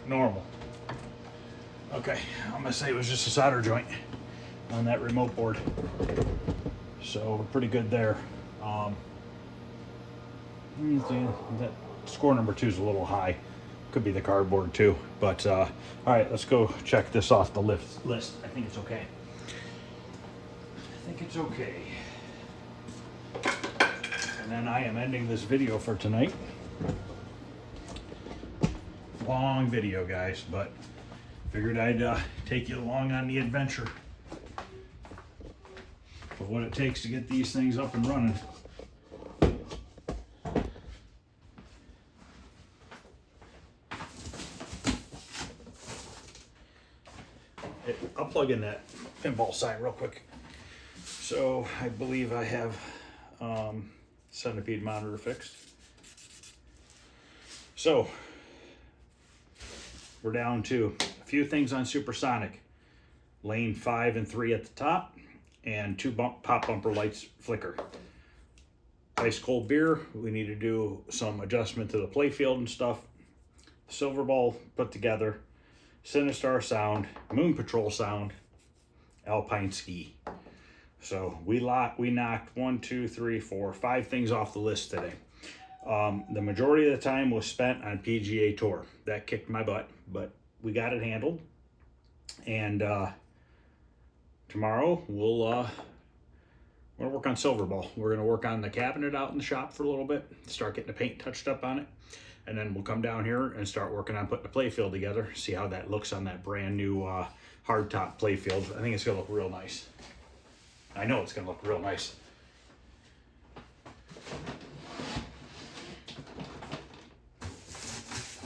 Speaker 2: Normal. Okay, I'm gonna say it was just a solder joint on that remote board. So we're pretty good there. That score number 2 is a little high. Could be the cardboard too. But all right, let's go check this off the list. I think it's okay. I think it's okay. And then I am ending this video for tonight. Long video, guys, but figured I'd take you along on the adventure of what it takes to get these things up and running. I'll plug in that pinball sign real quick. So I believe I have centipede monitor fixed. So we're down to a few things on Supersonic. Lane 5 and 3 at the top, and 2 pop bumper lights flicker. Ice cold beer, we need to do some adjustment to the playfield and stuff. Silver ball put together. Sinistar sound, Moon Patrol sound, Alpine ski. So we knocked 1, 2, 3, 4, 5 things off the list today. The majority of the time was spent on PGA Tour. That kicked my butt, but we got it handled. And tomorrow we're gonna work on Silver Ball. We're gonna work on the cabinet out in the shop for a little bit, start getting the paint touched up on it. And then we'll come down here and start working on putting the playfield together, see how that looks on that brand new hardtop playfield. I think it's gonna look real nice. I know it's gonna look real nice.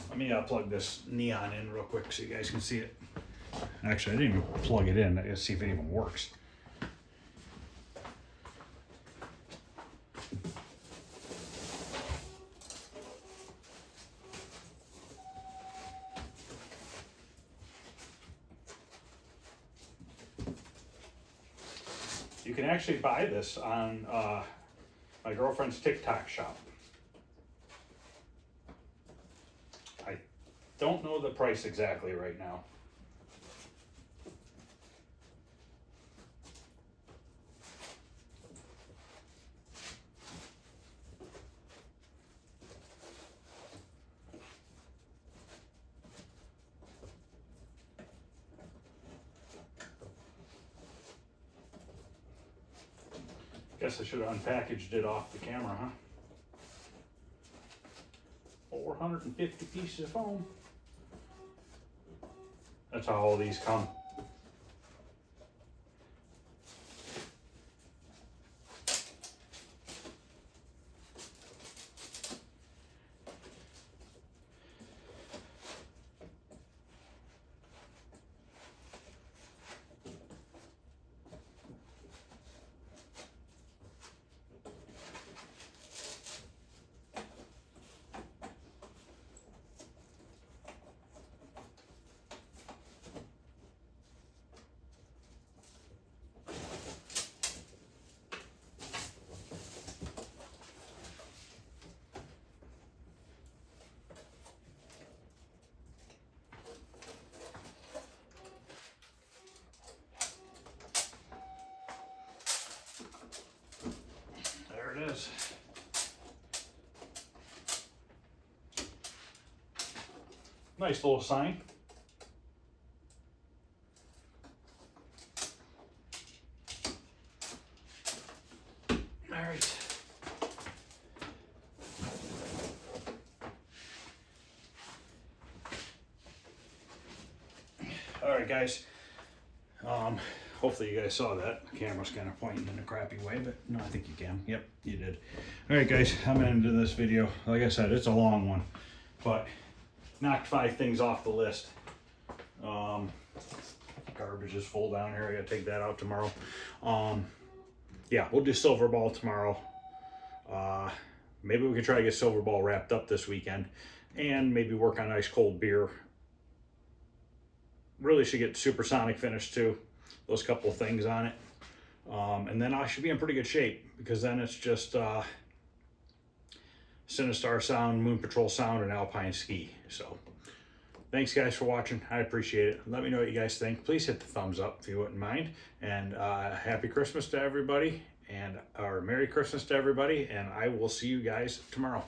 Speaker 2: Let me plug this neon in real quick so you guys can see it. Actually, I didn't even plug it in. Let's see if it even works. You can actually buy this on my girlfriend's TikTok shop. I don't know the price exactly right now. Guess I should have unpackaged it off the camera, huh? 450 pieces of foam. That's how all these come. There it is. Nice little sign. All right. All right, guys. Hopefully you guys saw that. The camera's kind of pointing in a crappy way, but no, I think you can. Yep, you did. All right, guys, I'm gonna end this video. Like I said, it's a long one, but knocked 5 things off the list. Garbage is full down here. I gotta take that out tomorrow. yeah, we'll do Silver Ball tomorrow. Maybe we can try to get Silver Ball wrapped up this weekend, and maybe work on ice cold beer. Really should get Supersonic finished too. Those couple of things on it. And then I should be in pretty good shape, because then it's just Sinistar Sound, Moon Patrol Sound, and Alpine Ski. So thanks guys for watching. I appreciate it. Let me know what you guys think. Please hit the thumbs up if you wouldn't mind. And happy Christmas to everybody, and or Merry Christmas to everybody. And I will see you guys tomorrow.